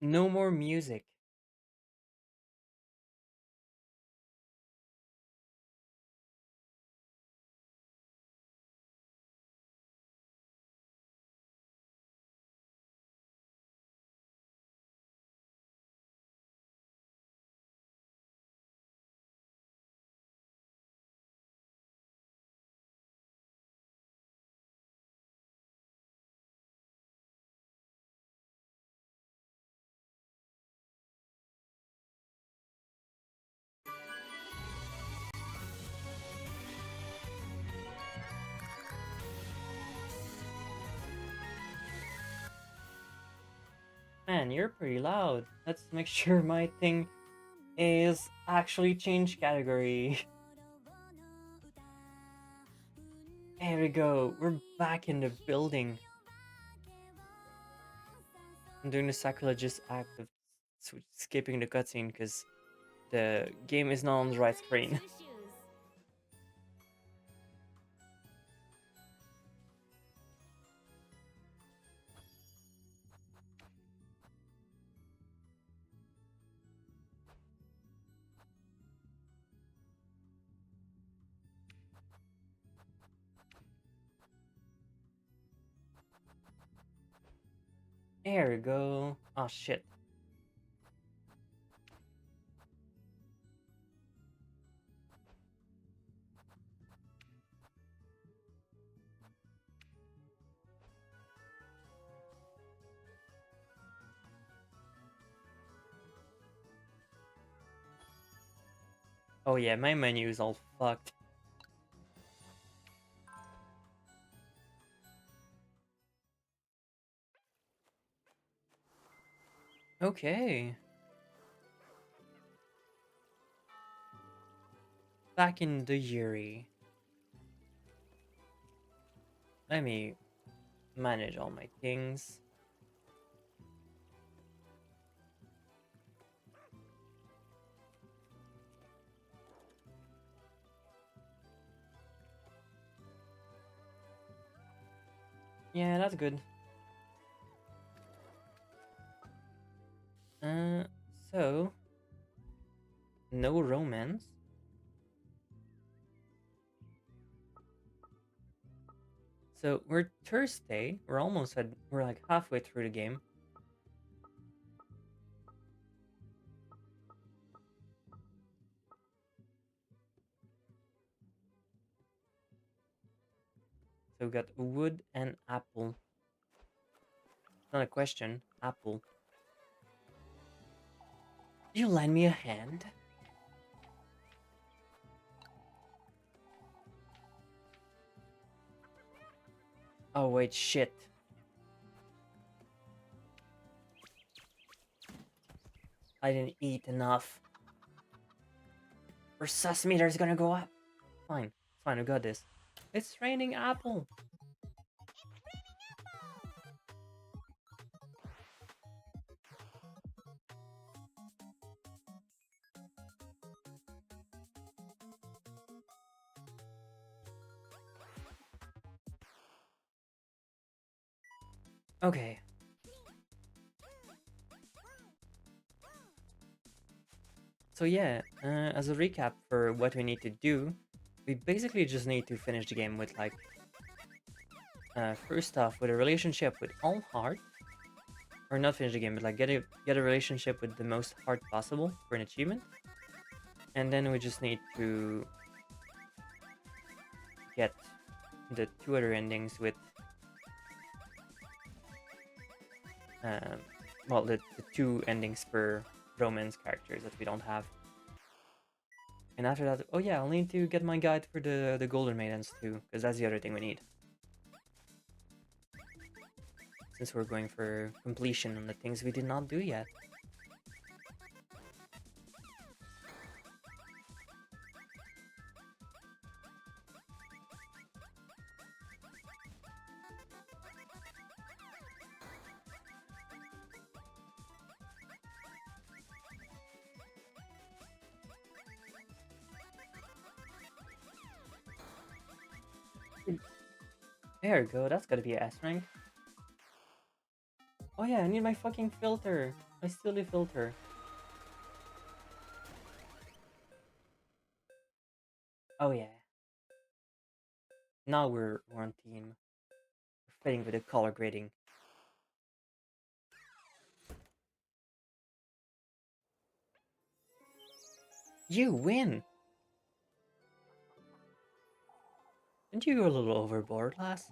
No more music. Man, you're pretty loud. Let's make sure my thing is actually change category. There we go. We're back in the building. I'm doing the sacrilegious act of skipping the cutscene because the game is not on the right screen. There we go. Oh shit. Oh yeah, my menu is all fucked. Okay. Back in the Yuri. Let me manage all my things. Yeah, that's good. Uh, so no romance. So we're Thursday. We're like halfway through the game. So we got wood and apple. Not a question. Apple. You lend me a hand? Oh wait, shit. I didn't eat enough. Our sus meter's gonna go up. Fine, fine, we got this. It's raining apple. Okay. So yeah, as a recap for what we need to do, we basically just need to finish the game with like, first off, with a relationship with all heart, or not finish the game, but like get a relationship with the most heart possible for an achievement, and then we just need to get the two other endings with, um, well, the two endings per romance characters that we don't have. And after that, oh yeah, I'll need to get my guide for the Golden Maidens too, because that's the other thing we need. Since we're going for completion on the things we did not do yet. There we go, that's gotta be a S rank. Oh yeah, I need my fucking filter. I still filter. Oh yeah. Now we're on team. We're fitting with the color grading. You win! Didn't you go a little overboard, lass?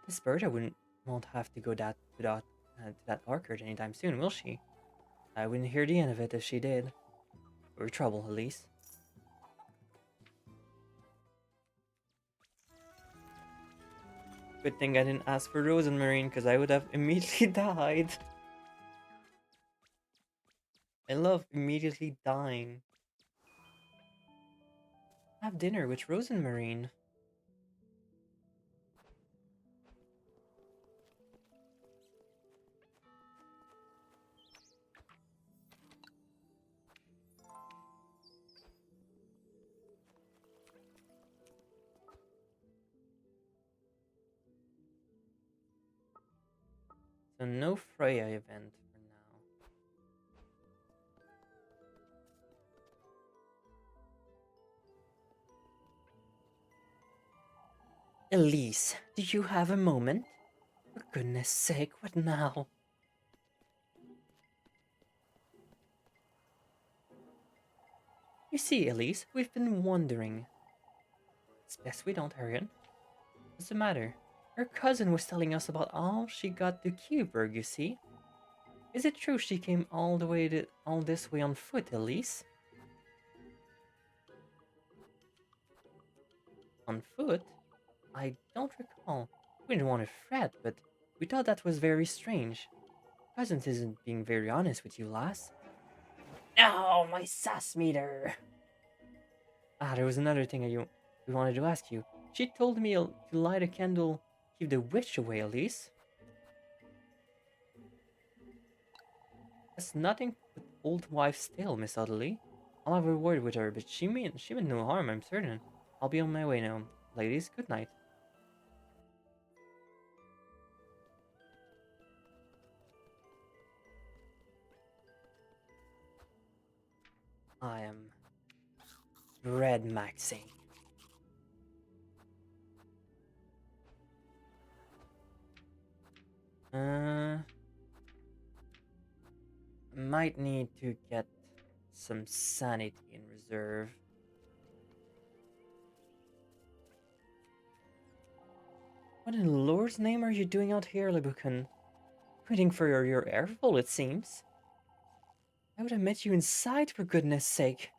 This bird won't have to go to that orchard anytime soon, will she? I wouldn't hear the end of it if she did. We're trouble, Elise. Good thing I didn't ask for Rosemarine, because I would have immediately died. I love immediately dying. Have dinner with Rosemarine. So no Freya event for now. Elise, do you have a moment? For goodness sake, what now? You see, Elise, we've been wondering. It's best we don't hurry on. What's the matter? Her cousin was telling us about all she got to Keyberg, you see. Is it true she came all this way on foot, Elise? On foot? I don't recall. We didn't want to fret, but we thought that was very strange. Cousins isn't being very honest with you, lass. No, my sass meter! Ah, there was another thing we wanted to ask you. She told me to light a candle, keep the witch away, Elise. That's nothing but old wife's tale, Miss Audley. I'll have a word with her, but she meant no harm, I'm certain. I'll be on my way now. Ladies, good night. I am Red Maxing. Might need to get some sanity in reserve. What in the Lord's name are you doing out here, Lebucan? Waiting for your airful, it seems. I would have met you inside, for goodness sake.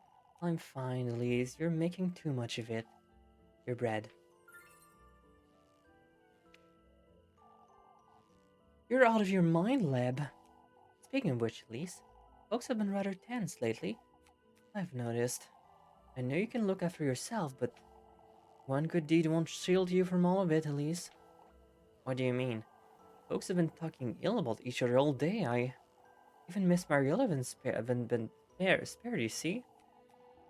I'm fine, Elise. You're making too much of it. Your bread. You're out of your mind, Leb. Speaking of which, Elise, folks have been rather tense lately. I've noticed. I know you can look after yourself, but one good deed won't shield you from all of it, Elise. What do you mean? Folks have been talking ill about each other all day. I even Miss Mariola haven't been spared, you see?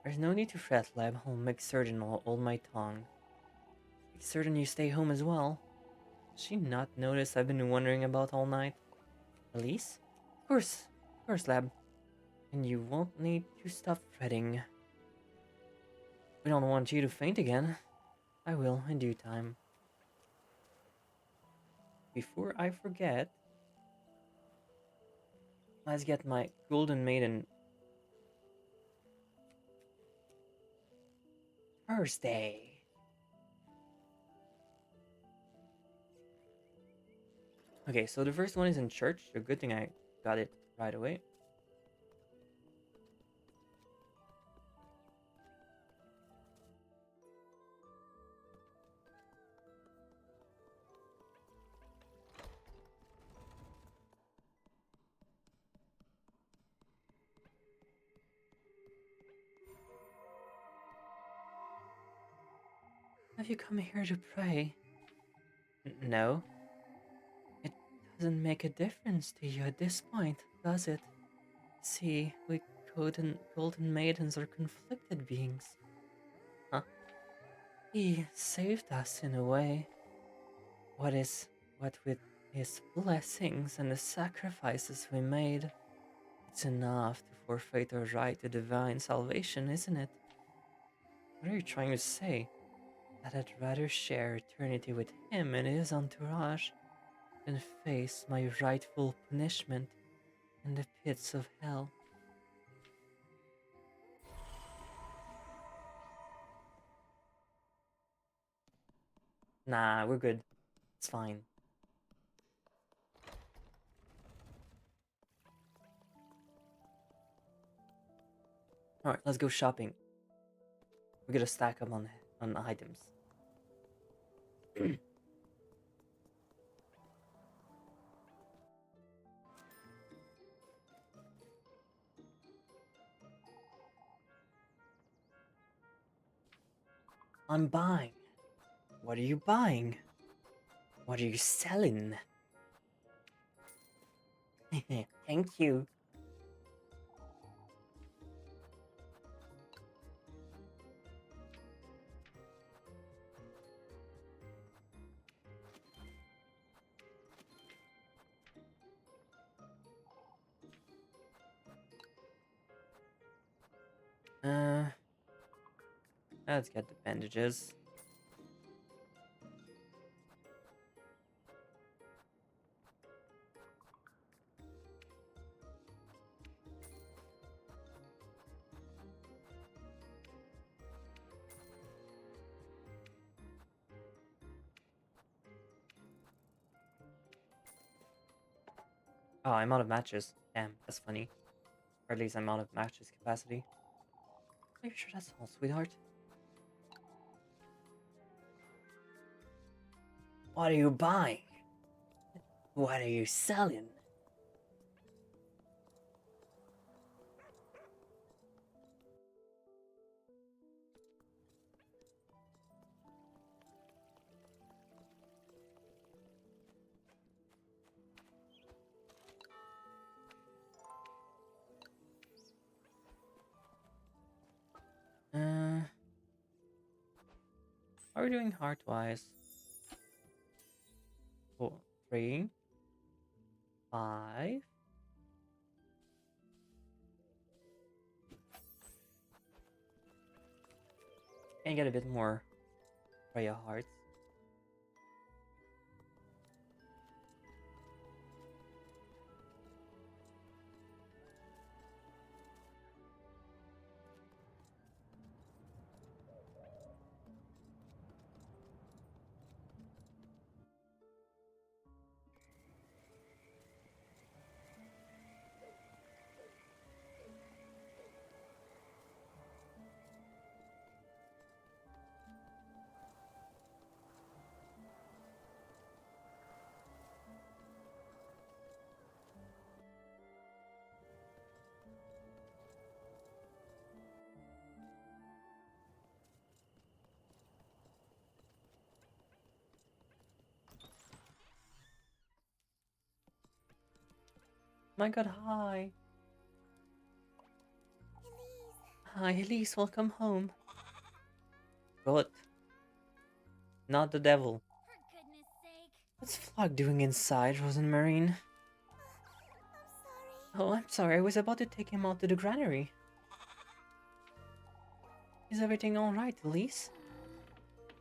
There's no need to fret, Leb. I'll make certain I'll hold my tongue. Make certain you stay home as well. Does she not notice I've been wondering about all night? Elise? Of course, Lab. And you won't need to stop fretting. We don't want you to faint again. I will, in due time. Before I forget, let's get my Golden Maiden Thursday. Okay, so the first one is in church. A good thing I got it right away. Have you come here to pray? No. It doesn't make a difference to you at this point, does it? See, we golden maidens are conflicted beings. Huh? He saved us in a way. What with his blessings and the sacrifices we made, It's enough to forfeit our right to divine salvation, isn't it? What are you trying to say? That I'd rather share eternity with him and his entourage than face my rightful punishment in the pits of hell. Nah, we're good. It's fine. Alright, let's go shopping. We're gonna stack them on items. I'm buying. What are you buying? What are you selling? Thank you. Uh, let's get the bandages. Oh, I'm out of matches. Damn, that's funny. Or at least I'm out of matches capacity. Are you sure that's all, sweetheart? What are you buying? What are you selling? How are we doing heart-wise? 4, 3, 5. And get a bit more Freya hearts. My god, hi. Hi, Elise, welcome home. What? Not the devil. For goodness sake. What's Flock doing inside, Rosenmarine? I'm sorry. Oh, I'm sorry, I was about to take him out to the granary. Is everything alright, Elise?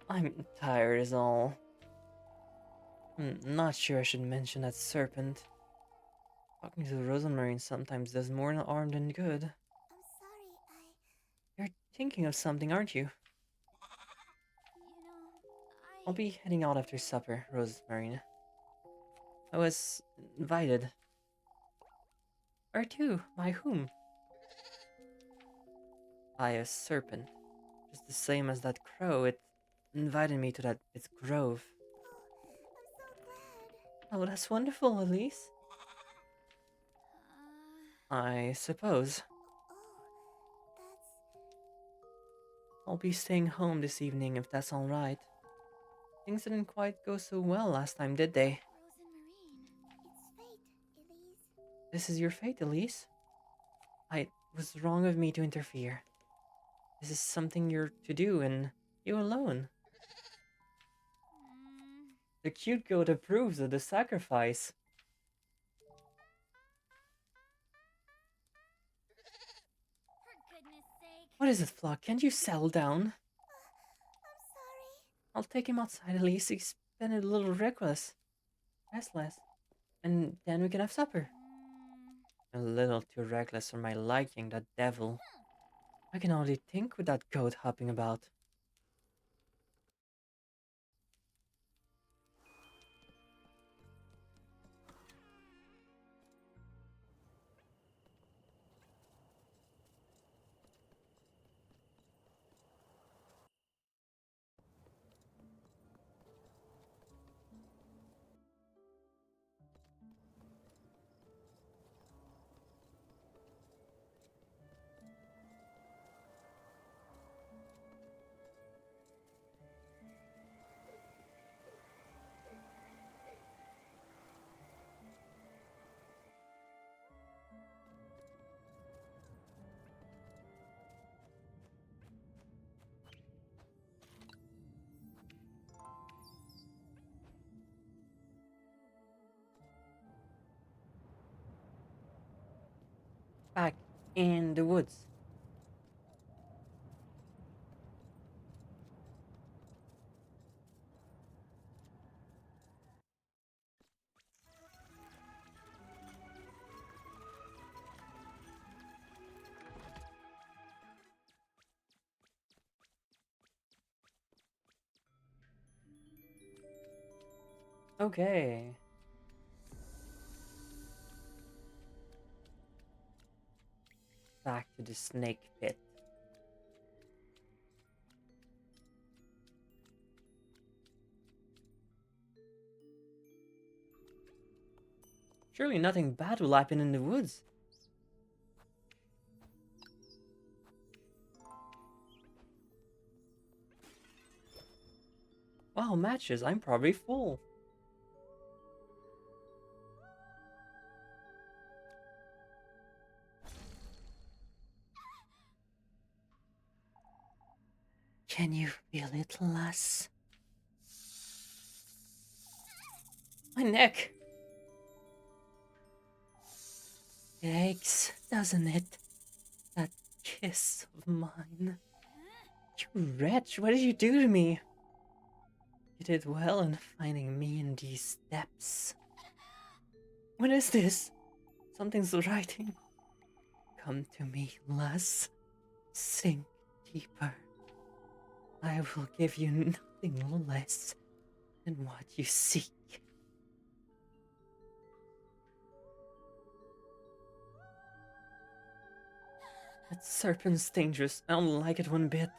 I'm tired is all. Not sure I should mention that serpent. Talking to the Rosenmarine sometimes does more harm than good. I'm sorry. You're thinking of something, aren't you? You know, I'll be heading out after supper, Rosemary. I was invited. Where to? By whom? By a serpent. Just the same as that crow. It invited me to its grove. Oh, I'm so glad. Oh, that's wonderful, Elise. Uh, I suppose. that's... I'll be staying home this evening if that's alright. Things didn't quite go so well last time, did they? Rosenmarine. It's fate, Elise. This is your fate, Elise. It was wrong of me to interfere. This is something you're to do, and you alone. Mm, The cute goat approves of the sacrifice. What is it, Flock? Can't you settle down? I'm sorry. I'll take him outside at least. He's been a little reckless. Restless. And then we can have supper. A little too reckless for my liking, that devil. I can hardly think with that goat hopping about. Back in the woods. Okay. Back to the snake pit. Surely nothing bad will happen in the woods. Wow, matches. I'm probably full. Can you feel it, lass? My neck. It aches, doesn't it? That kiss of mine. You wretch, what did you do to me? You did well in finding me in these depths. What is this? Something's writing. Come to me, lass. Sink deeper. I will give you nothing less than what you seek. That serpent's dangerous. I don't like it one bit.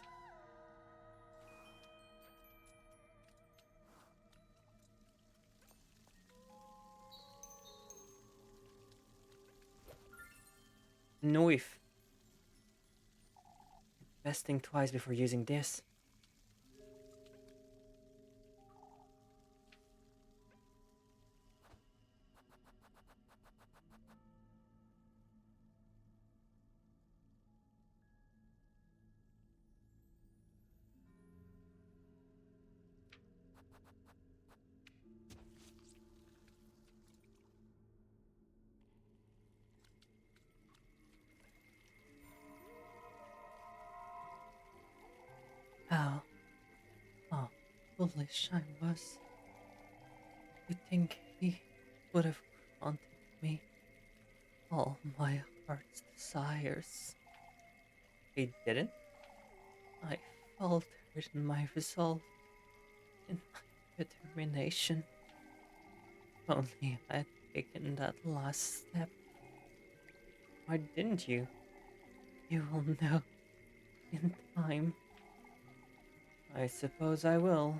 Knife. Best think twice before using this. How foolish I was. You think he would have granted me all my heart's desires. He didn't? I faltered in my resolve, in my determination. If only I had taken that last step. Why didn't you? You will know in time. I suppose I will.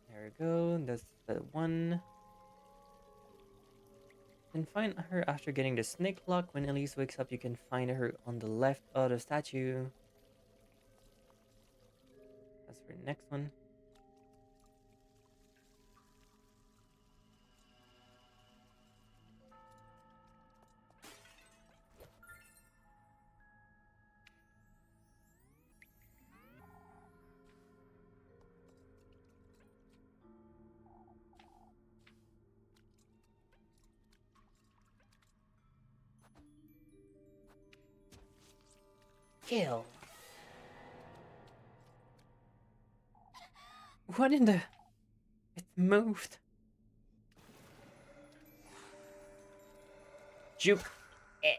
There we go, that's the one. You can find her after getting the snake lock. When Elise wakes up, you can find her on the left of the statue. That's for the next one. Kill. What in the... It moved. Juke. Eh.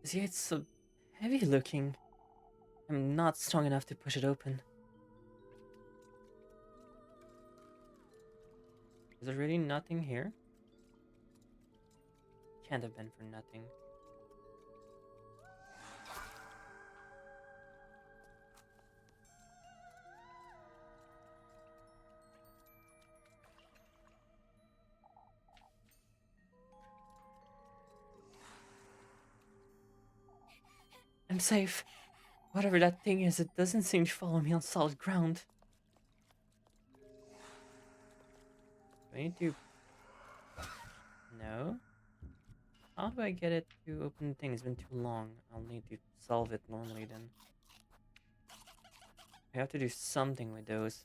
See, it's so heavy looking. I'm not strong enough to push it open. Is there really nothing here? Can't have been for nothing. I'm safe. Whatever that thing is, it doesn't seem to follow me on solid ground. Do I need to... No? How do I get it to open the thing? It's been too long. I'll need to solve it normally then. I have to do something with those.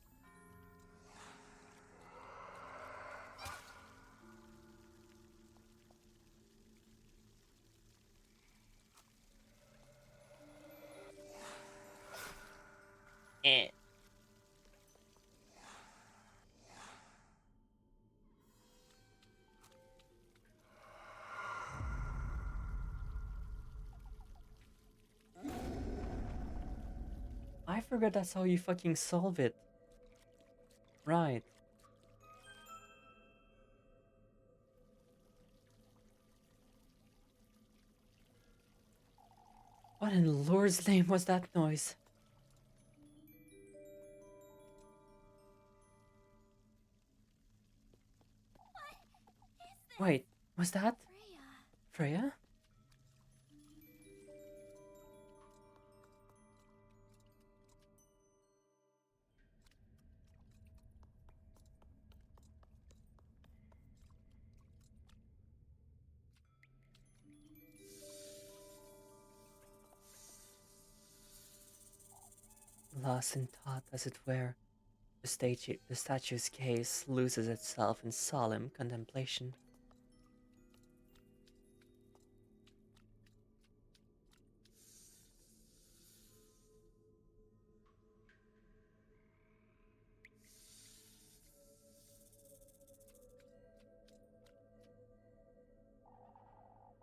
Eh. I forgot that's how you fucking solve it. Right. What in the Lord's name was that noise? Wait, was that Freya? Lost in thought, as it were, the statue's gaze loses itself in solemn contemplation.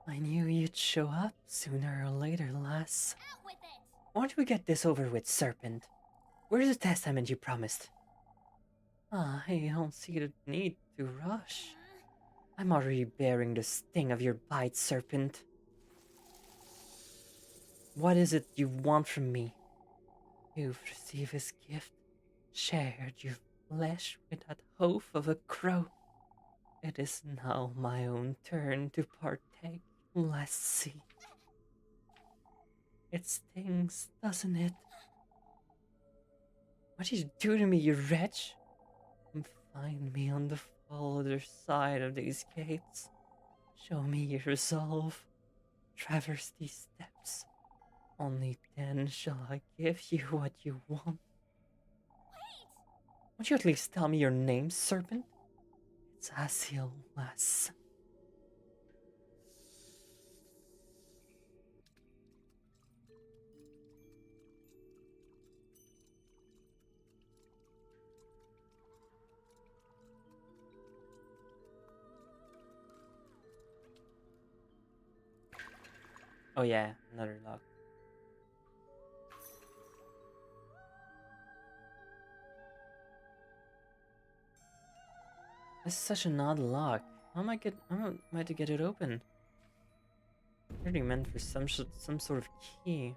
I knew you'd show up sooner or later, lass. Out with it! Why don't we get this over with, Serpent? Where's the testament you promised? I don't see the need to rush. I'm already bearing the sting of your bite, Serpent. What is it you want from me? You've received his gift, shared your flesh with that oaf of a crow. It is now my own turn to partake. Let's see. It stings, doesn't it? What did you do to me, you wretch? Find me on the other side of these gates. Show me your resolve. Traverse these steps. Only then shall I give you what you want. Wait! Won't you at least tell me your name, Serpent? It's Asiel, lass. Oh yeah, another lock. This is such an odd lock. How am I to get it open? Really meant for some sort of key.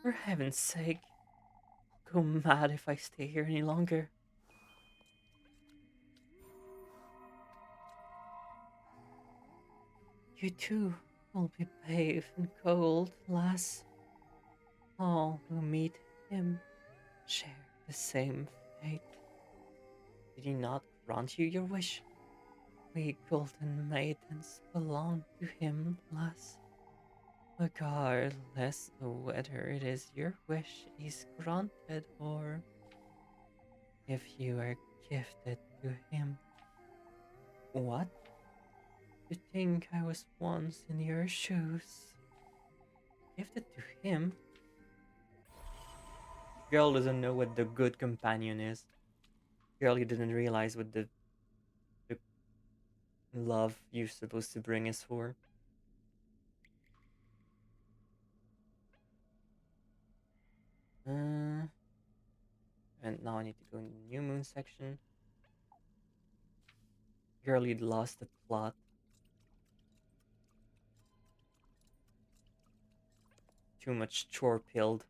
For heaven's sake. I'll go mad if I stay here any longer. You too will be brave and cold, lass. All who meet him share the same fate. Did he not grant you your wish? We golden maidens belong to him, lass. Regardless of whether it is your wish is granted or if you are gifted to him. What? You think I was once in your shoes? Gifted to him? Girl doesn't know what the good companion is. Girl, you didn't realize what the love you're supposed to bring is for. And now I need to go in the new moon section. Girl, you lost the plot. Too much chore pilled.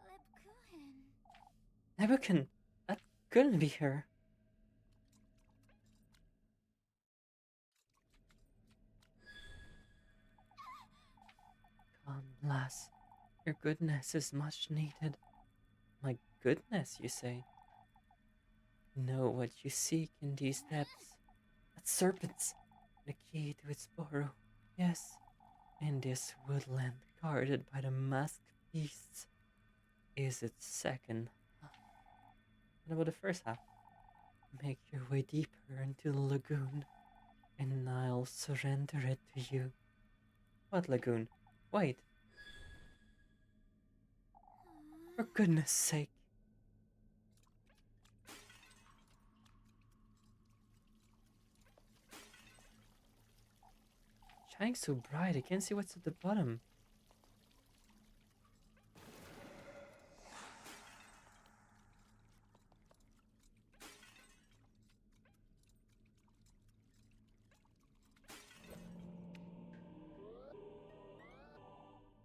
Lebkuchen. Nebuchadnezzar, that couldn't be her. Come, lass, your goodness is much needed. My goodness, you say? Know what you seek in these depths. That serpents, the key to its burrow. Yes, in this woodland guarded by the masked beasts is its second half. What about the first half? Make your way deeper into the lagoon, and I'll surrender it to you. What lagoon? Wait, for goodness sake. Shining so bright, I can't see what's at the bottom.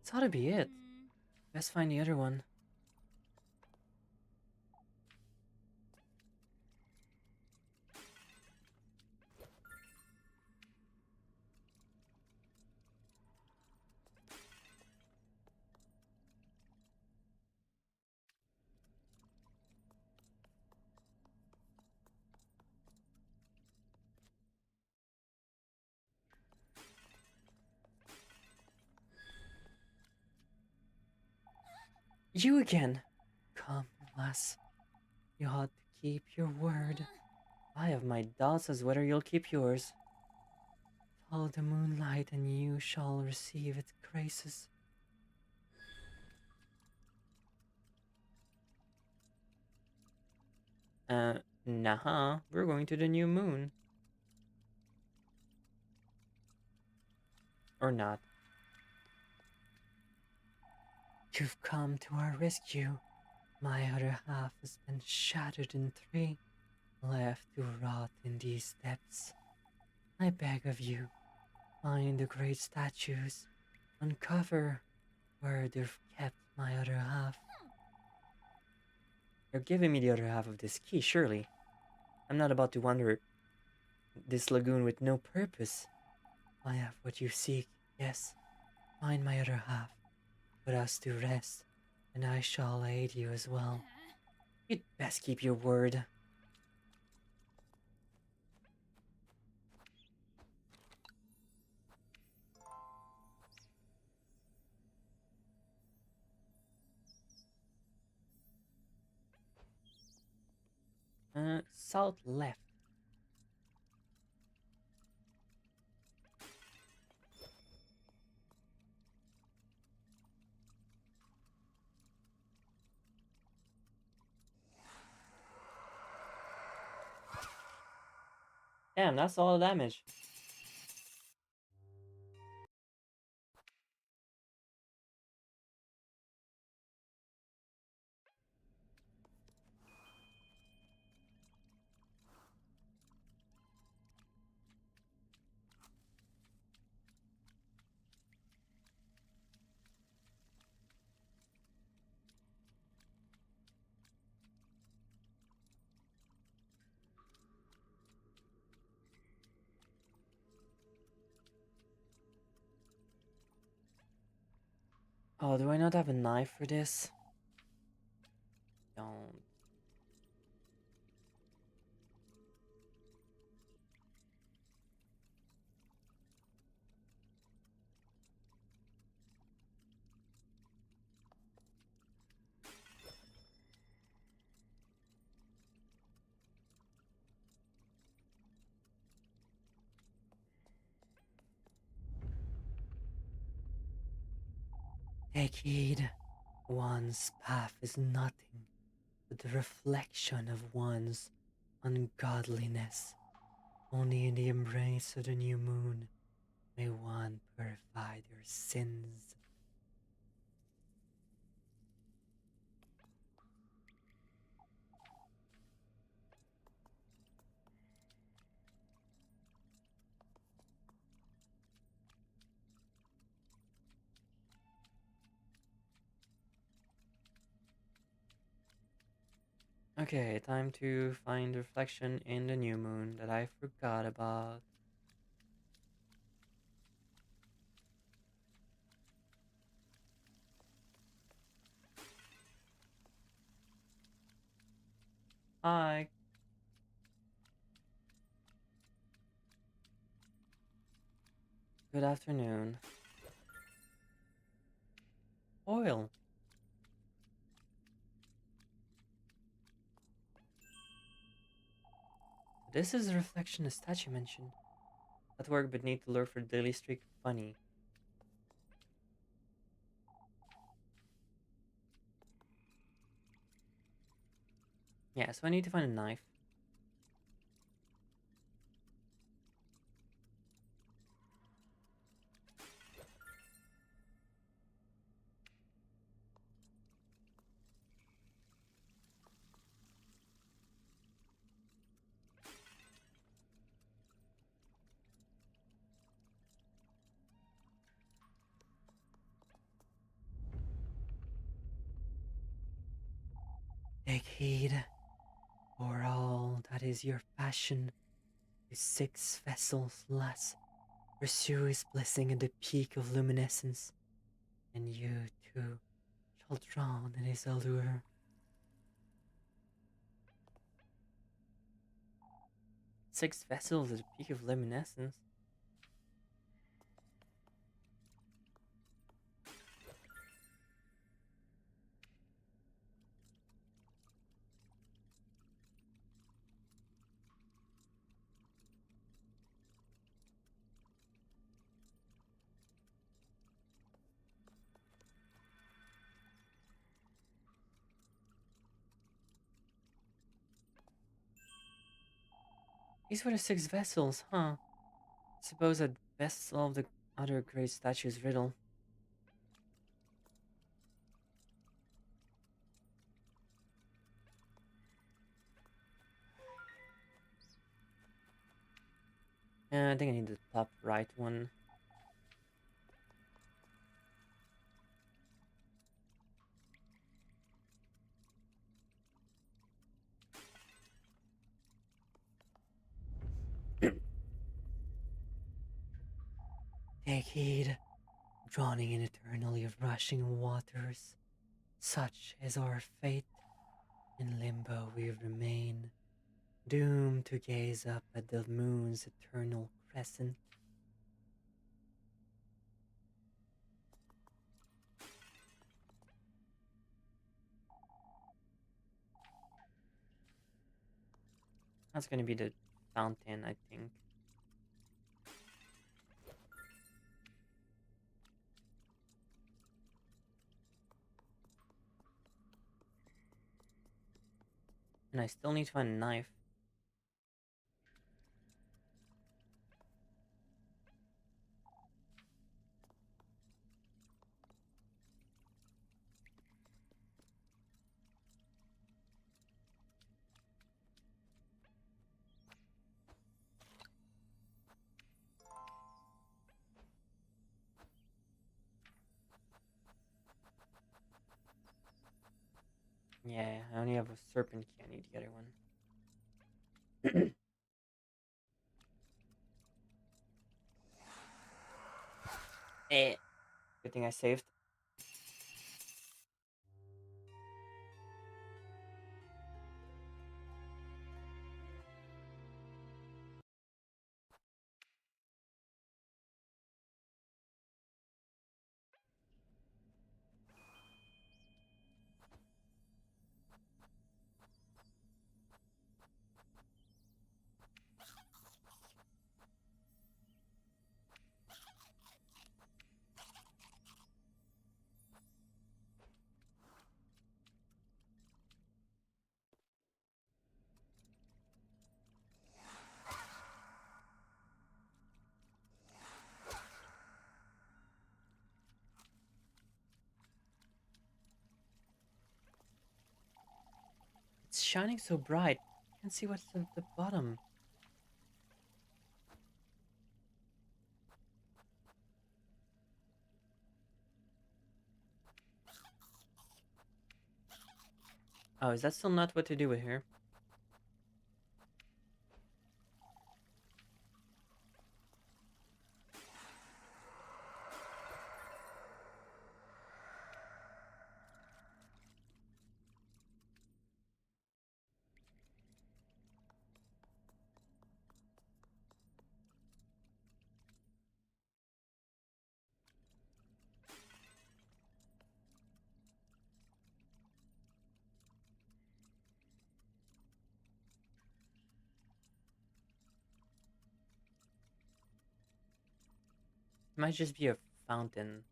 It's ought to be it. Best find the other one. You again! Come, lass. You ought to keep your word. I have my doubts as whether you'll keep yours. Follow the moonlight and you shall receive its graces. Nah, we're going to the new moon. Or not. You've come to our rescue. My other half has been shattered in three, left to rot in these depths. I beg of you, find the great statues, uncover where they've kept my other half. You're giving me the other half of this key, surely. I'm not about to wander this lagoon with no purpose. I have what you seek, yes. Find my other half. Put us to rest, and I shall aid you as well. You'd best keep your word. South left. Damn, that's all the damage. Oh, do I not have a knife for this? Don't. Take heed. One's path is nothing but the reflection of one's ungodliness. Only in the embrace of the new moon may one purify their sins. Okay, time to find reflection in the new moon that I forgot about. Hi, good afternoon. Oil. This is the reflection the statue mentioned. At work but need to lurk for daily streak funny. Yeah, so I need to find a knife. Take heed, for all that is your passion is 6 vessels less. Pursue his blessing at the peak of luminescence, and you too shall drown in his allure. 6 vessels at the peak of luminescence. These were the 6 vessels, huh? Suppose I'd best solve the other great statue's riddle. I think I need the top right one. Take heed, drowning in eternally rushing waters. Such is our fate. In limbo we remain, doomed to gaze up at the moon's eternal crescent. That's gonna be the fountain, I think. And I still need to find a knife. Yeah, I only have a serpent key. I need to get one. Eh. Good thing I saved. shining so bright. I can't see what's at the bottom. Oh, is that still not what to do with here? It might just be a fountain.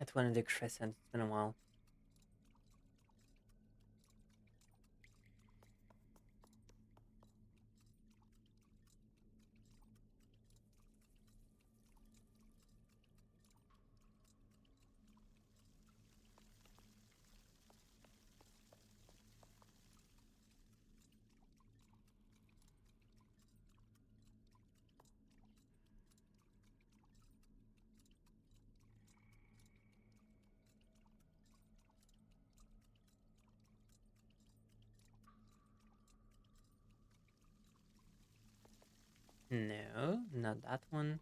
At one of the crescent. It's been a while. No, not that one.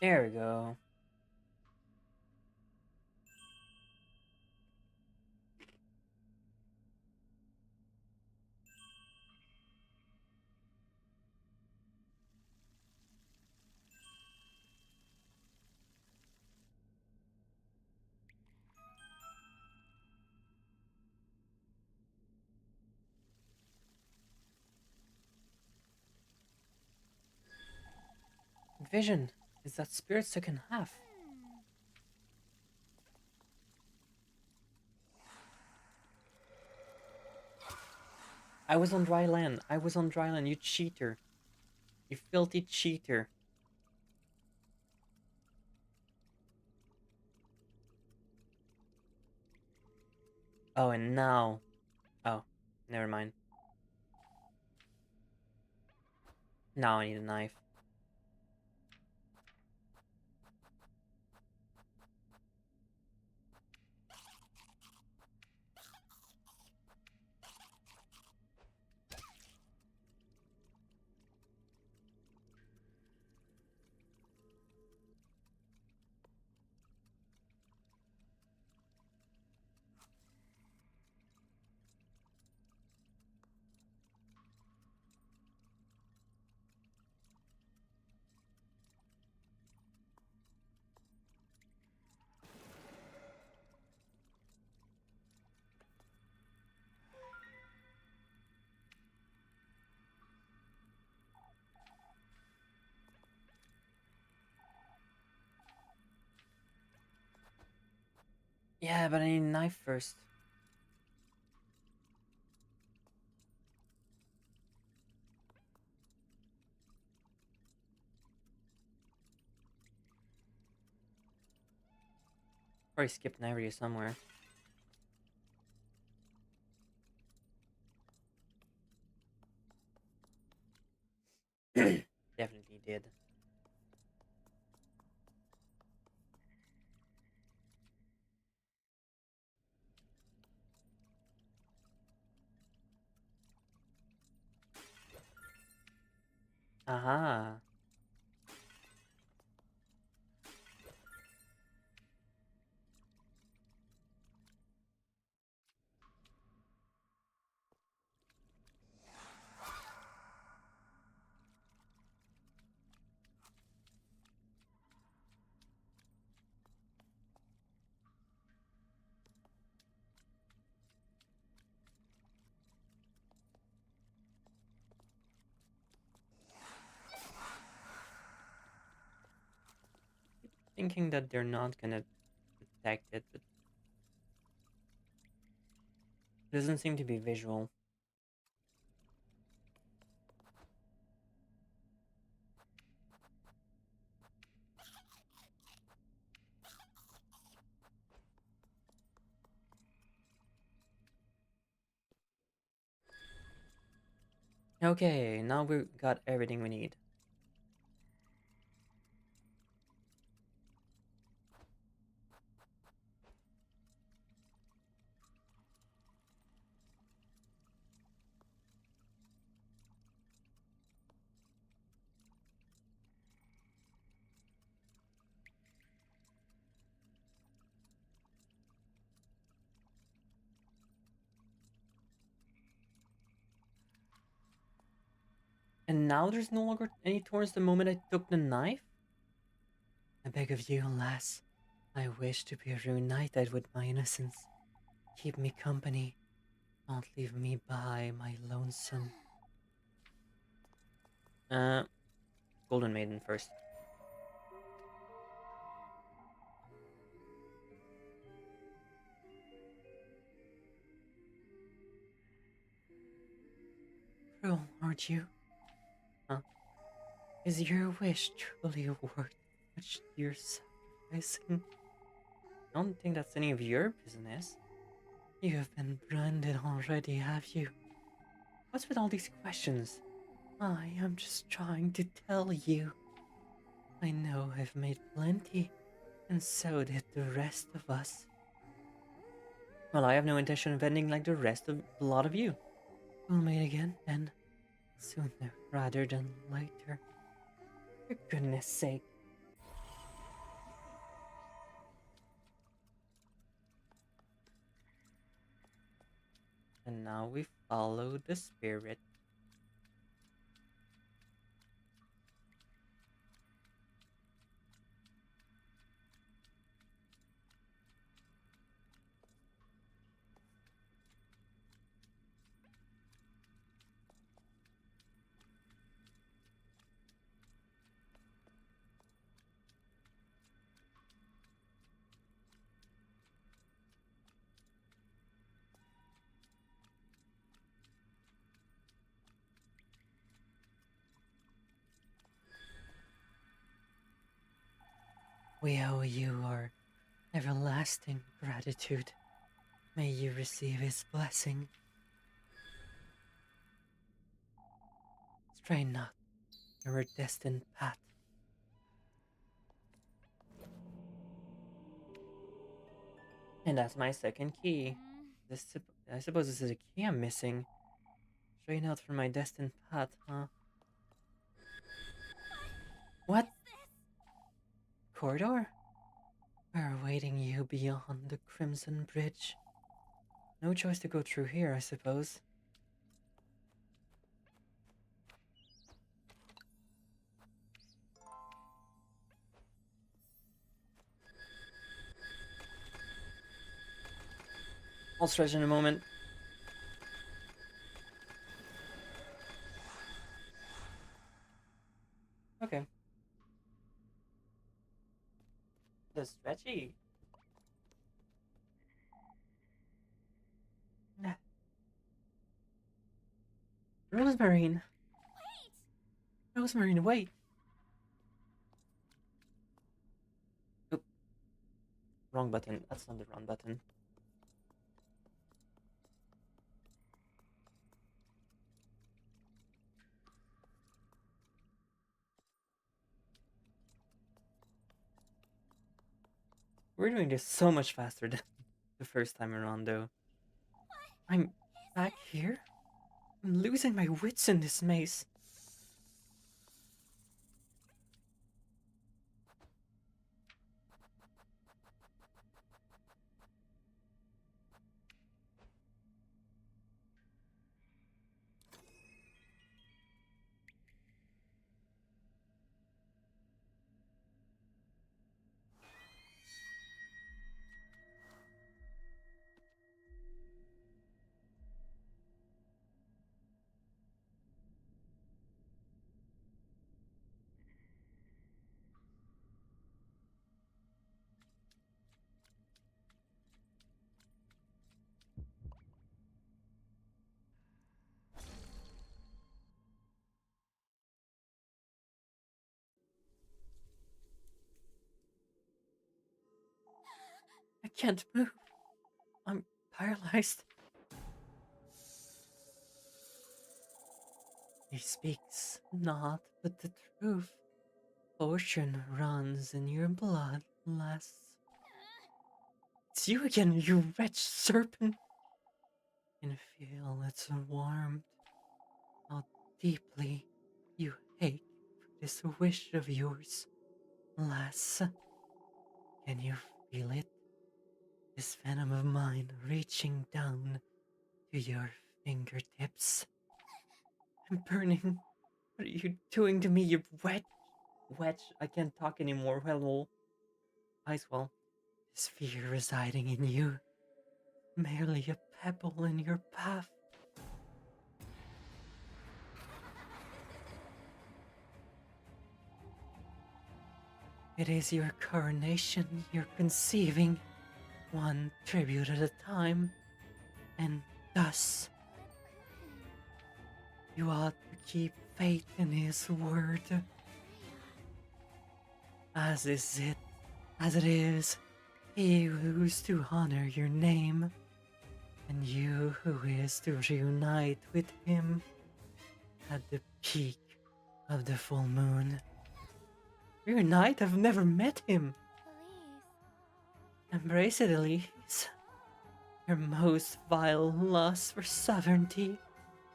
There we go. Vision is that spirit stuck in half. I was on dry land. I was on dry land. You cheater. You filthy cheater. Oh, and now. Oh, never mind. Now I need a knife. Yeah, but I need a knife first. Probably skipped an area somewhere. Definitely did. Aha. thinking that they're not gonna detect it, but it doesn't seem to be visual. Okay, now we've got everything we need. And now there's no longer any thorns the moment I took the knife? I beg of you, lass. I wish to be reunited with my innocence. Keep me company. Don't leave me by my lonesome. Uh, Golden Maiden first. Cruel, aren't you? Huh? Is your wish truly worth much you're sacrificing? I don't think that's any of your business. You have been branded already, have you? What's with all these questions? I am just trying to tell you. I know I've made plenty, and so did the rest of us. Well, I have no intention of ending like the rest of a lot of you. We'll meet again, then. Sooner rather than later. For goodness sake. And now we follow the spirit. We owe you our everlasting gratitude. May you receive his blessing. Stray not your destined path. And that's my second key. I suppose this is a key I'm missing. Stray not from my destined path, huh? What? Corridor? We're awaiting you beyond the Crimson Bridge. No choice to go through here, I suppose. I'll stretch in a moment. Okay. The stretchy. Rosemarine. Wait! Rosemarine, wait. Oop, wrong button. That's not the wrong button. We're doing this so much faster than the first time around, though. I'm back here? I'm losing my wits in this maze. can't move. I'm paralyzed. He speaks not but the truth. Potion runs in your blood, lass. It's you again, you wretched serpent. Can feel its warmth. How deeply you ache for this wish of yours, lass. Can you feel it? This venom of mine reaching down to your fingertips. I'm burning. What are you doing to me, you wretch? I can't talk anymore. Hello. Icewell. This fear residing in you. Merely a pebble in your path. It is your coronation you're conceiving, one tribute at a time, and thus you ought to keep faith in his word. As it is, he who's to honor your name, and you who is to reunite with him at the peak of the full moon. Reunite? I've never met him. Elise. Embrace it, Elise. Your most vile lust for sovereignty,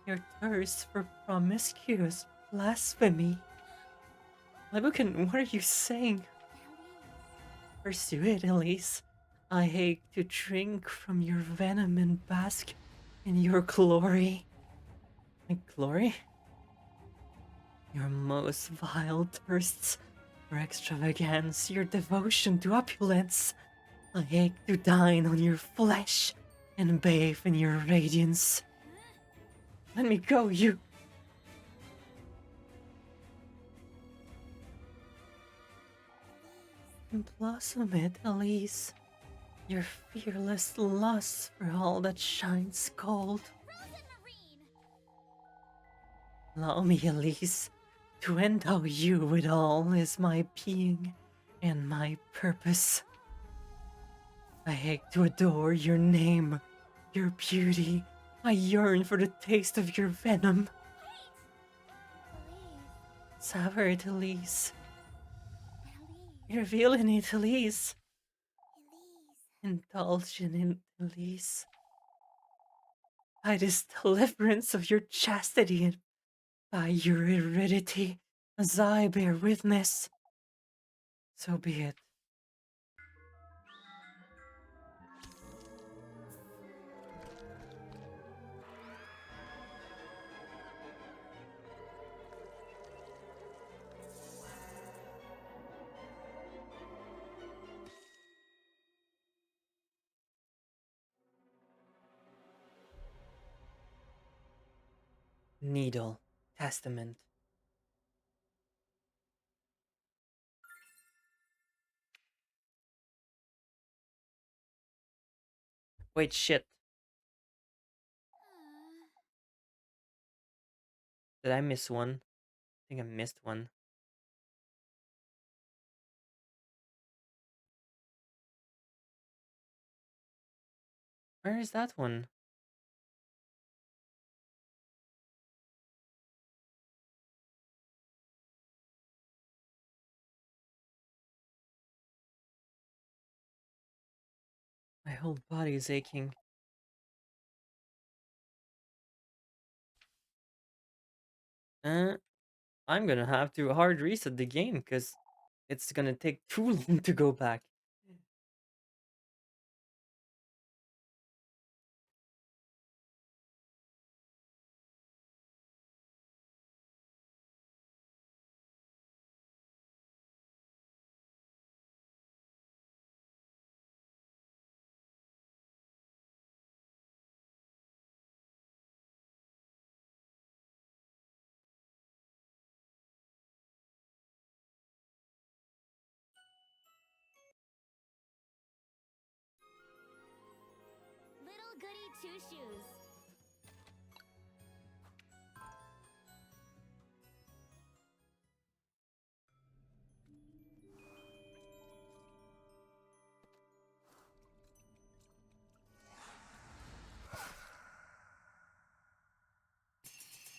your thirst for promiscuous blasphemy. Lebucan, what are you saying? Elise. Pursue it, Elise. I hate to drink from your venom and bask in your glory. My glory? Your most vile thirsts for extravagance, your devotion to opulence. I ache to dine on your flesh and bathe in your radiance. Let me go, you. Blossom it, Elise. Your fearless lust for all that shines gold. Frozen Marine. Allow me, Elise, to endow you with all is my being and my purpose. I ache to adore your name, your beauty. I yearn for the taste of your venom. Elise. Savor it, Elise. Elise. Reveal in it, Elise. Elise. Indulge in it, Elise. By this deliverance of your chastity and by your aridity, as I bear witness. So be it. Needle. Testament. Wait, shit. Did I miss one? I think I missed one. Where is that one? My whole body is aching. Uh, I'm gonna have to hard reset the game because it's gonna take too long to go back. Little Goody Two Shoes.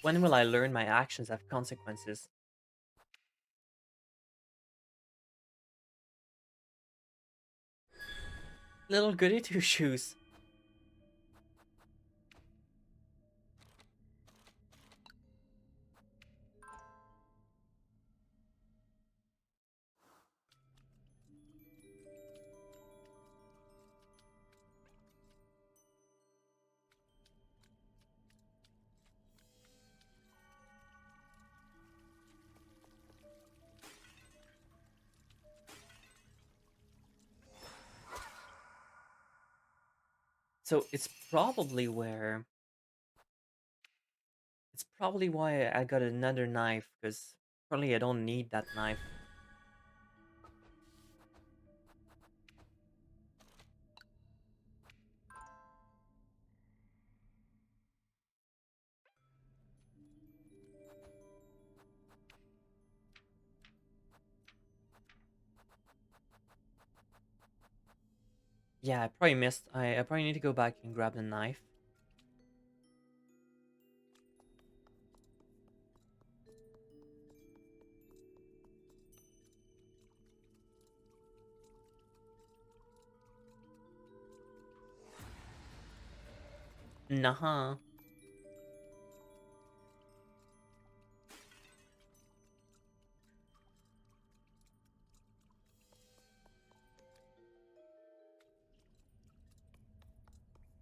When will I learn my actions have consequences? Little goody two shoes. So it's probably why I got another knife, because probably I don't need that knife. Yeah, I probably missed. I probably need to go back and grab the knife. Nah.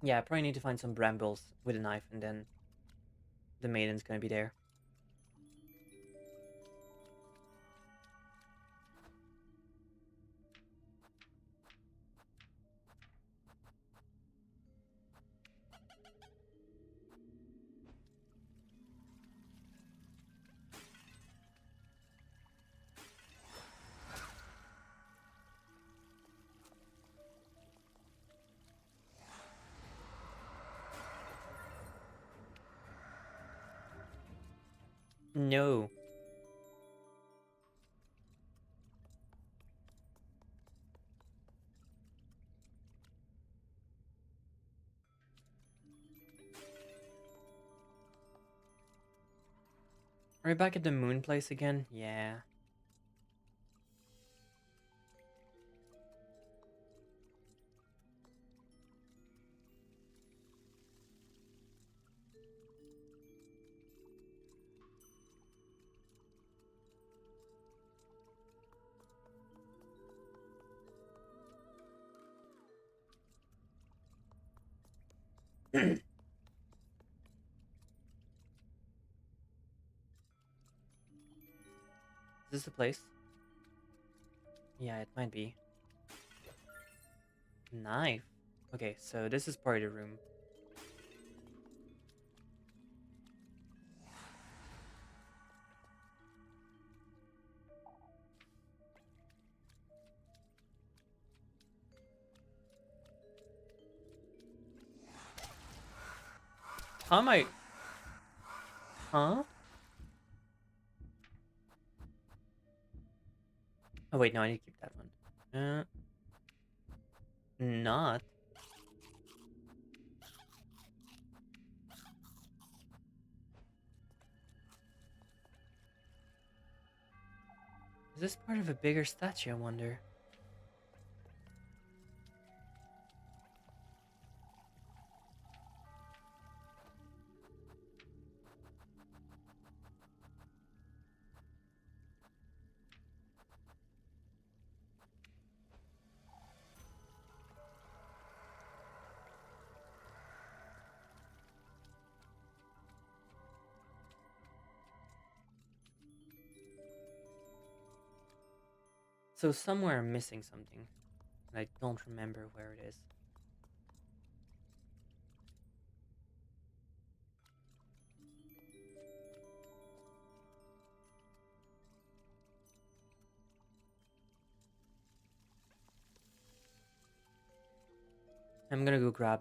Yeah, I probably need to find some brambles with a knife, and then the maiden's gonna be there. No. Are we back at the moon place again? Yeah. Is this the place? Yeah, it might be. Knife. Okay, so this is part of the room. How am I? Huh? Oh wait, no, I need to keep that one. Not. Is this part of a bigger statue, I wonder? So somewhere I'm missing something, and I don't remember where it is. I'm gonna go grab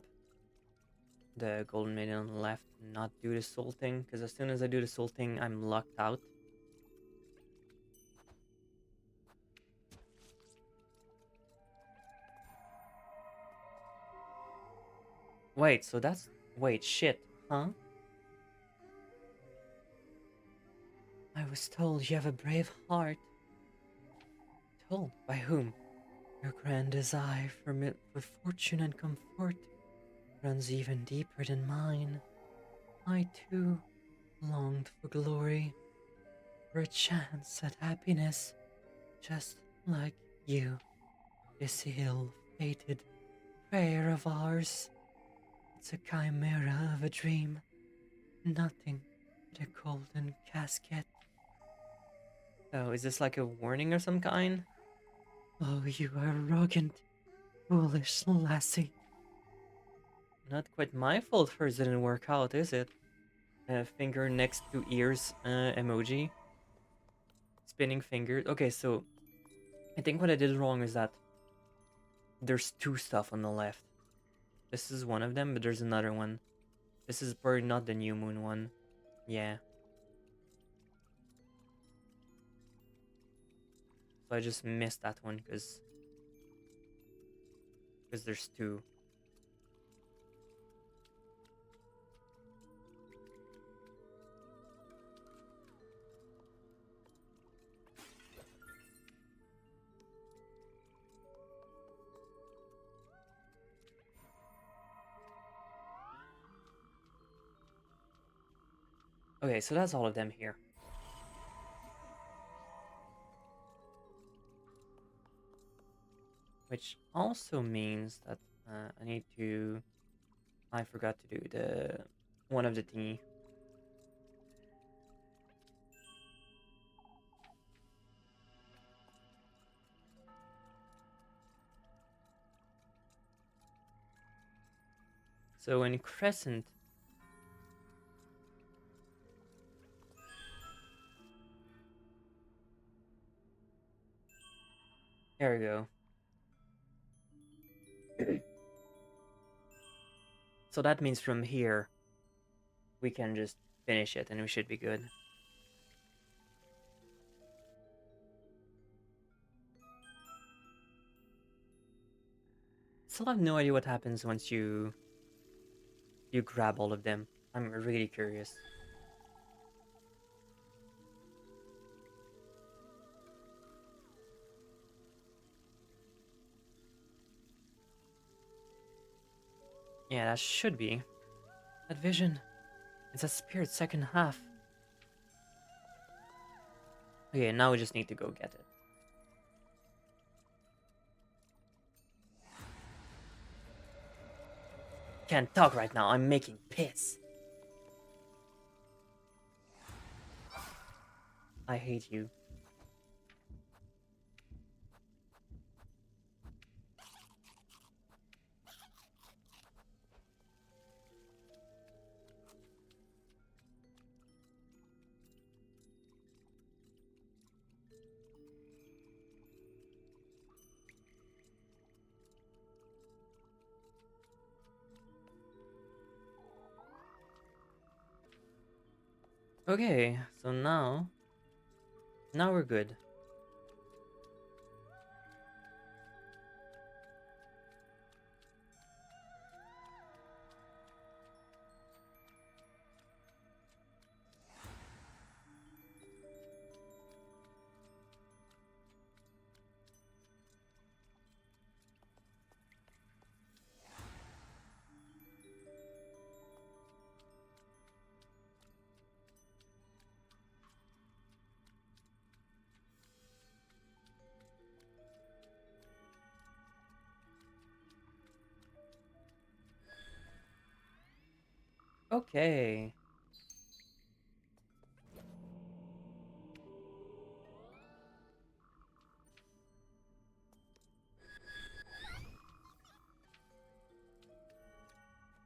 the golden maiden on the left and not do the soul thing, because as soon as I do the soul thing, I'm locked out. Wait, so that's... Wait, shit. Huh? was told you have a brave heart. Told? By whom? Your grand desire for fortune and comfort runs even deeper than mine. I too longed for glory, for a chance at happiness, just like you. This ill-fated prayer of ours, it's a chimera of a dream, nothing but a golden casket. Oh, is this like a warning or some kind? Oh, you arrogant, foolish lassie. Not quite my fault hers didn't work out, is it? Finger next to ears emoji. Spinning fingers. Okay, so I think what I did wrong is that there's two stuff on the left. This is one of them, but there's another one. This is probably not the new moon one. Yeah. So I just missed that one because there's two. Okay, so that's all of them here. Which also means that I need to... I forgot to do the one of the thingy. So in Crescent... There we go. So that means from here, we can just finish it and we should be good. Still have no idea what happens once you grab all of them. I'm really curious. Yeah, that should be. That vision. It's a spirit second half. Okay, now we just need to go get it. Can't talk right now, I'm making piss. I hate you. Okay, so now we're good. Okay.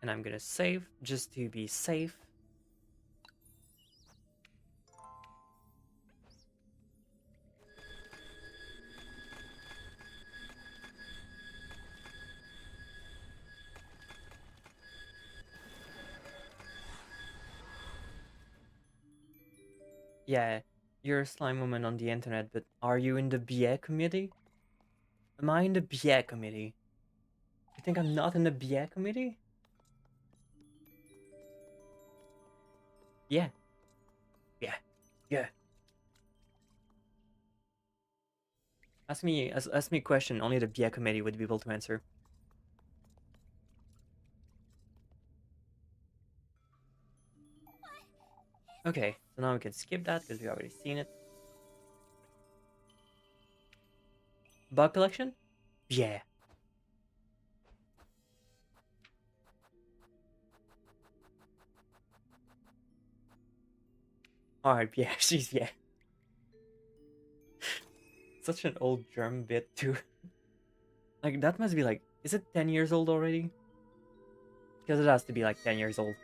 And I'm gonna save just to be safe. Yeah, you're a slime woman on the internet, but are you in the BA committee? Am I in the BA committee? You think I'm not in the BA committee? Yeah. Yeah. Yeah. Ask me a question only the BIA committee would be able to answer. Okay, so now we can skip that because we already seen it. Bug collection? Yeah. Alright, yeah, she's yeah. Such an old germ bit too. Like that must be like, is it 10 years old already? Because it has to be like 10 years old.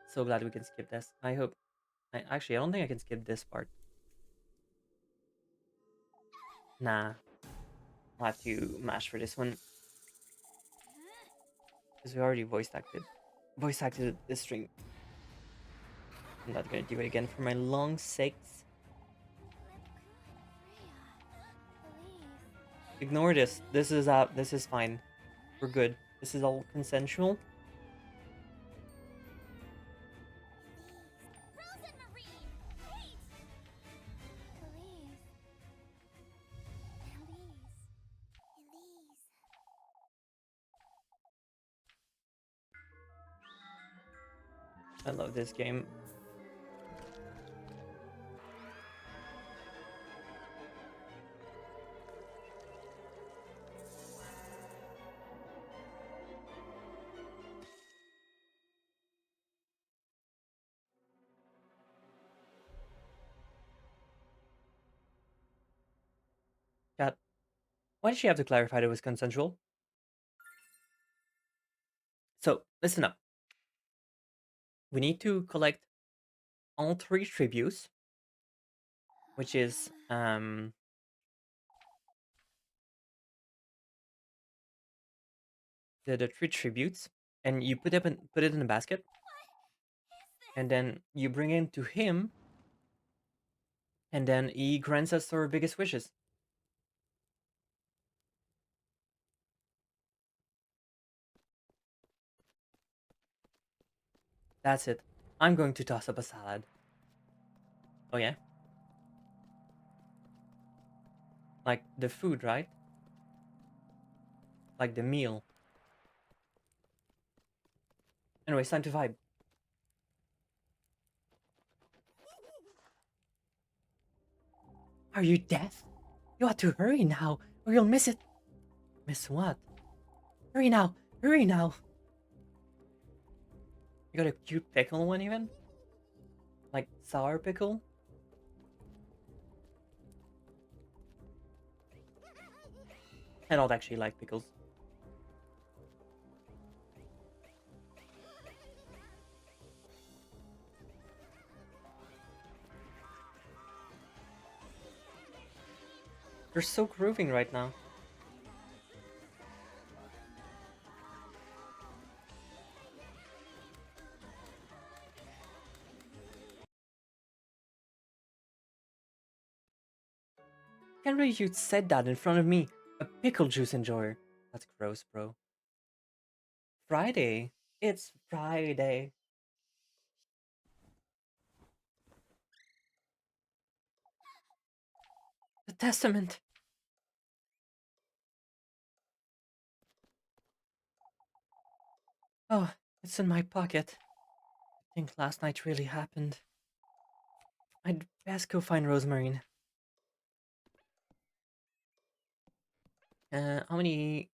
So glad we can skip this. I hope. Actually, I don't think I can skip this part. Nah, I'll have to mash for this one. Because we already voice acted this string. I'm not gonna do it again for my long sakes. Ignore this. This is out. This is fine. We're good. This is all consensual. Frozen Marine! Wait! Elise. Elise. I love this game. Chat. Why did she have to clarify that it was consensual? So listen up. We need to collect all 3 tributes, which is the 3 tributes, and you put it in a basket, and then you bring it to him, and then he grants us our biggest wishes. That's it. I'm going to toss up a salad. Oh yeah? Like the food, right? Like the meal. Anyway, it's time to vibe. Are you deaf? You ought to hurry now, or you'll miss it. Miss what? Hurry now! Hurry now! You got a cute pickle one even? Like sour pickle? I don't actually like pickles. They're so grooving right now. Can't believe you said that in front of me. A pickle juice enjoyer. That's gross, bro. Friday. It's Friday. The testament. Oh, it's in my pocket. I think last night really happened. I'd best go find Rosemary. How many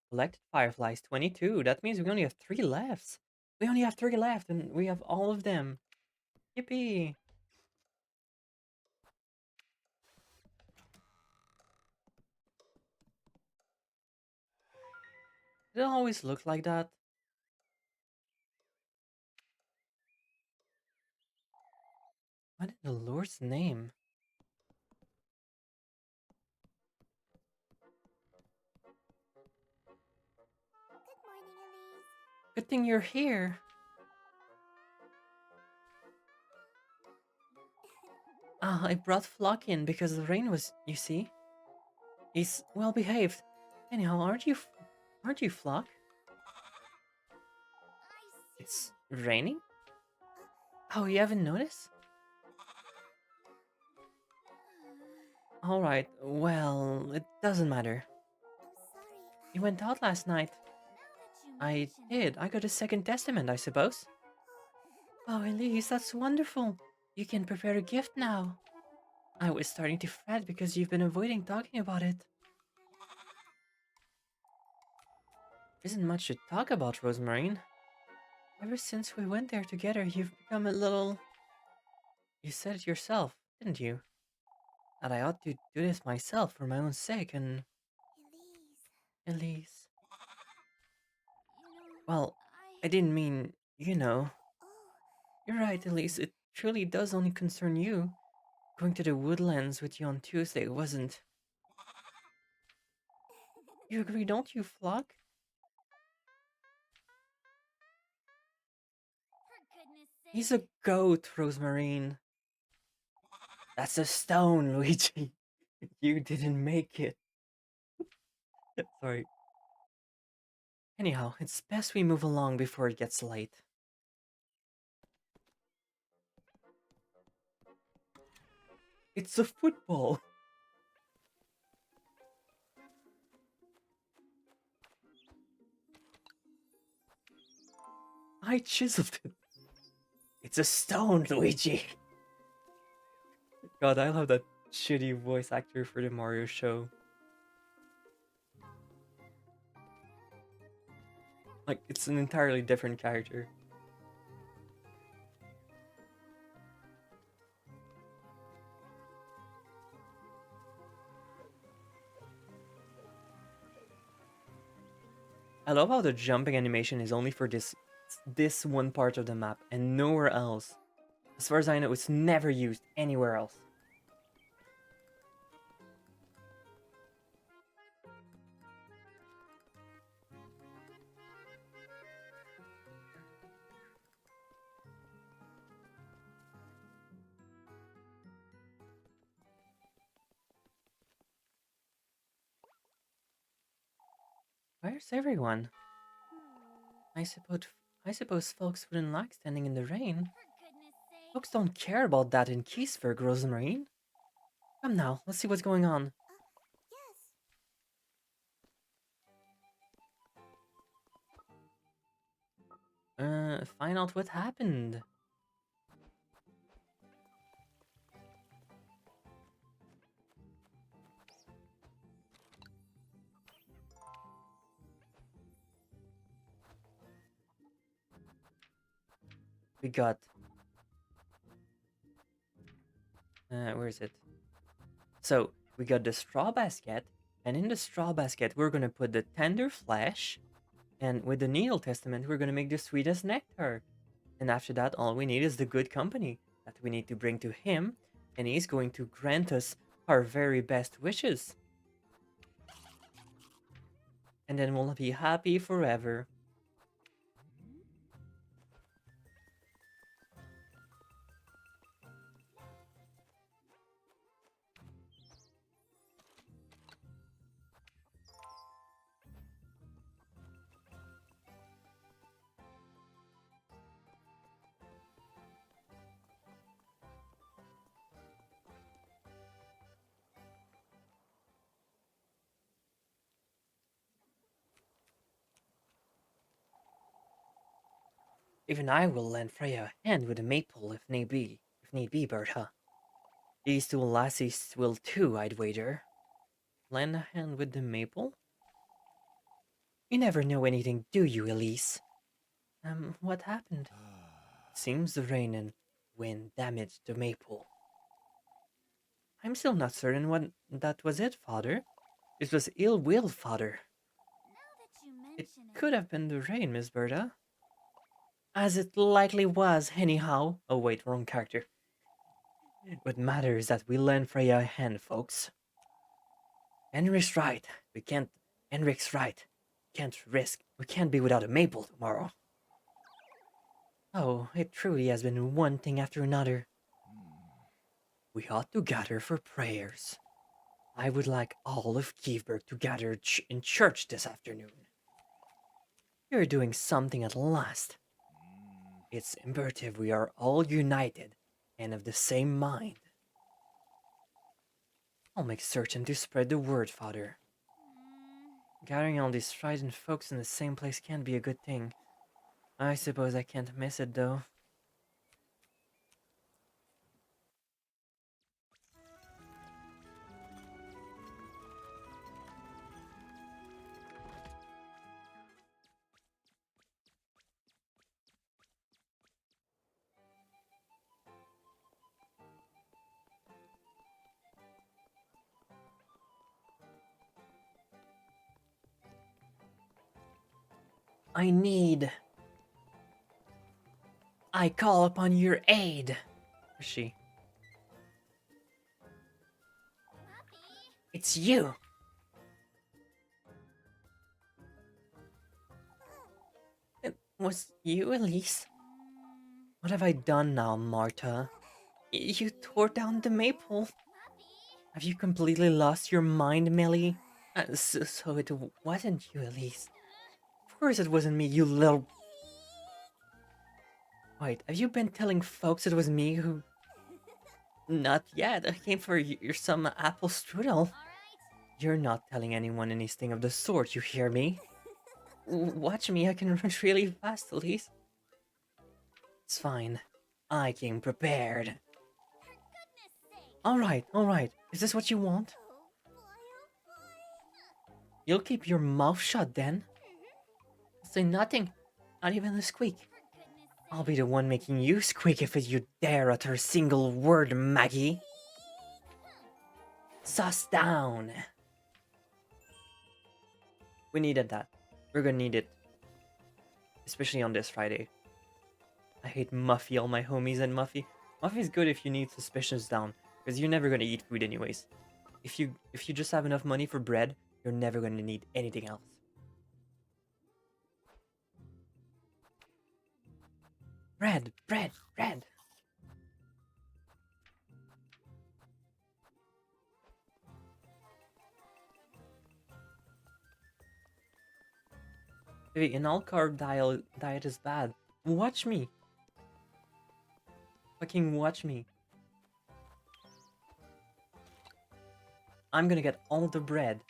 collected fireflies? 22. That means we only have 3 left. We only have 3 left, and we have all of them. Yippee! Did it always look like that? What in the Lord's name? Good morning, Elise. Good thing you're here. Ah, I brought Flock in because the rain was, you see. He's well behaved. Anyhow, aren't you Flock? I see. It's Raining? Oh, you haven't noticed? Alright, well, it doesn't matter. I'm sorry. You went out last night. Now that you I mention it. did. I got a second testament, I suppose. Oh, Elise, that's wonderful. You can prepare a gift now. I was starting to fret because you've been avoiding talking about it. Isn't much to talk about, Rosemarine. Ever since we went there together, you've become a little... You said it yourself, didn't you? That I ought to do this myself for my own sake, and... Elise, Elise... you know, Well, I didn't mean, you know. Oh, You're right, Elise, it truly does only concern you. Going to the woodlands with you on Tuesday wasn't... You agree, don't you, Flock? for goodness He's sake. a goat, Rosemarine. That's a stone, Luigi. You didn't make it. Sorry. Anyhow, it's best we move along before it gets late. It's a football. I chiseled it. It's a stone, Luigi. God, I love that shitty voice actor for the Mario show. Like, it's an entirely different character. I love how the jumping animation is only for this one part of the map and nowhere else. As far as I know, it's never used anywhere else. Where's everyone? I suppose I suppose folks wouldn't like standing in the rain. For goodness sake. Folks don't care about that in Keysburg, Rosemarine. Come now, let's see what's going on. Yes. Find out what happened. We got... where is it? So, we got the straw basket, and in the straw basket, we're gonna put the tender flesh, and with the needle testament, we're gonna make the sweetest nectar. And after that, all we need is the good company that we need to bring to him, and he's going to grant us our very best wishes. And then we'll be happy forever. Even I will lend Freya a hand with the maple if need be. If need be, Bertha. These two lassies will too, I'd wager. Lend a hand with the maple? You never know anything, do you, Elise? What happened? Seems the rain and wind damaged the maple. I'm still not certain what that was it, father. It was ill will, father. Now that you It mention it. could have been the rain, Miss Berta. As it likely was, anyhow. Oh wait, wrong character. What matters is that we lend Freya a hand, folks. Henry's right. We can't... Henrik's right. Can't risk... We can't be without a maple tomorrow. Oh, it truly has been one thing after another. We ought to gather for prayers. I would like all of Kievberg to gather in church this afternoon. You're doing something at last. It's imperative we are all united and of the same mind. I'll make certain to spread the word, Father. Gathering all these frightened folks in the same place can't be a good thing. I suppose I can't miss it, though. I need. I call upon your aid. She. It's you. It was you, Elise. What have I done now, Marta? You tore down the maple. Have you completely lost your mind, Millie? So it wasn't you, Elise. Of course it wasn't me, you little... Wait, have you been telling folks it was me who... Not yet, I came for some apple strudel. You're not telling anyone anything of the sort, you hear me? Watch me, I can run really fast, Elise. It's fine. I came prepared. Alright, Is this what you want? You'll keep your mouth shut then? Say nothing. Not even a squeak. I'll be the one making you squeak if you dare utter a single word, Maggie. Sus down. We needed that. We're gonna need it. Especially on this Friday. I hate Muffy, all my homies and Muffy. Muffy's good if you need suspicions down, because you're never gonna eat food anyways. If you just have enough money for bread, you're never gonna need anything else. Bread. Hey, an all-carb diet is bad. Watch me. Fucking watch me. I'm gonna get all the bread.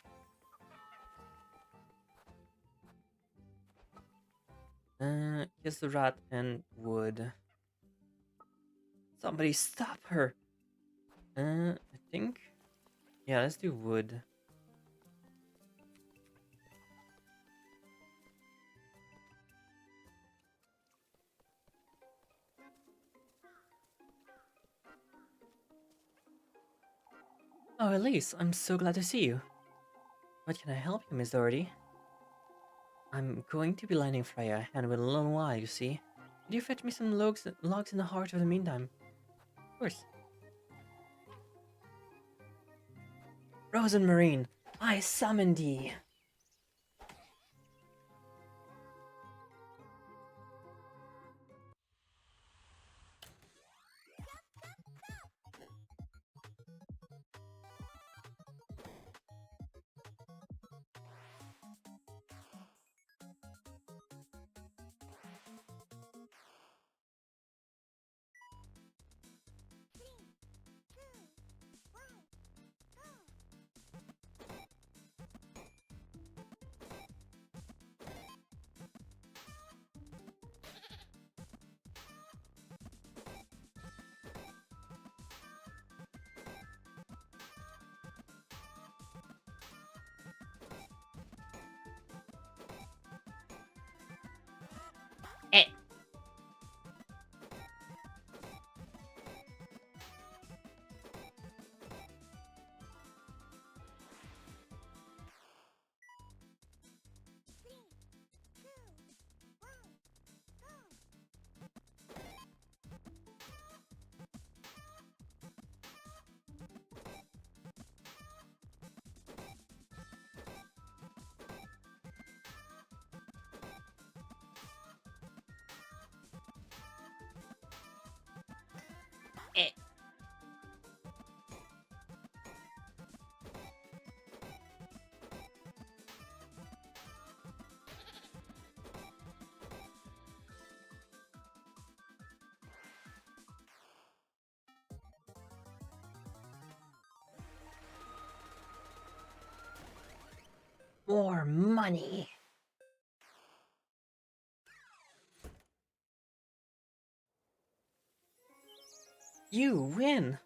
Kiss the rat and wood. Somebody stop her. I think... Yeah, let's do wood. Oh, Elise, I'm so glad to see you. What can I help you, Miss Doherty? I'm going to be landing Freya, and with a little while, you see. Could you fetch me some logs in the heart of the meantime? Of course. Rose and Marine, I summon thee! Eh. Eh. More money. You win.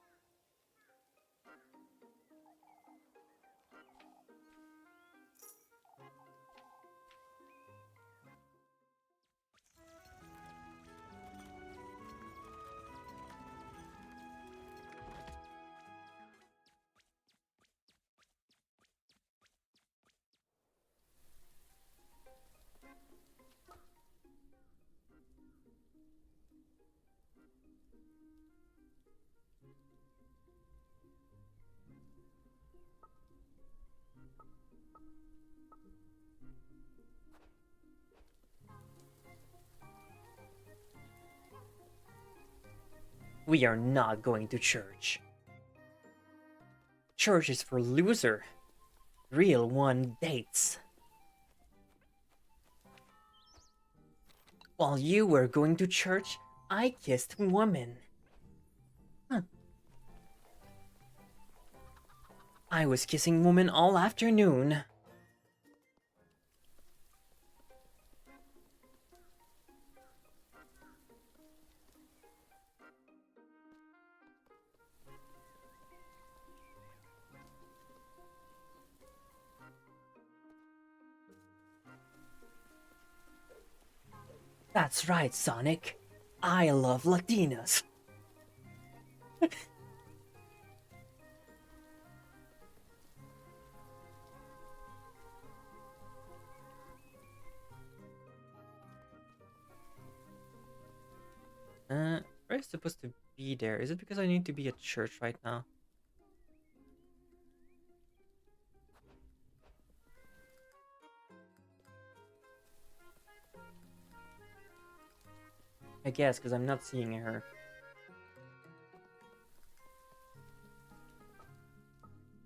We are not going to church. Church is for loser. Real one dates. While you were going to church, I kissed women. Huh. I was kissing women all afternoon. That's right, Sonic. I love Latinas. Where is supposed to be there? Is it because I need to be at church right now? I guess, because I'm not seeing her.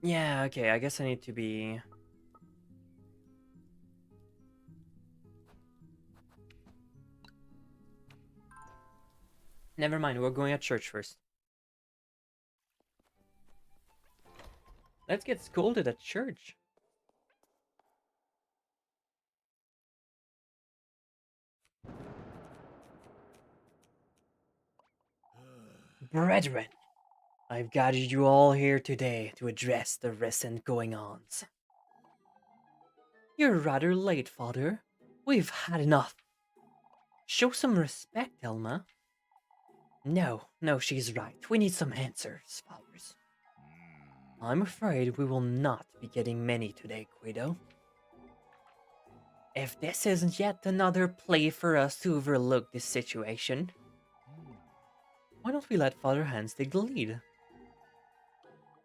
Yeah, okay, I guess I need to be... Never mind, we're going at church first. Let's get scolded at church. Brethren, I've gathered you all here today to address the recent going-ons. You're rather late, Father. We've had enough. Show some respect, Elma. No, she's right. We need some answers, fathers. I'm afraid we will not be getting many today, Guido. If this isn't yet another play for us to overlook this situation, why don't we let Father Hans take the lead?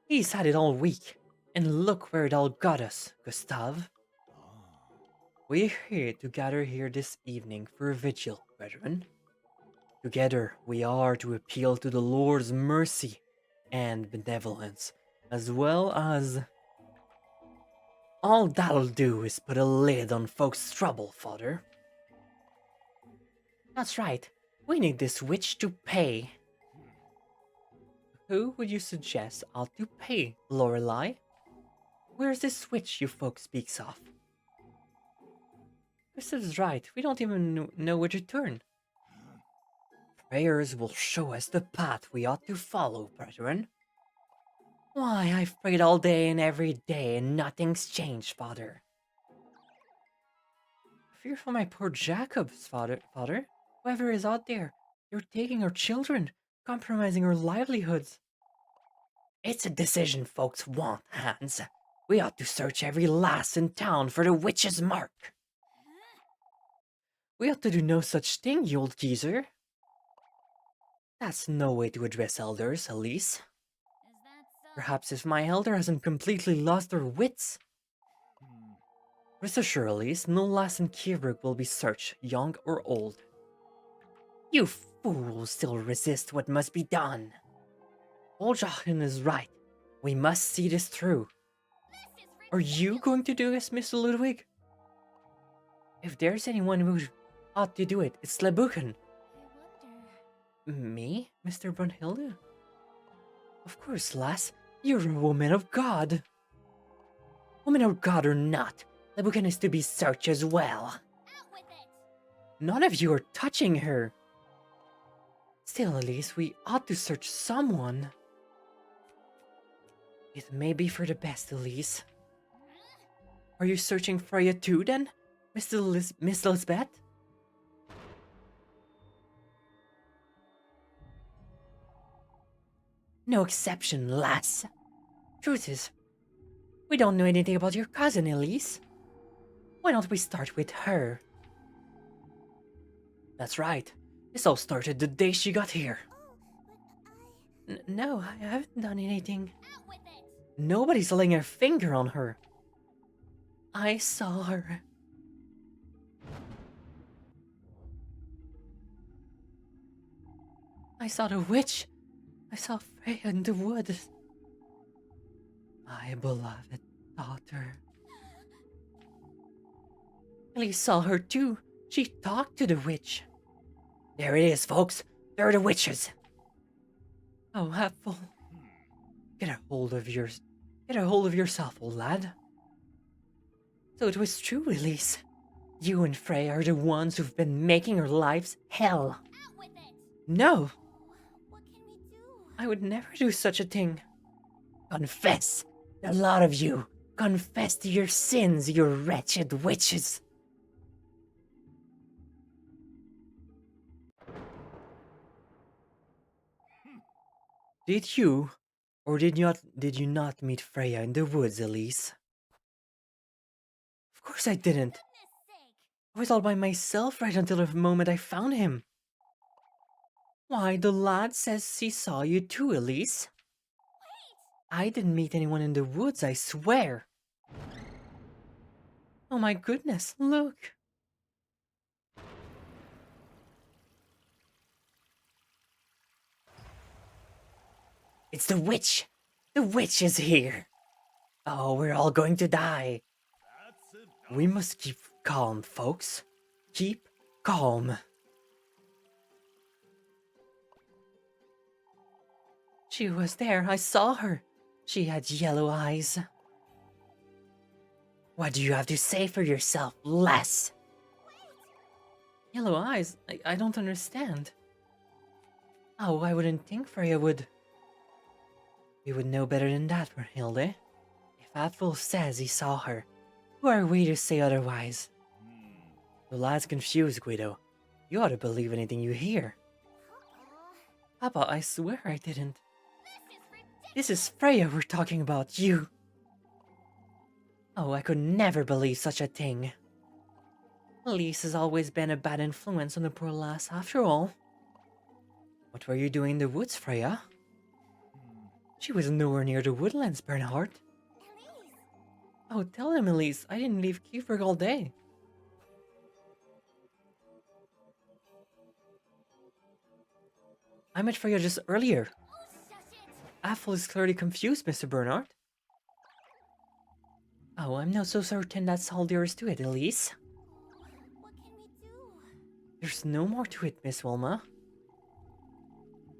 He's had it all week, and look where it all got us, Gustav. We're here to gather here this evening for a vigil, brethren. Together we are to appeal to the Lord's mercy and benevolence, as well as... All that'll do is put a lid on folks' trouble, Father. That's right, we need this witch to pay. Who would you suggest ought to pay, Lorelei? Where's this witch you folks speaks of? Gustav's right, we don't even know where to turn. Prayers will show us the path we ought to follow, brethren. Why, I've prayed all day and every day, and nothing's changed, Father. Fear for my poor Jacobs, Father. Whoever is out there, you're taking our children, compromising our livelihoods. It's a decision folks want, Hans. We ought to search every lass in town for the witch's mark. We ought to do no such thing, you old geezer. That's no way to address elders, Elise. Is that so? Perhaps if my elder hasn't completely lost their wits. Rest assured, Elise, no lass in Kiebrug will be searched, young or old. You fool still resist what must be done. Old Jochen is right. We must see this through. This is Are you going to do this, Mr. Ludwig? If there's anyone who ought to do it, it's Lebuchen. I wonder. Me, Mr. Brunhilde? Of course, lass. You're a woman of God. Woman of God or not, The bookend is to be searched as well. Out with it! None of you are touching her. Still, Elise, we ought to search someone. It may be for the best, Elise. Are you searching Freya too, then, Miss Lisbeth? No exception, lass. Truth is, we don't know anything about your cousin, Elise. Why don't we start with her? That's right. This all started the day she got here. No, I haven't done anything. Out with it! Nobody's laying a finger on her. I saw her. I saw the witch. I saw Freya in the woods. My beloved daughter. Ellie saw her too. She talked to the witch. There it is, folks. There are the witches. Oh, Apple. Get a hold of yourself, old lad. So it was true, Elise. You and Freya are the ones who've been making our lives hell. Out with it! No, What can we do? I would never do such a thing. Confess, the lot of you. Confess to your sins, you wretched witches. Did you, or did you not meet Freya in the woods, Elise? Of course I didn't. Goodness sake! I was all by myself right until the moment I found him. Why, the lad says he saw you too, Elise. I didn't meet anyone in the woods, I swear. Oh my goodness, look. It's the witch. The witch is here. Oh, we're all going to die. We must keep calm, folks. Keep calm. She was there. I saw her. She had yellow eyes. What do you have to say for yourself, lass? Yellow eyes? I don't understand. Oh, I wouldn't think Freya would. You would know better than that, Brunhilde. If Athel says he saw her, who are we to say otherwise? The lad's confused, Guido. You ought to believe anything you hear. Papa, I swear I didn't. This is Freya we're talking about, you. Oh, I could never believe such a thing. Elise has always been a bad influence on the poor lass, after all. What were you doing in the woods, Freya? She was nowhere near the woodlands, Bernhard. Elise! Oh, tell him, Elise. I didn't leave Kieferg all day. I met Freya just earlier. Oh, shush it! Athel is clearly confused, Mr. Bernard. Oh, I'm not so certain that's all there is to it, Elise. What can we do? There's no more to it, Miss Wilma.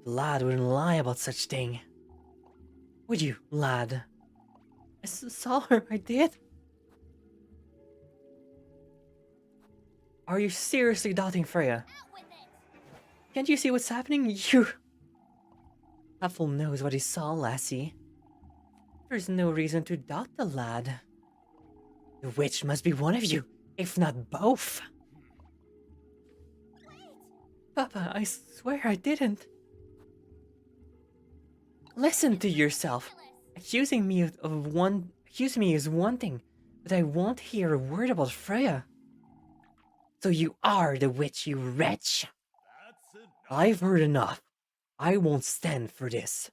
The lad wouldn't lie about such thing. Would you, lad? I saw her, I did. Are you seriously doubting Freya? Out with it! Can't you see what's happening? You... Athel knows what he saw, lassie. There's no reason to doubt the lad. The witch must be one of you, if not both. Papa, I swear I didn't. Listen to yourself. Accusing me is one thing, but I won't hear a word about Freya. So you are the witch, you wretch. I've heard enough. I won't stand for this.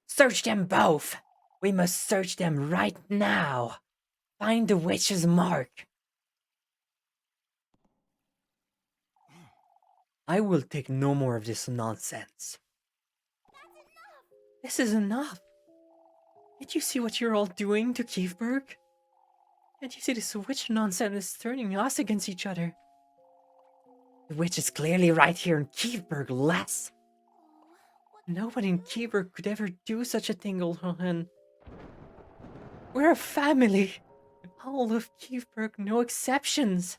Search them both. We must search them right now. Find the witch's mark. I will take no more of this nonsense. This is enough. Can't you see what you're all doing to Kiefberg? Can't you see this witch nonsense is turning us against each other? The witch is clearly right here in Kiefberg, lass. Nobody in Kiefberg could ever do such a thing, old Johan. We're a family. All of Kiefberg, no exceptions.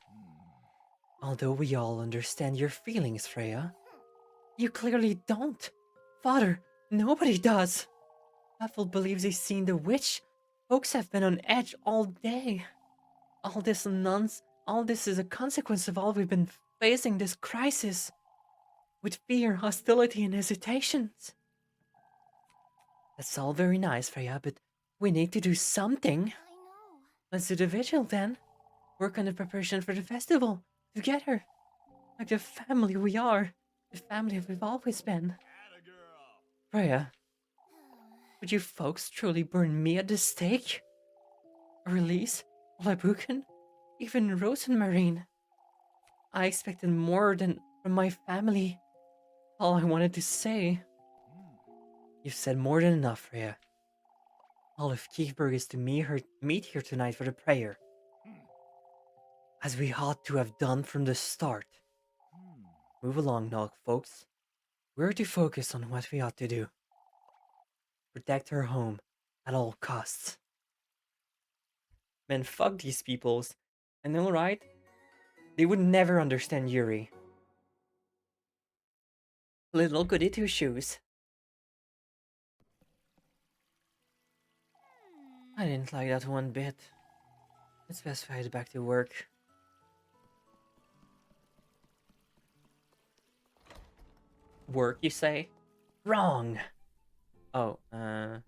Although we all understand your feelings, Freya, you clearly don't. Father, nobody does. Ethel believes he's seen the witch. Folks have been on edge all day. All this is a consequence of all we've been facing this crisis. With fear, hostility, and hesitations. That's all very nice, Freya, but we need to do something. I know. Let's do the vigil then. Work on the preparation for the festival. Together. Like the family we are. The family we've always been. Freya, would you folks truly burn me at the stake? Or Elise, Olabuken, even Rosenmarine? I expected more than from my family. All I wanted to say. You've said more than enough, Freya. All of Kiefberg is to meet here tonight for the prayer. As we ought to have done from the start. Move along now, folks. We're to focus on what we ought to do. Protect her home at all costs. Man, fuck these peoples. I know, right? They would never understand Yuri. Little goody two shoes. I didn't like that one bit. It's best if I head back to work. Work, you say? Wrong! Oh, can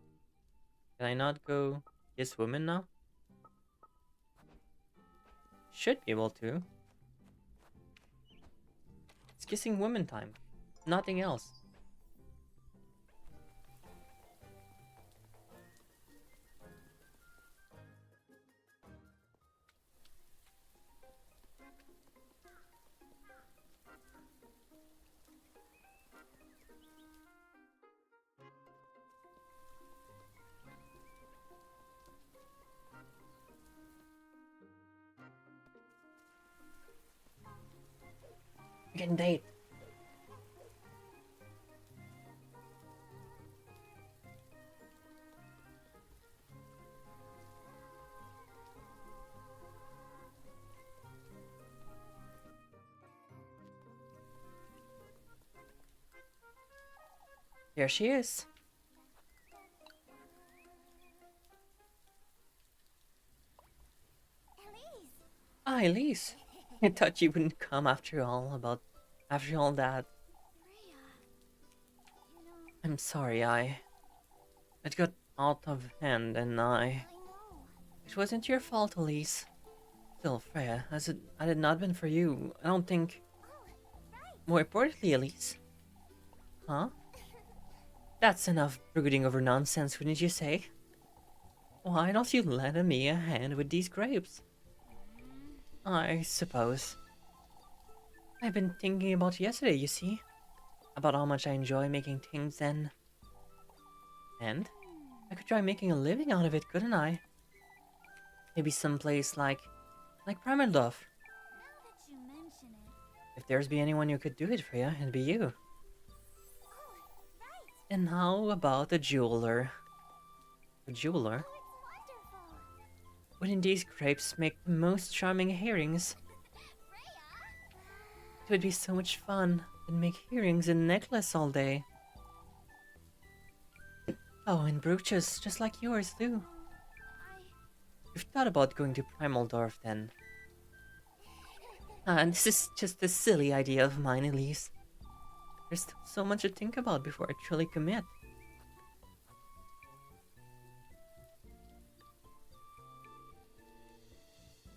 I not go kiss women now? Should be able to. It's kissing women time. Nothing else. We can date. Here she is. Elise! Ah, Elise. I thought you wouldn't come after all that. Freya. You know, I'm sorry, it got out of hand and I know. it wasn't your fault, Elise. Still, Freya, had it not been for you, I don't think. Oh, right. More importantly, Elise. Huh? That's enough brooding over nonsense, wouldn't you say? Why don't you lend me a hand with these grapes? I suppose. I've been thinking about yesterday, you see. About how much I enjoy making things and I could try making a living out of it, couldn't I? Maybe someplace like Primerdorf. Now that you mention it. If there's be anyone who could do it for you, it'd be you. Oh, right. And how about a jeweler? A jeweler? Oh, it's wonderful. Wouldn't these grapes make the most charming earrings? Freya! It would be so much fun to make earrings and necklace all day. Oh, and brooches, just like yours too. You've thought about going to Primaldorf then. And this is just a silly idea of mine, Elise. There's still so much to think about before I truly commit.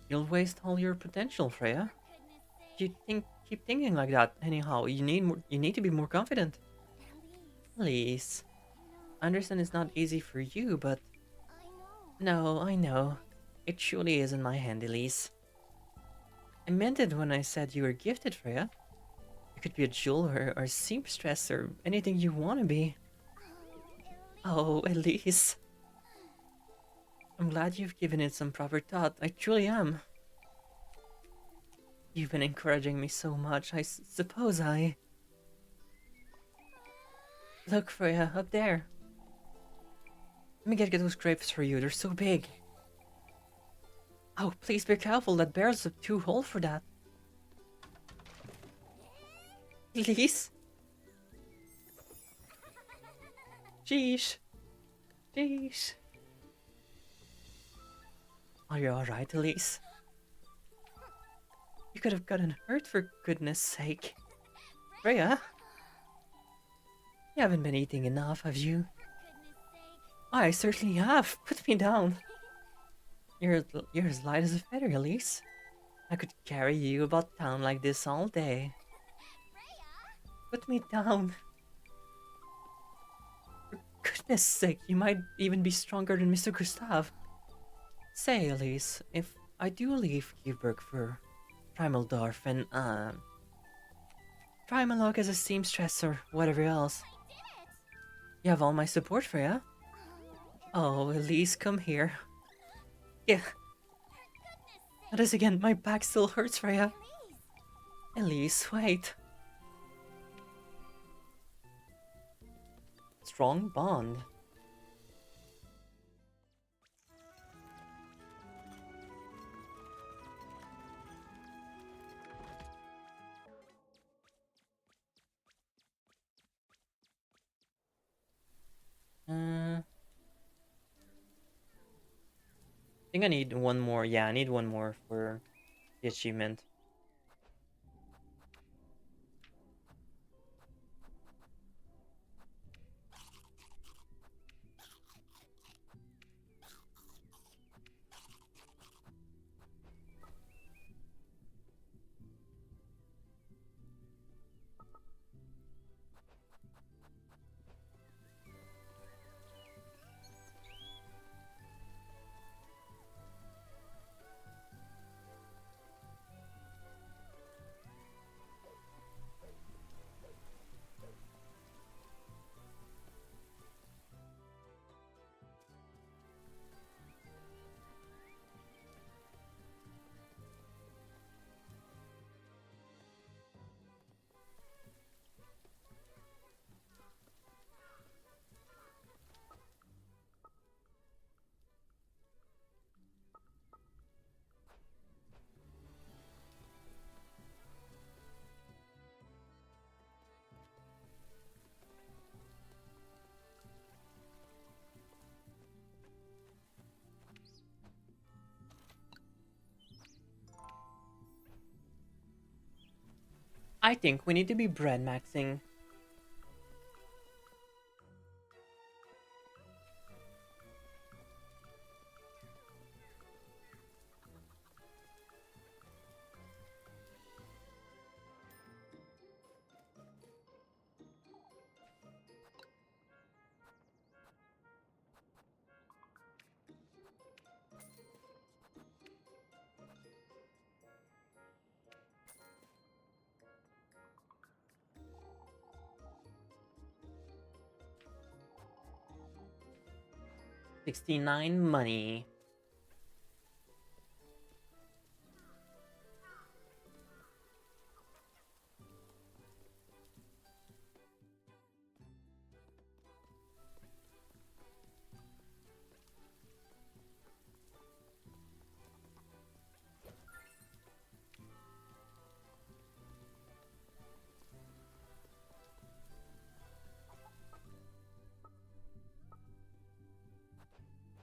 You'll waste all your potential, Freya. Goodness sake. Keep thinking like that. Anyhow, you need to be more confident. Elise. Elise, I understand it's not easy for you, but I know. no, I know. It truly is in my hand, Elise. I meant it when I said you were gifted, Freya. You could be a jeweler or a seamstress or anything you want to be. Oh, Elise. I'm glad you've given it some proper thought. I truly am. You've been encouraging me so much. I suppose I... Look, Freya, up there. Let me get those grapes for you. They're so big. Oh, please be careful. That bear's too old for that. Please? Sheesh. Sheesh. Are you alright, Elise? You could have gotten hurt for goodness sake. Freya, you haven't been eating enough, have you? I certainly have. Put me down. You're as light as a feather, Elise. I could carry you about town like this all day. Put me down. For goodness sake, you might even be stronger than Mr. Gustav. Say, Elise, if I do leave Cuberg for Trimaldorf and, try my luck as a seamstress or whatever else, you have all my support, Freya. Oh, Elise, come here. Yeah. That is again, my back still hurts, Freya. Elise, wait. Strong bond. I think I need one more. Yeah, I need one more for the achievement. I think we need to be bread maxing. $69 money.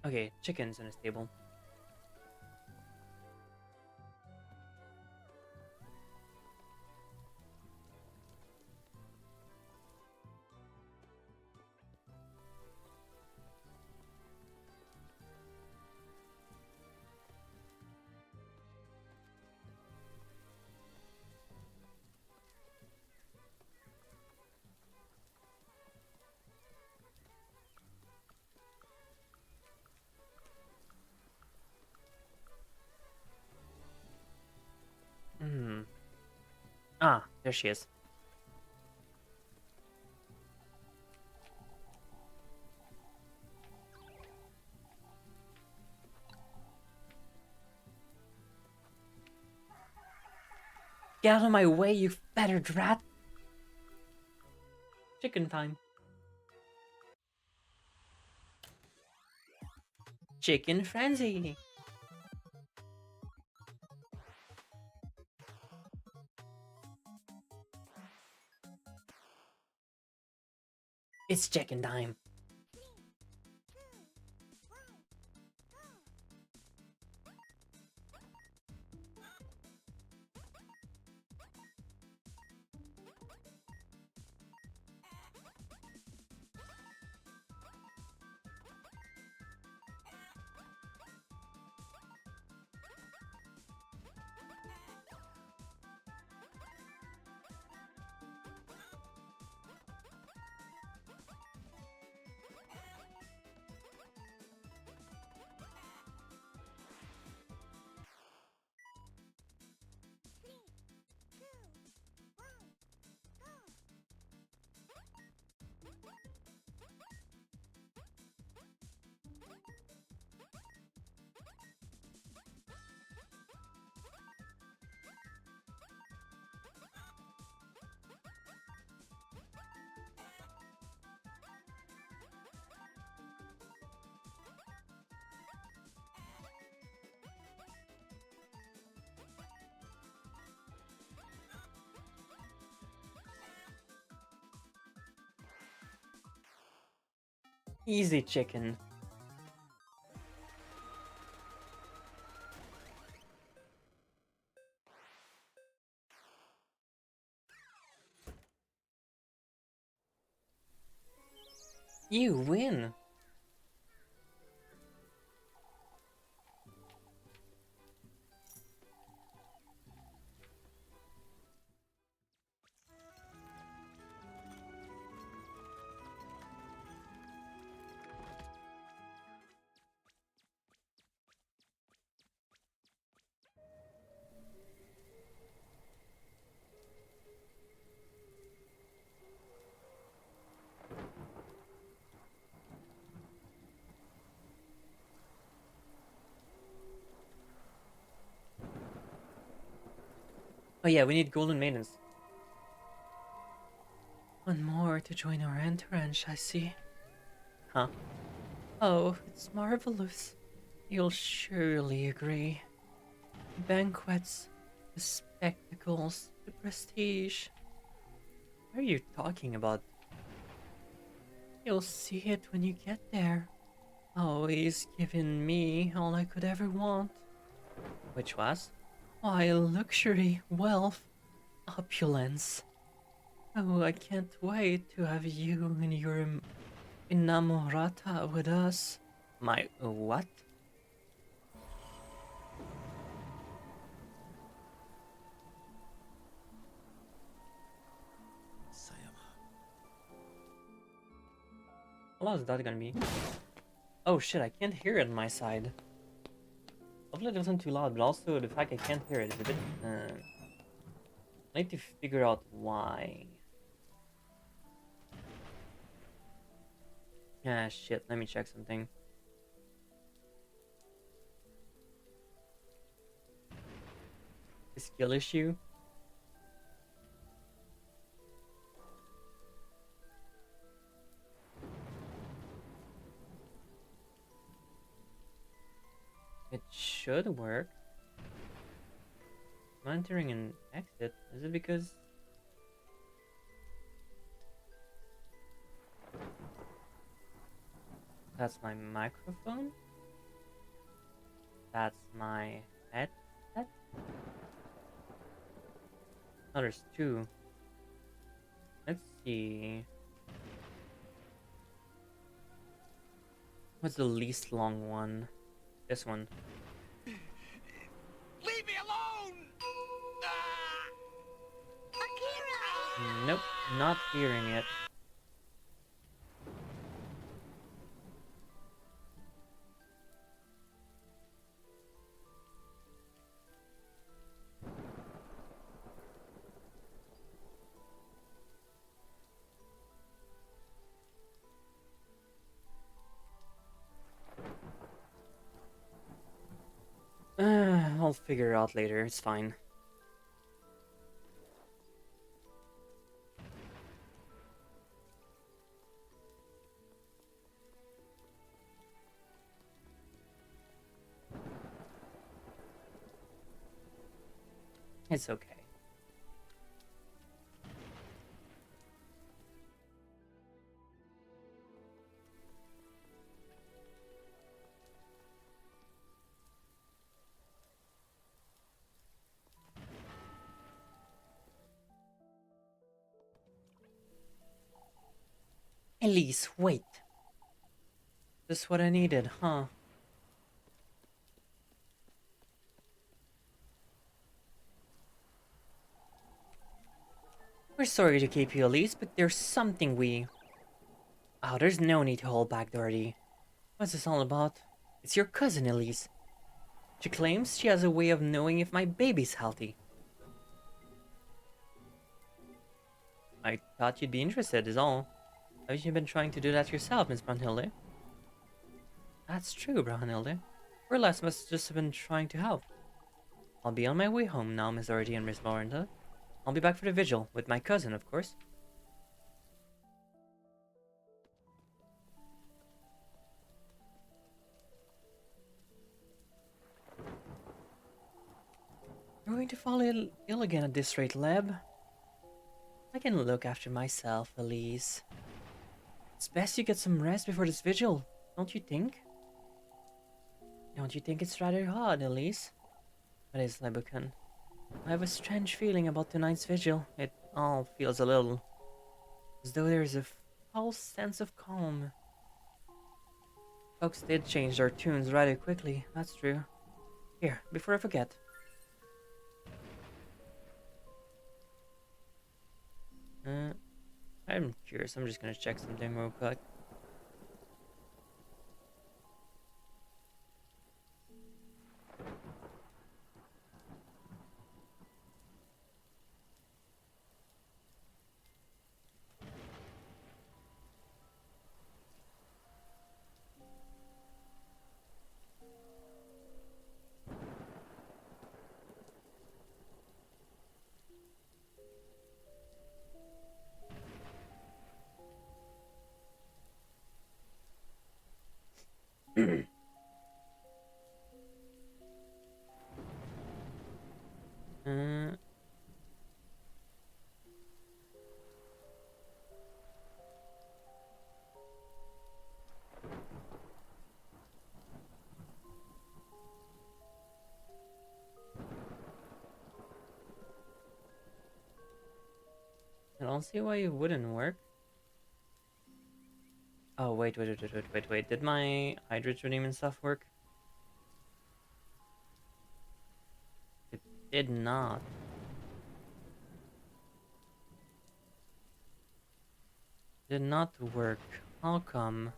Okay, chickens in a stable. Hmm. Ah, there she is. Get out of my way, you fettered rat! Chicken time. Chicken frenzy. It's chicken time. Easy chicken. You win. Oh yeah, we need golden maidens. One more to join our entourage, I see. Huh? Oh, it's marvelous. You'll surely agree. The banquets, the spectacles, the prestige. What are you talking about? You'll see it when you get there. Always giving me all I could ever want. Which was? Why, luxury, wealth, opulence. Oh, I can't wait to have you and your inamorata with us. My what? How loud is that gonna be? Oh shit, I can't hear it on my side. Hopefully it wasn't too loud, but also the fact I can't hear it is a bit... I need to figure out why. Ah shit, let me check something. A skill issue? It should work. I'm entering an exit. Is it because... That's my microphone? That's my headset? Oh, there's two. Let's see. What's the least long one? This one. Leave me alone! Akira! Nope, not hearing it. I'll figure it out later, it's fine. It's okay. Elise, wait. This is what I needed, huh? We're sorry to keep you, Elise, but there's something we... Oh, there's no need to hold back, Dorothy. What's this all about? It's your cousin, Elise. She claims she has a way of knowing if my baby's healthy. I thought you'd be interested, is all. Haven't you been trying to do that yourself, Miss Brunhilde? That's true, Brunhilde. We're last must just have been trying to help. I'll be on my way home now, Miss Dorothy and Miss Miranda. I'll be back for the vigil, with my cousin, of course. You're going to fall ill again at this rate, Leb. I can look after myself, Elise. It's best you get some rest before this vigil, don't you think? Don't you think it's rather odd, Elise? What is, Lebucan? I have a strange feeling about tonight's vigil. It all feels a little... as though there is a false sense of calm. Folks did change their tunes rather quickly, that's true. Here, before I forget. I'm curious, I'm just gonna check something real quick. uh, I don't see why it wouldn't work. Oh, wait. Did my Hydra Dream and stuff work? It did not. Did not work. How come?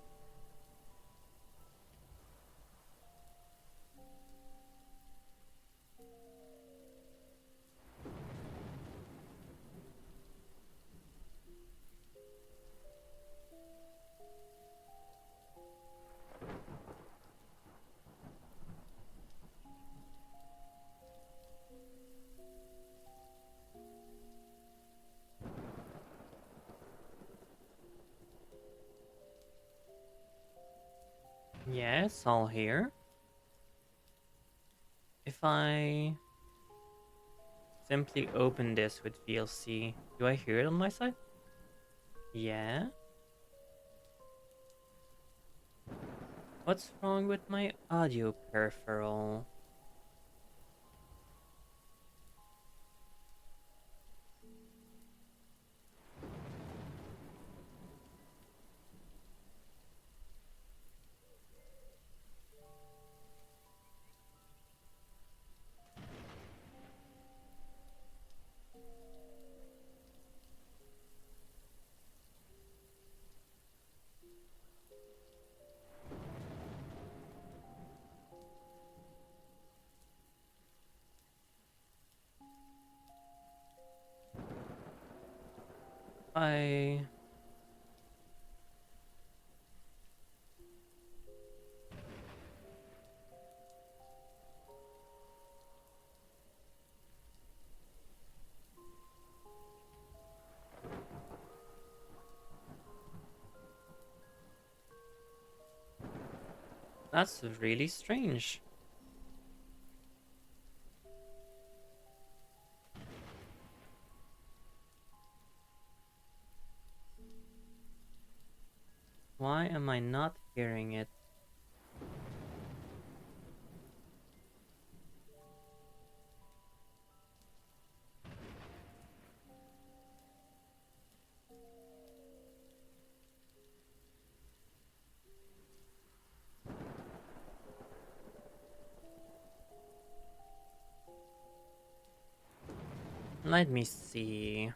Yes, all here. If I simply open this with VLC, do I hear it on my side? Yeah. What's wrong with my audio peripheral? I... That's really strange. Why am I not hearing it? Let me see.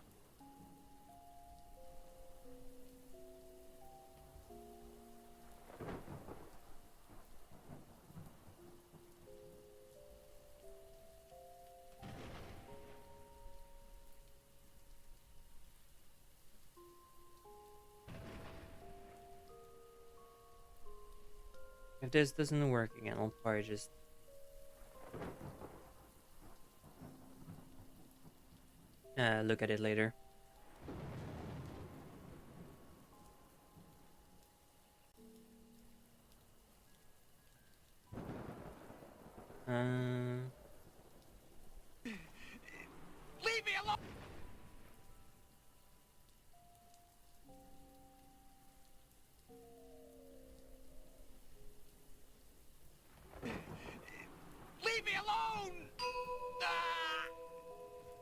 If this doesn't work again, I'll probably just look at it later. Uh, Leave me alone! Leave me alone! Ah!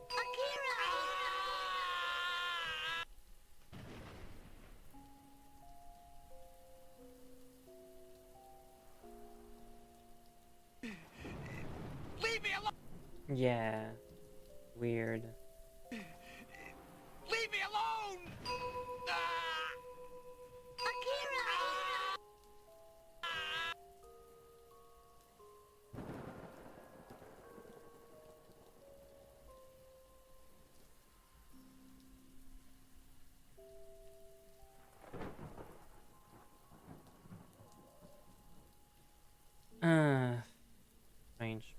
Akira! Ah! Leave me alone! yeah. Weird. Leave me alone! Ah! Akira! Strange.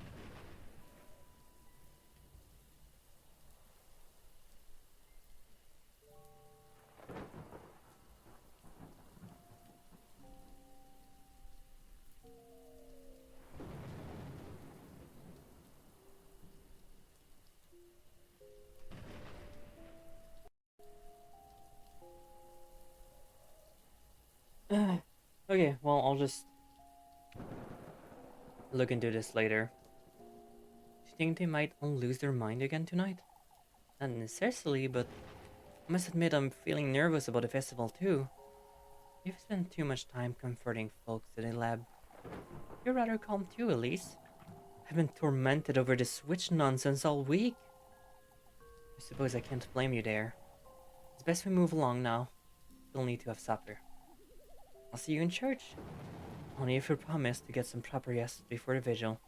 Okay, well, I'll just look into this later. Do you think they might all lose their mind again tonight? Not necessarily, but I must admit I'm feeling nervous about the festival too. You've spent too much time comforting folks at the lab. You're rather calm too, Elise. I've been tormented over this witch nonsense all week. I suppose I can't blame you there. It's best we move along now. We'll need to have supper. I'll see you in church. Only if you promise to get some proper rest before the vigil.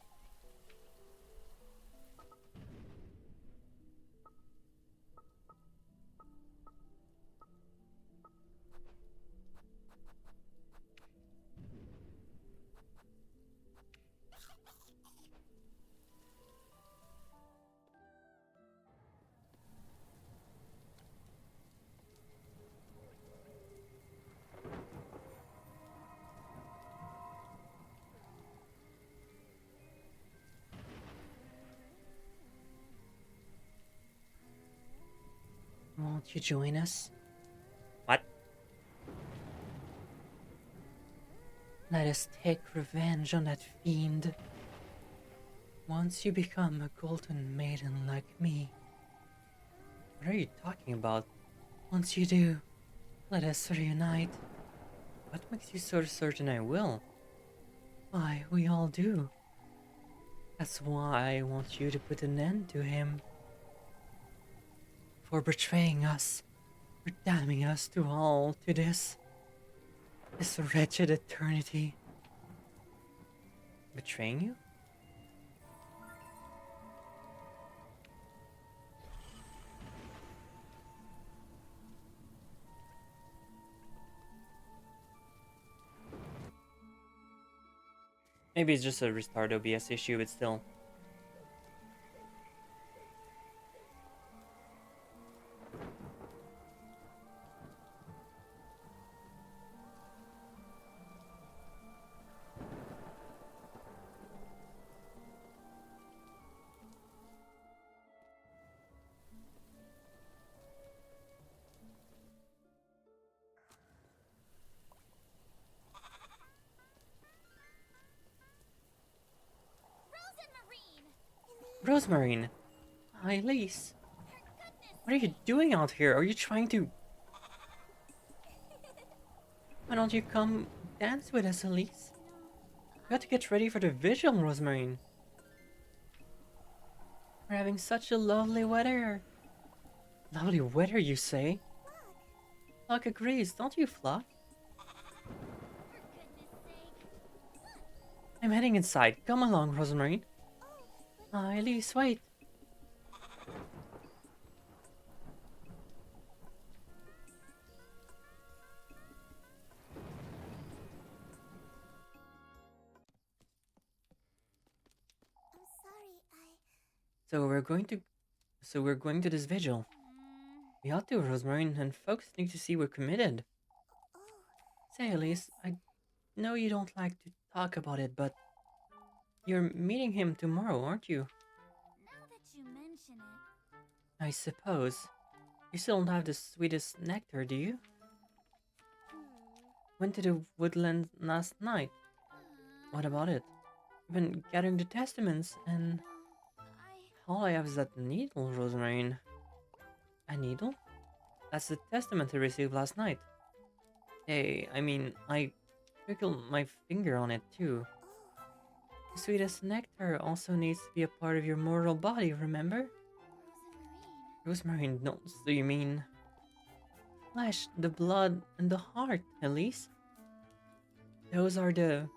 Won't you join us? What? Let us take revenge on that fiend. Once you become a golden maiden like me. What are you talking about? Once you do, let us reunite. What makes you so certain I will? Why, we all do. That's why I want you to put an end to him. For betraying us, for damning us to this wretched eternity. Betraying you? Maybe it's just a restart OBS issue, but still. Rosemarine! Hi, Elise. What are you doing out here? Are you trying to... Why don't you come dance with us, Elise? We got to get ready for the vigil, Rosemarine. We're having such a lovely weather. Lovely weather, you say? Flock agrees, don't you, Flock? For goodness sake. I'm heading inside. Come along, Rosemary. Elise, wait. I'm sorry, So we're going to this vigil. We ought to, Rosemary, and folks need to see we're committed. Oh, Say, Elise, I know you don't like to talk about it, but you're meeting him tomorrow, aren't you? now that you mention it. I suppose. You still don't have the sweetest nectar, do you? Went to the woodland last night. What about it? I've been gathering the testaments, and all I have is that needle, Rosemary. A needle? That's the testament I received last night. Hey, I mean, I prickled my finger on it too. The sweetest nectar also needs to be a part of your mortal body, remember? Rosemary, no, so you mean flesh, the blood, and the heart, Elise? Those are the...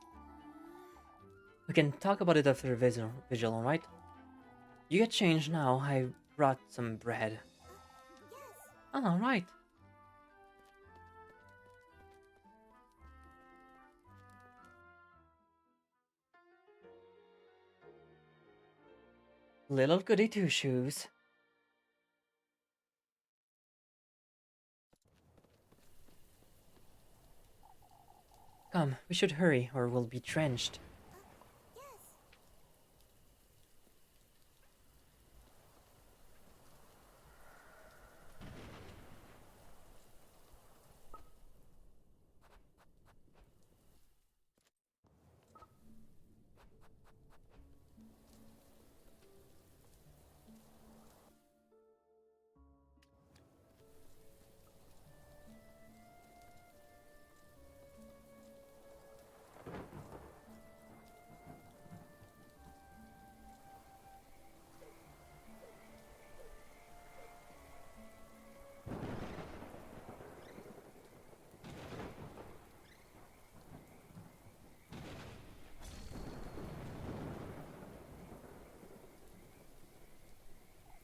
We can talk about it after the vigil, alright? You get changed now, I brought some bread. Yes. Alright. Little goody two-shoes. Come, we should hurry, or we'll be drenched. Yes.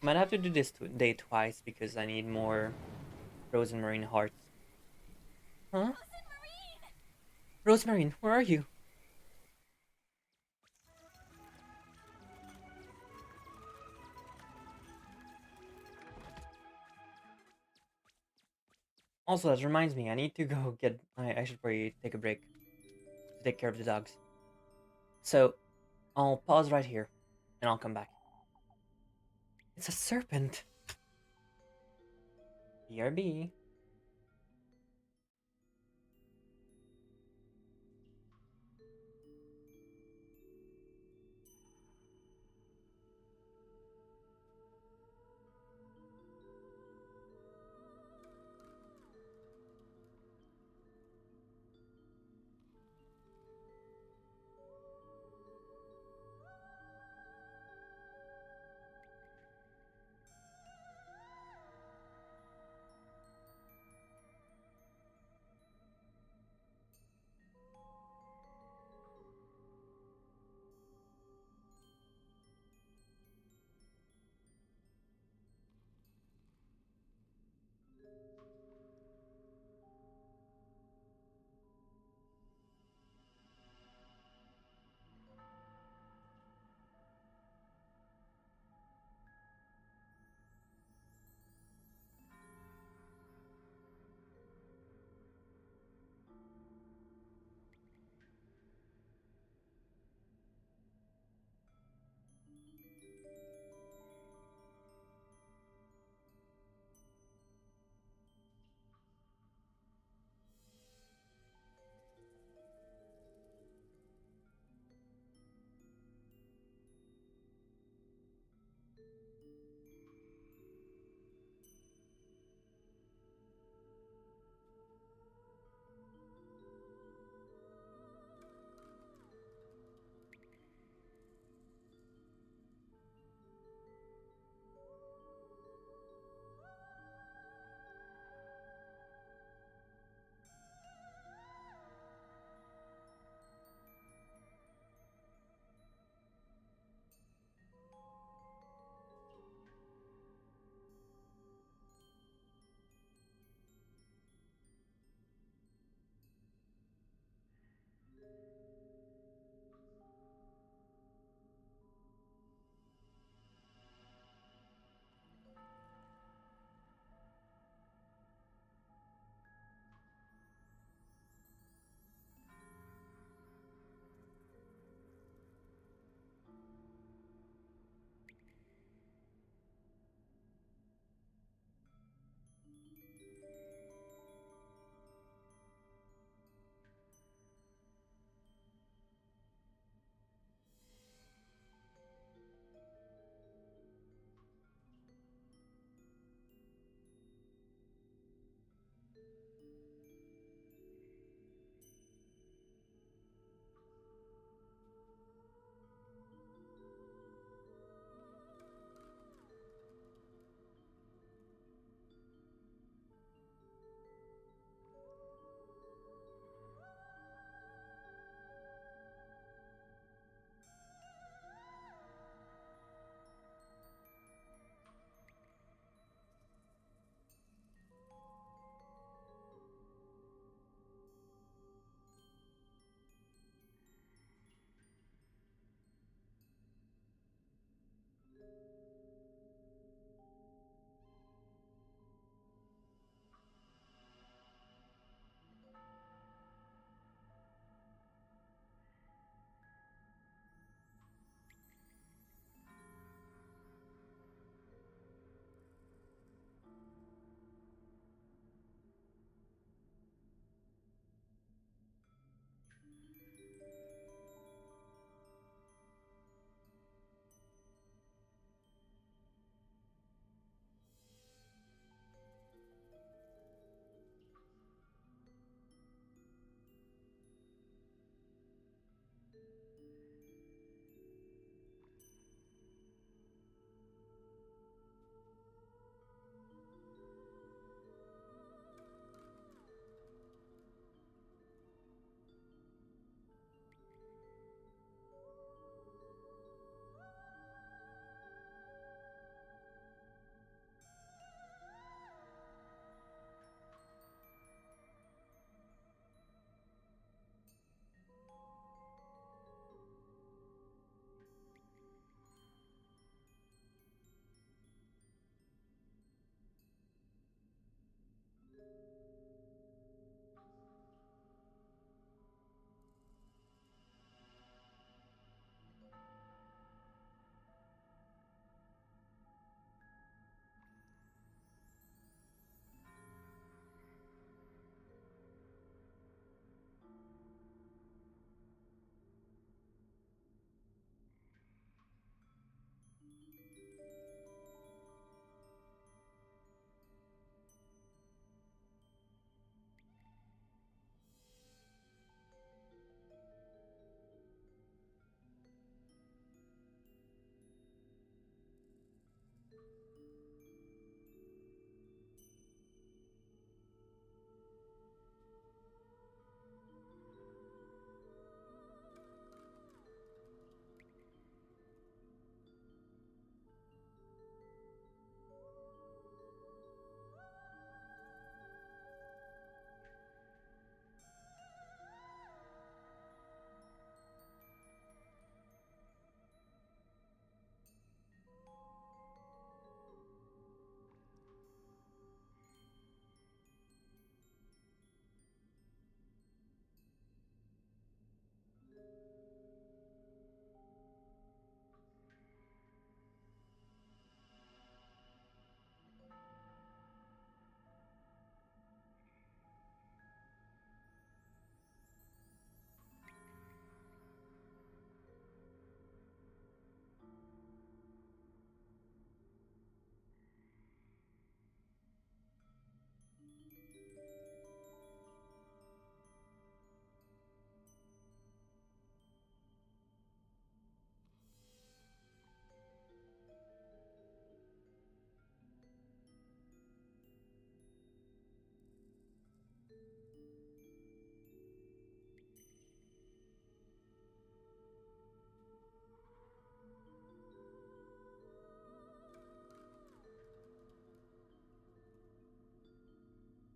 Might have to do this day twice because I need more frozen marine hearts. Huh? Rosemary, where are you? Also, that reminds me, I need to go get... I should probably take a break to take care of the dogs. So, I'll pause right here, and I'll come back. It's a serpent! BRB.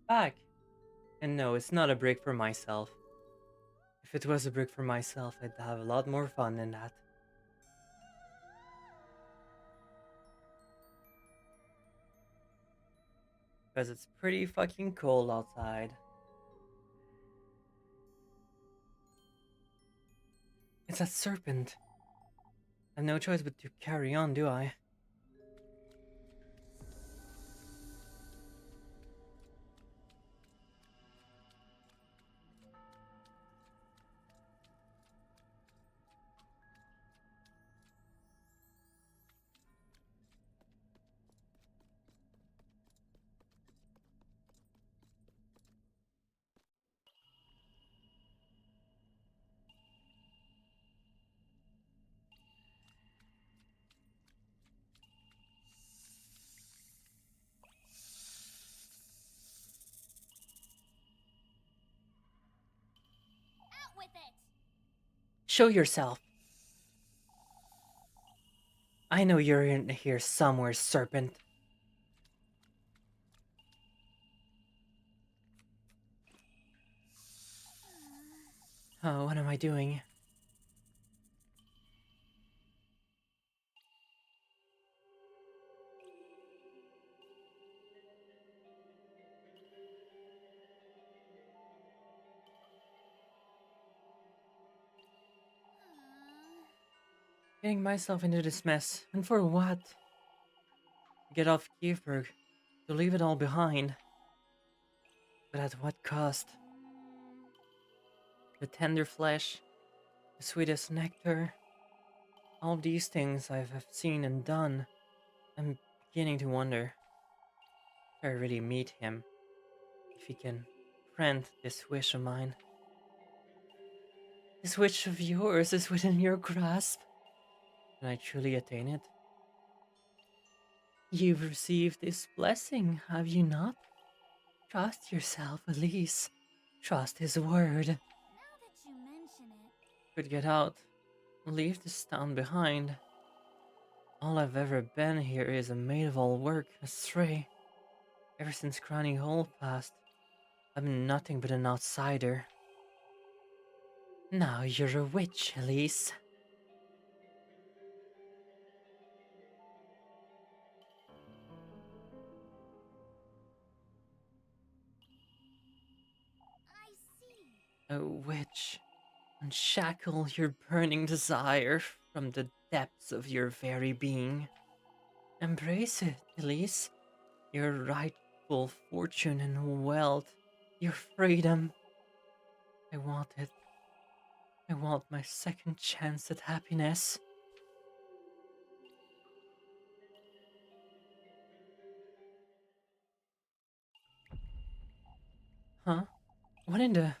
back. And no, it's not a brick for myself. If it was a brick for myself, I'd have a lot more fun than that. Because it's pretty fucking cold outside. It's that serpent. I have no choice but to carry on, do I? Out with it! Show yourself. I know you're in here somewhere, serpent. Oh, what am I doing? Getting myself into this mess, and for what? To get off Kieferg, to leave it all behind. But at what cost? The tender flesh, the sweetest nectar. All these things I have seen and done. I'm beginning to wonder if I really meet him, if he can grant this wish of mine. This wish of yours is within your grasp. Can I truly attain it? You've received this blessing, have you not? Trust yourself, Elise. Trust his word. Now that you mention it, Could get out. Leave this town behind. All I've ever been here is a maid of all work, a stray. Ever since Cranny Hall passed, I've been nothing but an outsider. Now you're a witch, Elise. I see. A witch. Unshackle your burning desire from the depths of your very being. Embrace it, Elise. Your rightful fortune and wealth. Your freedom. I want it. I want my second chance at happiness. Huh? What in the...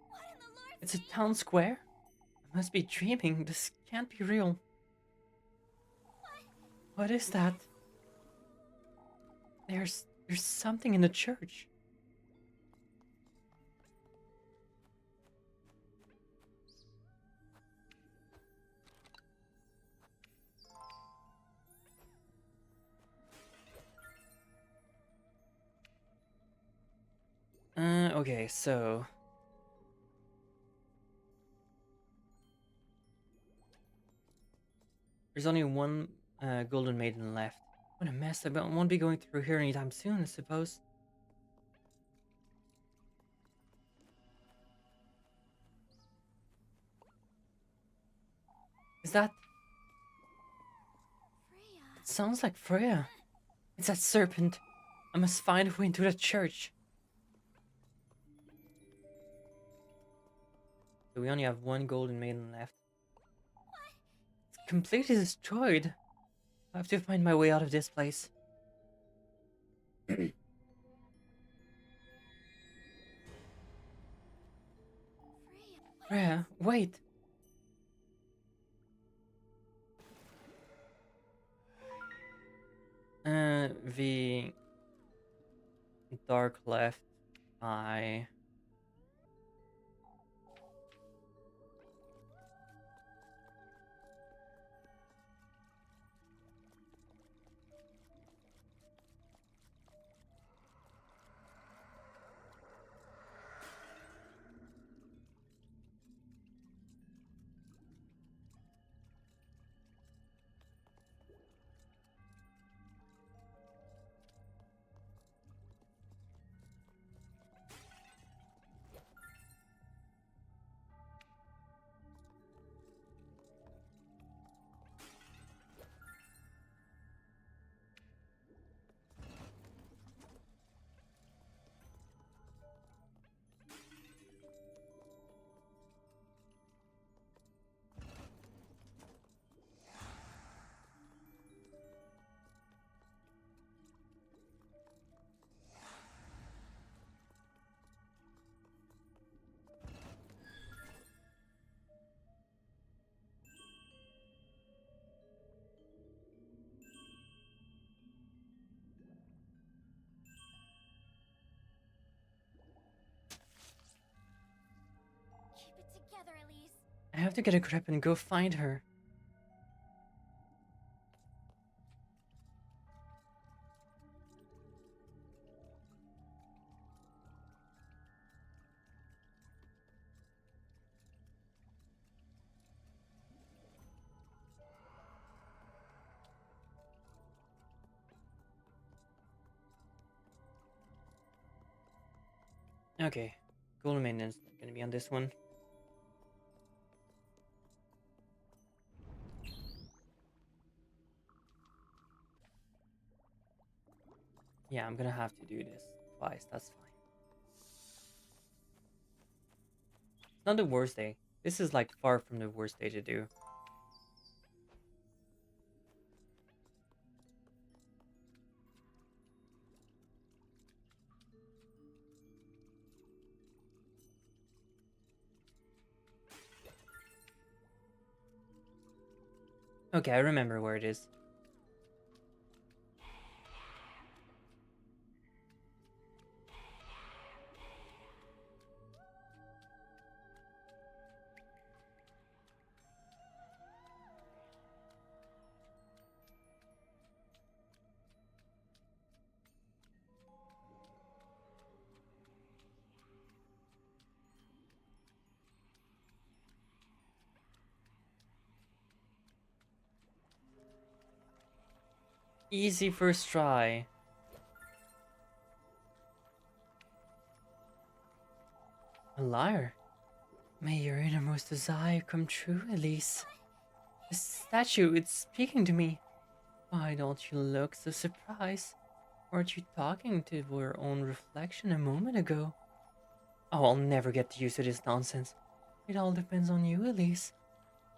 What in the Lord's It's a town square? I must be dreaming. This can't be real. What is that? There's something in the church. Okay, so... There's only one Golden Maiden left. What a mess. I won't be going through here anytime soon, I suppose. Is that... Freya? It sounds like Freya. It's that serpent. I must find a way into the church. So we only have one Golden Maiden left. It's completely destroyed. I have to find my way out of this place. Freya? Freya, wait. the dark left eye. Keep it together, Elise. I have to get a grip and go find her. Okay, golden maintenance gonna be on this one. Yeah, I'm gonna have to do this twice. That's fine. It's not the worst day. This is like far from the worst day to do. Okay, I remember where it is. Easy first try. A liar. May your innermost desire come true, Elise. The statue, it's speaking to me. Why don't you look so surprised? Weren't you talking to your own reflection a moment ago? Oh, I'll never get used to this nonsense. It all depends on you, Elise.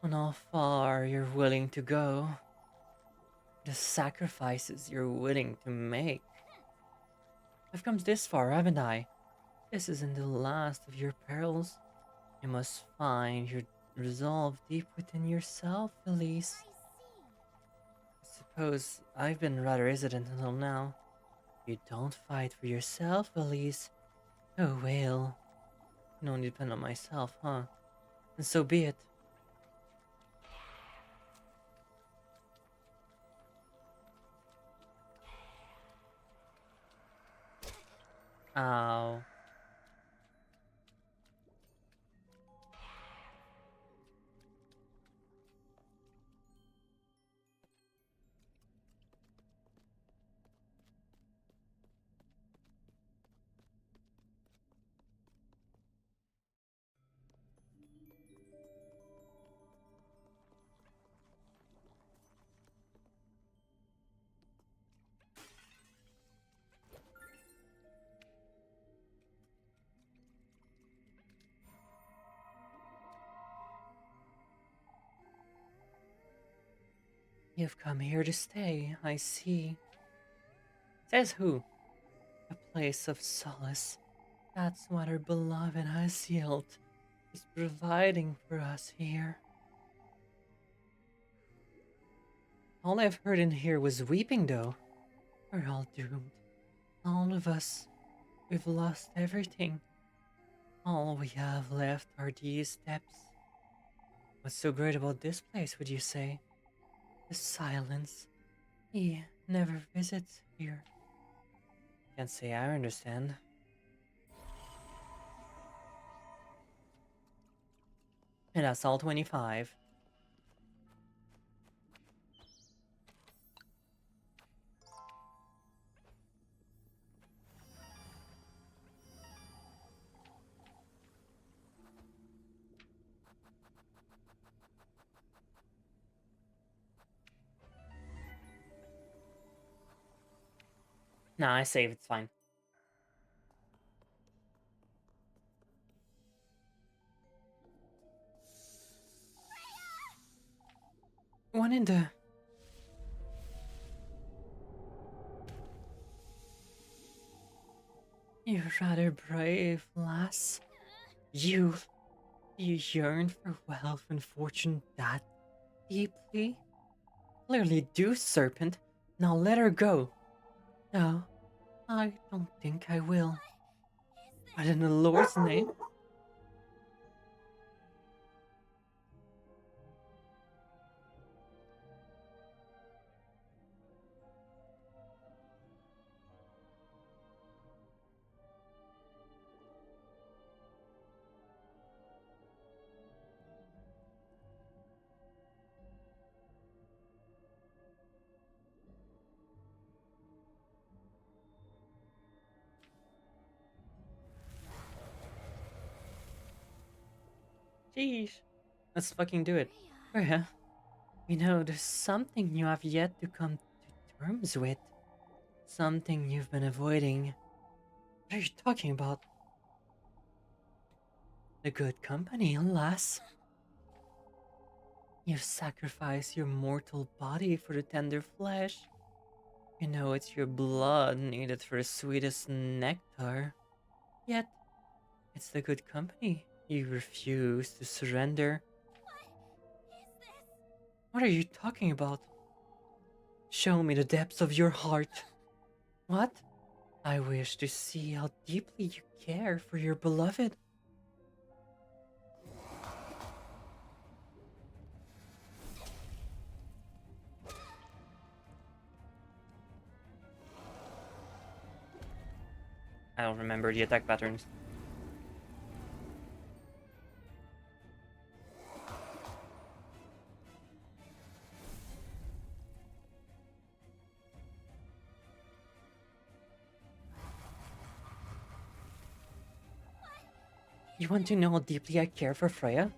On how far you're willing to go. The sacrifices you're willing to make. I've come this far, haven't I? This isn't the last of your perils. You must find your resolve deep within yourself, Elise. I see. I suppose I've been rather hesitant until now. You don't fight for yourself, Elise. Oh well. I can only depend on myself, huh? And so be it. Ow. You've come here to stay, I see. Says who? A place of solace. That's what our beloved has yelled. Is providing for us here. All I've heard in here was weeping, though. We're all doomed. All of us. We've lost everything. All we have left are these steps. What's so great about this place, would you say? The silence. He never visits here. Can't say I understand. And that's all 25. Nah, I save, it's fine. One in the... You're rather brave, lass. You yearn for wealth and fortune that deeply? Clearly do, serpent. Now let her go. No, I don't think I will. But in the Lord's name... Sheesh. Let's fucking do it. Freya, you know, there's something you have yet to come to terms with. Something you've been avoiding. What are you talking about? The good company, alas. You sacrifice your mortal body for the tender flesh. You know it's your blood needed for the sweetest nectar. Yet, it's the good company you refuse to surrender. What are you talking about? Show me the depths of your heart. What? I wish to see how deeply you care for your beloved. I don't remember the attack patterns. You want to know how deeply I care for Freya?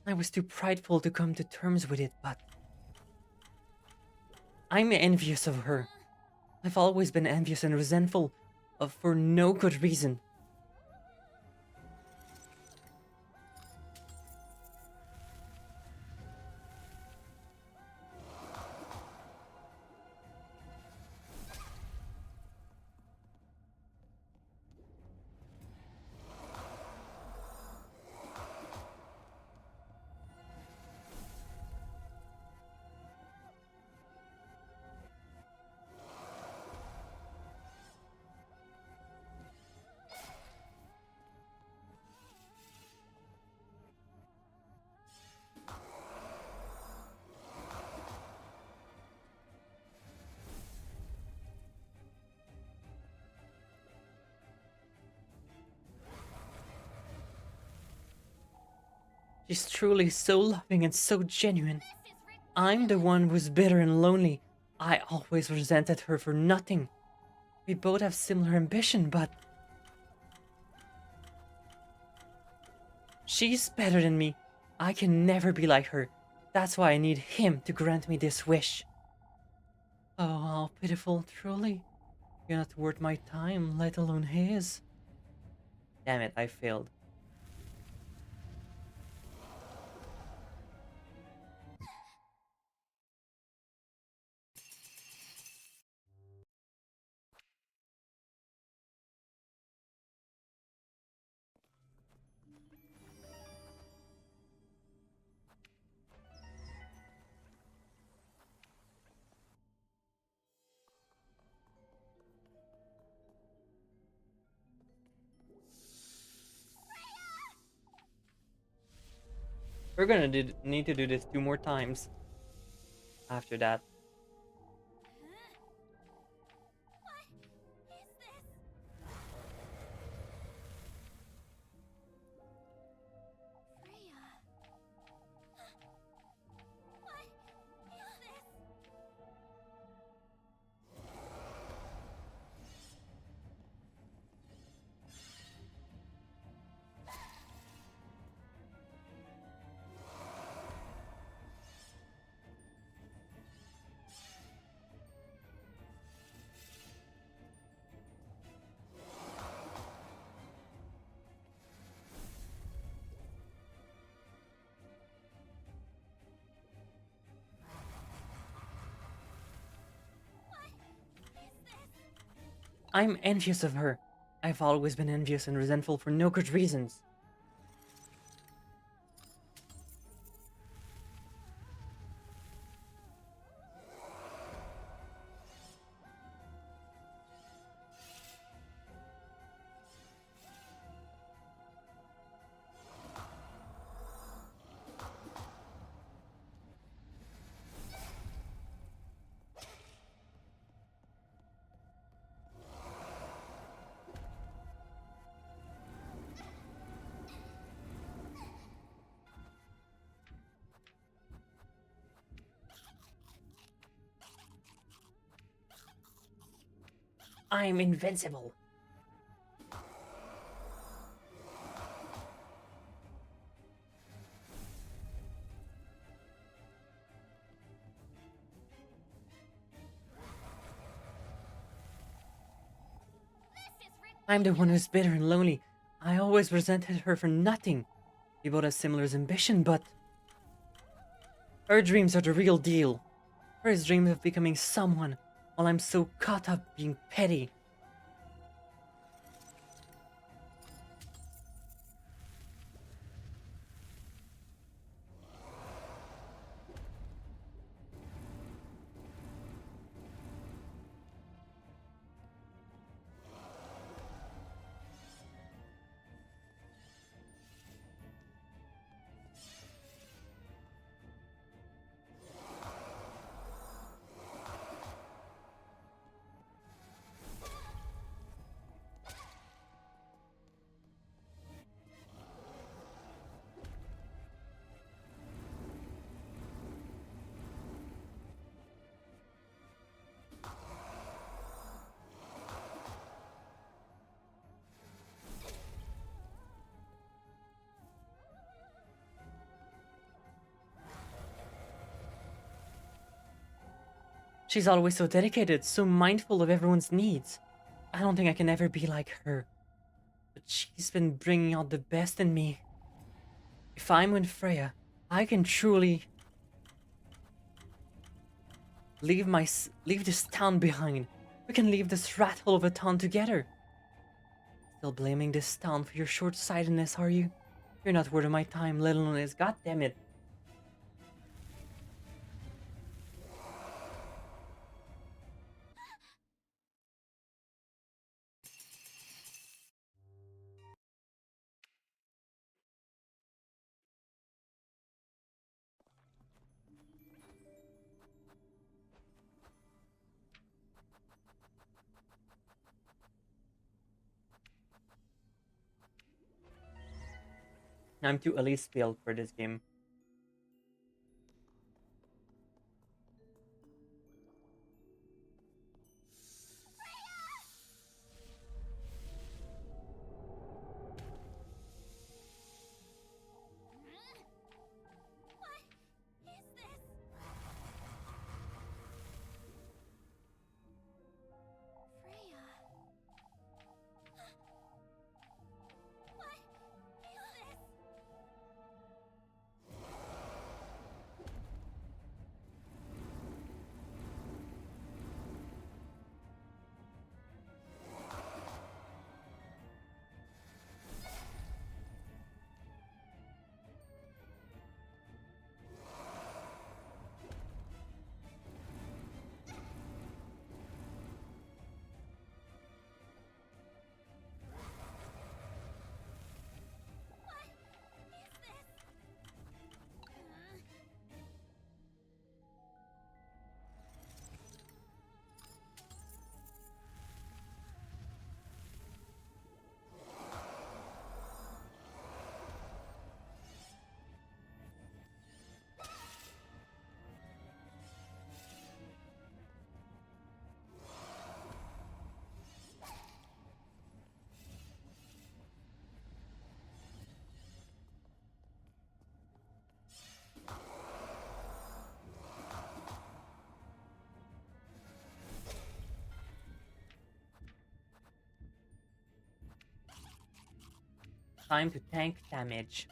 I was too prideful to come to terms with it, but... I'm envious of her. I've always been envious and resentful for no good reason. She's truly so loving and so genuine. I'm the one who's bitter and lonely. I always resented her for nothing. We both have similar ambition, but... She's better than me. I can never be like her. That's why I need him to grant me this wish. Oh, how pitiful, truly. You're not worth my time, let alone his. Damn it, I failed. We're gonna need to do this 2 more times after that. What is this? Freya. What is this? I'm envious of her. I've always been envious and resentful for no good reasons. I'm invincible. This is I'm the one who's bitter and lonely. I always resented her for nothing. We both have similar ambition, but her dreams are the real deal. Her dreams of becoming someone, while I'm so caught up being petty. She's always so dedicated, so mindful of everyone's needs. I don't think I can ever be like her. But she's been bringing out the best in me. If I'm with Freya, I can truly leave this town behind. We can leave this rat hole of a town together. Still blaming this town for your short-sightedness, are you? You're not worth my time, let alone his. God damn it. I'm too at least built for this game. What is this? Freya. What is this? Time to tank damage.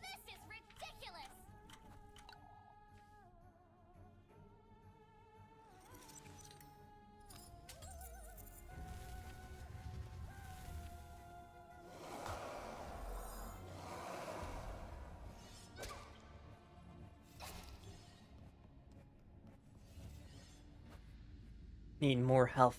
This is ridiculous! Need more health.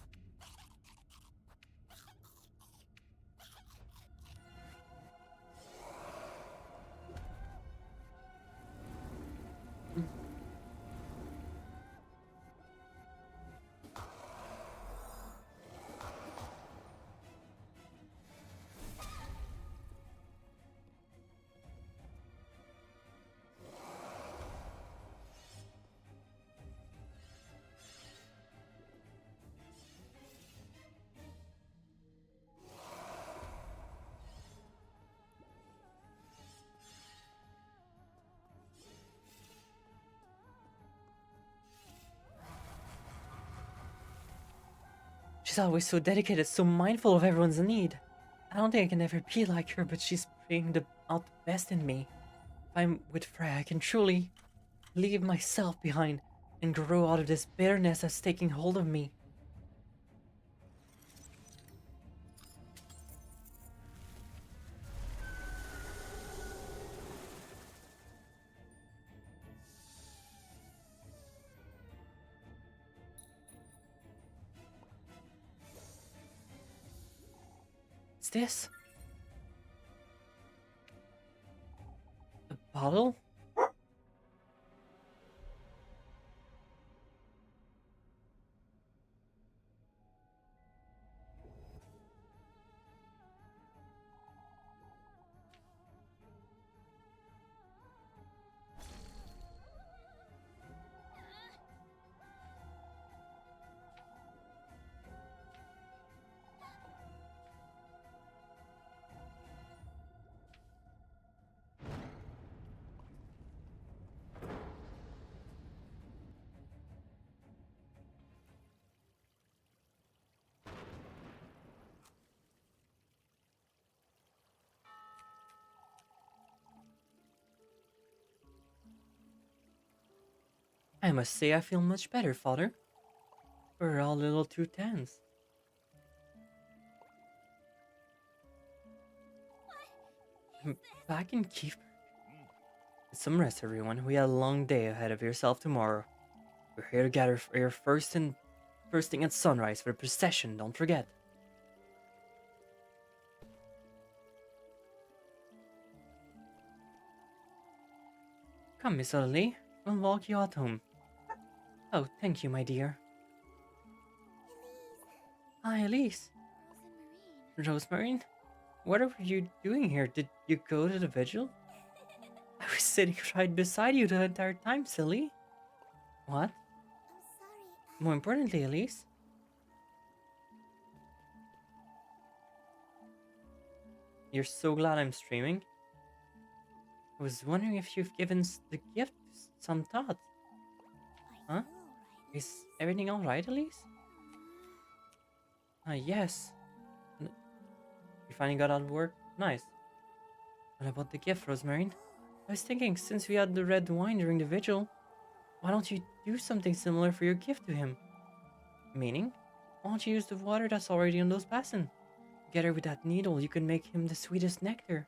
She's always so dedicated, so mindful of everyone's need. I don't think I can ever be like her, but she's bringing out the best in me. If I'm with Freya, I can truly leave myself behind and grow out of this bitterness that's taking hold of me. What's this? A bottle? I must say I feel much better, Father. We're all a little too tense. I'm back in Kiev. Get some rest, everyone. We have a long day ahead of yourself tomorrow. We're here to gather for your first thing at sunrise for the procession, don't forget. Come, Miss Lily. We'll walk you out home. Oh, thank you, my dear. Hi, Elise. Rosemarine? What are you doing here? Did you go to the vigil? I was sitting right beside you the entire time, silly. What? I'm sorry. More importantly, Elise. You're so glad I'm streaming. I was wondering if you've given the gift some thought. Huh? Is everything alright, Elise? Yes. You finally got out of work? Nice. What about the gift, Rosemarine? I was thinking, since we had the red wine during the vigil, why don't you do something similar for your gift to him? Meaning? Why don't you use the water that's already on those basins? Together with that needle, you can make him the sweetest nectar.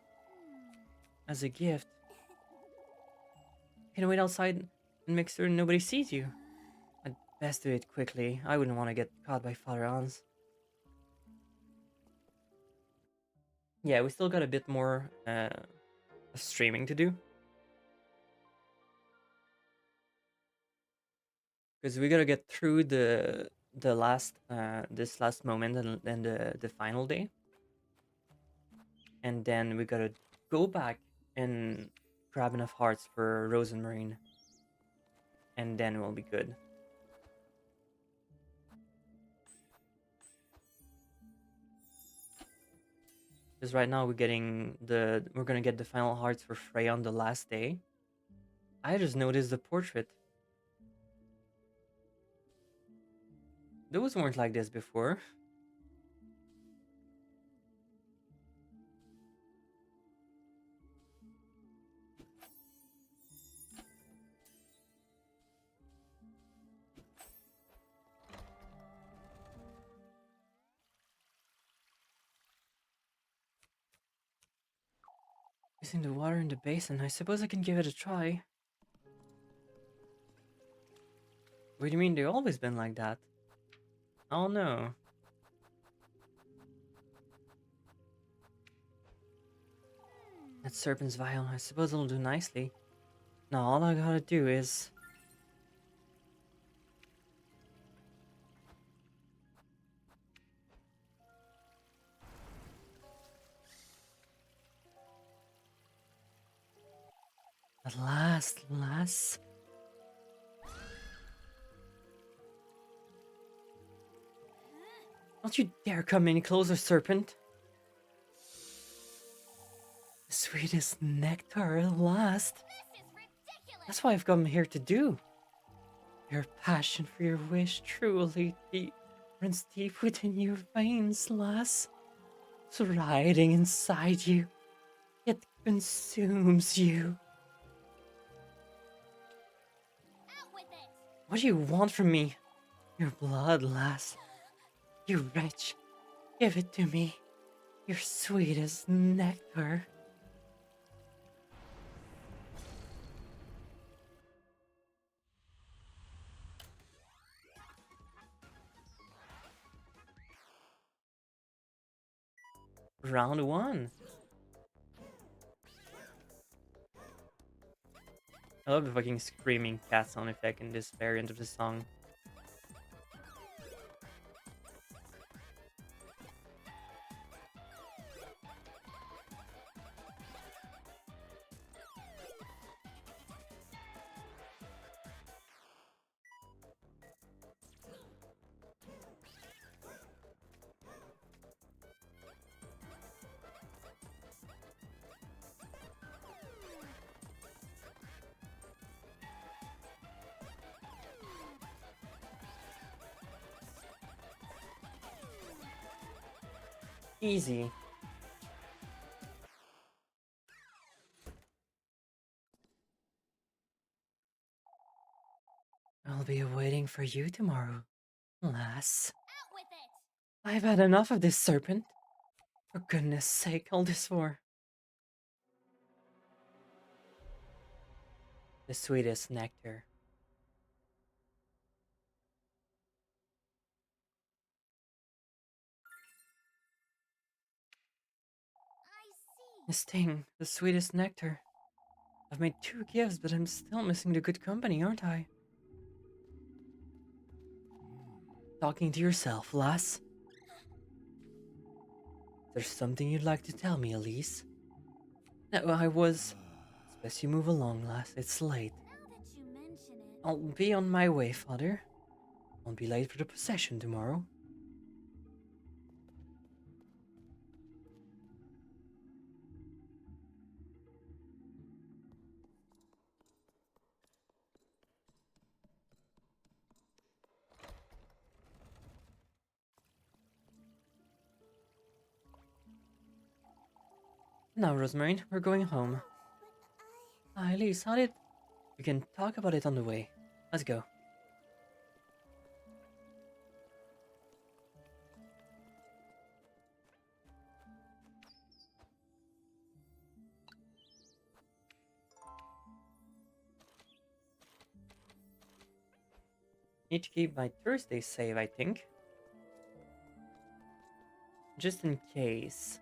As a gift. You can wait outside and make sure nobody sees you. I'd best do it quickly. I wouldn't want to get caught by Father Hans. Yeah, we still got a bit more streaming to do. Because we gotta get through the last this last moment and then the final day. And then we gotta go back and grab enough hearts for Rose and Marine. And then we'll be good. Because right now we're gonna get the final hearts for Freya on the last day. I just noticed the portrait. Those weren't like this before. Using the water in the basin, I suppose I can give it a try. What do you mean they've always been like that? Oh no. That serpent's vial, I suppose it'll do nicely. Now all I gotta do is... At last, lass. Don't you dare come any closer, serpent. The sweetest nectar at last. This is ridiculous. That's what I've come here to do. Your passion for your wish truly runs deep within your veins, lass. It's riding inside you, yet consumes you. Out with it. What do you want from me? Your blood, lass. You wretch. Give it to me. Your sweetest nectar. Round 1. I love the fucking screaming cat sound effect in this variant of the song. Easy. I'll be waiting for you tomorrow, lass. Out with it. I've had enough of this serpent. For goodness sake, all this for. The sweetest nectar. I see. This thing, the sweetest nectar. I've made 2 gifts, but I'm still missing the good company, aren't I? Talking to yourself, lass. There's something you'd like to tell me, Elise? No, It's best you move along, lass. It's late. Now that you mention it. I'll be on my way, father. Won't be late for the procession tomorrow. Now, Rosemary, we're going home. Elise, how did... We can talk about it on the way. Let's go. Need to keep my Thursday save, I think. Just in case.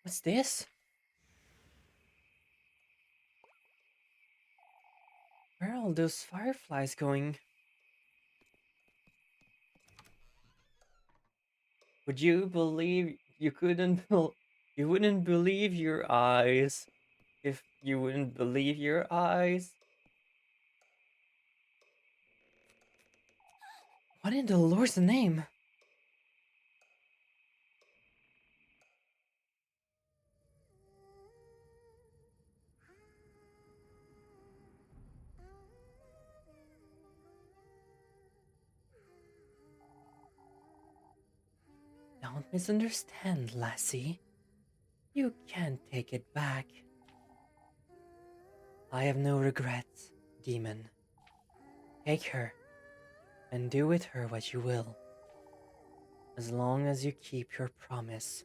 What's this? Where are all those fireflies going? Would you believe you couldn't you wouldn't believe your eyes if you wouldn't believe your eyes? What in the Lord's name? Don't misunderstand, lassie. You can't take it back. I have no regrets, demon. Take her, and do with her what you will. As long as you keep your promise,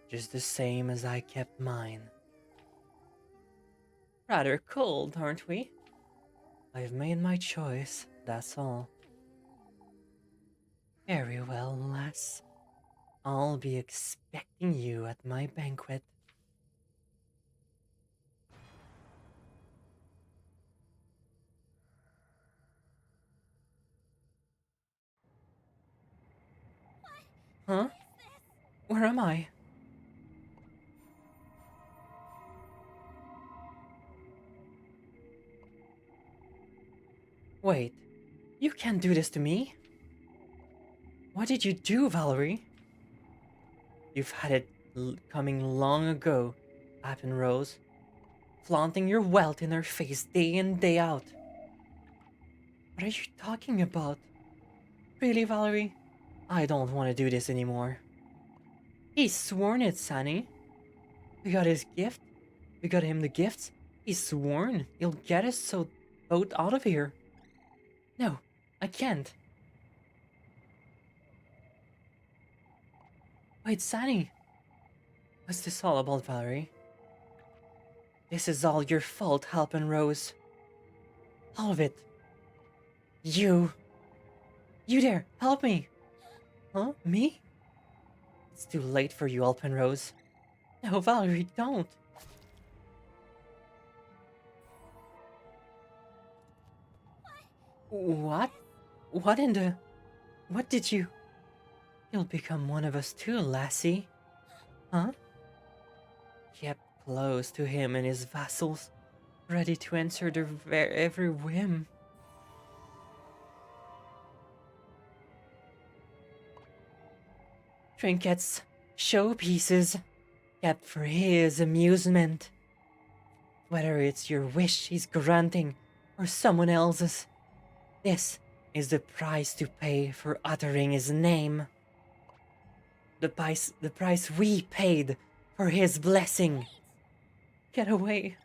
just the same as I kept mine. Rather cold, aren't we? I've made my choice, that's all. Very well, lass. I'll be expecting you at my banquet. Huh? Where am I? Wait, you can't do this to me. What did you do, Valerie? You've had it coming long ago, Appen Rose, flaunting your wealth in her face day in, day out. What are you talking about? Really, Valerie? I don't want to do this anymore. He's sworn it, Sunny. We got his gift. We got him the gifts. He's sworn he'll get us so both out of here. No, I can't. Wait, Sunny. What's this all about, Valerie? This is all your fault, Halpin Rose. All of it. You. You there, help me. Huh? Me? It's too late for you, Alpen Rose. No, Valerie, don't. What? What in the... What did you... You'll become one of us too, lassie. Huh? Kept close to him and his vassals, ready to answer their every whim. Trinkets, showpieces, kept for his amusement. Whether it's your wish he's granting or someone else's, this is the price to pay for uttering his name. The price we paid for his blessing. Get away.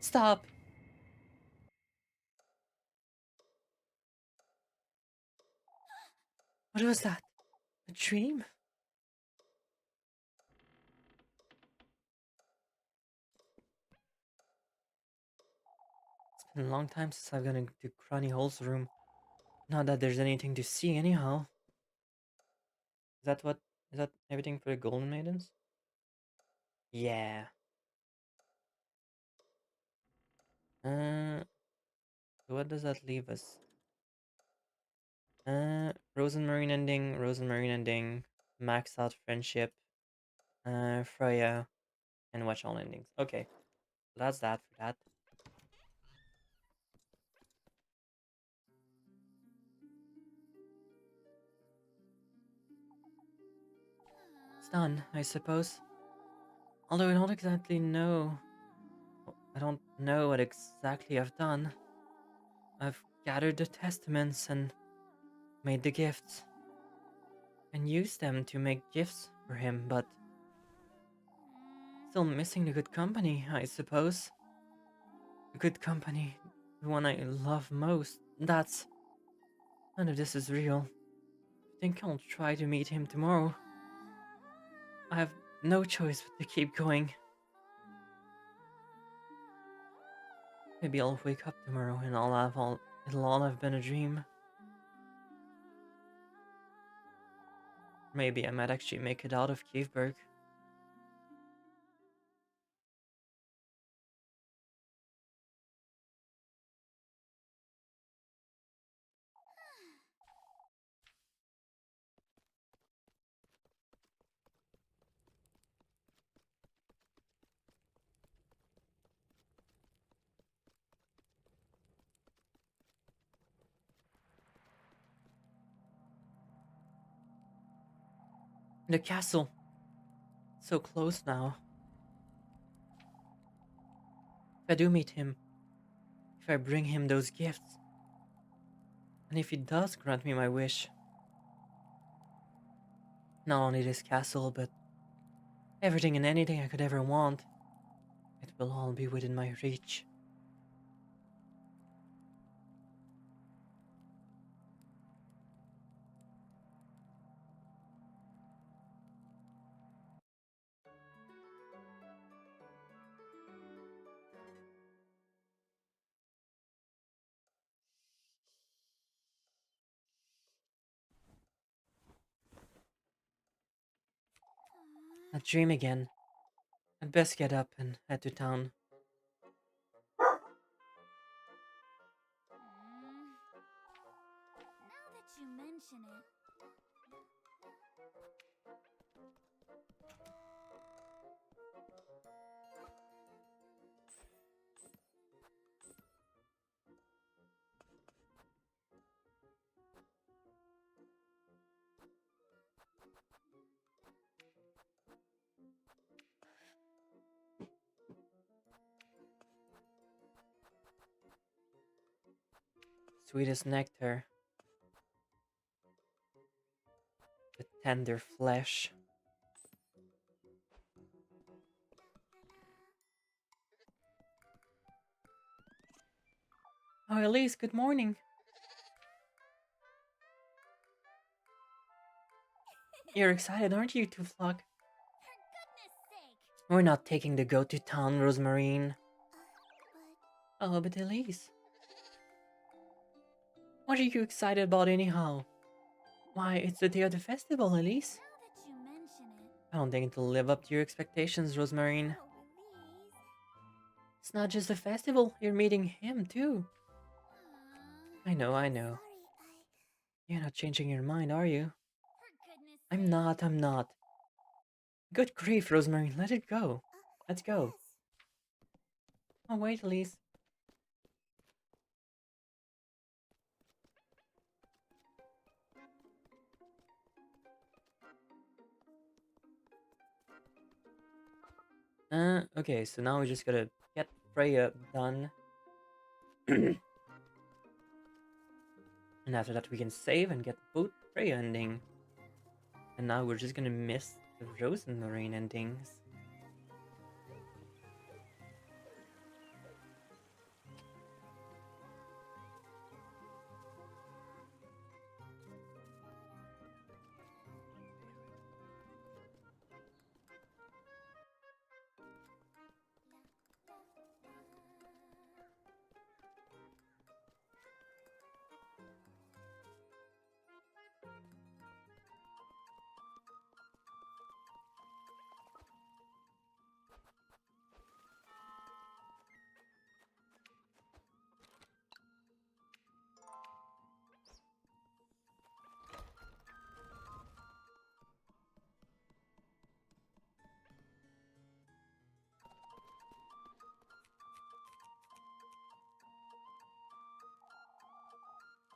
Stop. What was that? A dream? It's been a long time since I've gone into Cranny Hole's room. Not that there's anything to see anyhow. Is that everything for the Golden Maidens? Yeah. Uh, so what does that leave us? Rose and Marine ending, Rose and Marine ending, max out friendship, Freya, and watch all endings. Okay, that's that for that. It's done, I suppose. Although I don't know what exactly I've done. I've gathered the testaments and made the gifts, and used them to make gifts for him, but still missing the good company, I suppose. The good company, the one I love most. That's... None of this is real. I think I'll try to meet him tomorrow. I have no choice but to keep going. Maybe I'll wake up tomorrow and it'll all have been a dream. Maybe I might actually make it out of Caveburg. The castle. So close now. If I do meet him, if I bring him those gifts, and if he does grant me my wish, not only this castle, but everything and anything I could ever want, it will all be within my reach. A dream again. I'd best get up and head to town. Now that you mention it. Sweet as nectar, the tender flesh. Oh, Elise, good morning. You're excited, aren't you, to flock? For goodness sake! We're not taking the goat to town, Rosemarine. But Oh, but Elise. What are you excited about anyhow? Why, it's the day of the festival, Elise. now that you mention it. I don't think it'll live up to your expectations, Rosemarine. Oh, Elise. It's not just a festival, you're meeting him too. I know, I know. Sorry, You're not changing your mind, are you? for goodness I'm not, I'm not. Good grief, Rosemarine, let it go. Let's go. Oh, wait, Elise. Okay, so now we just gotta get Freya done. And after that we can save and get both Freya ending. And now we're just gonna miss the Rosemarine endings.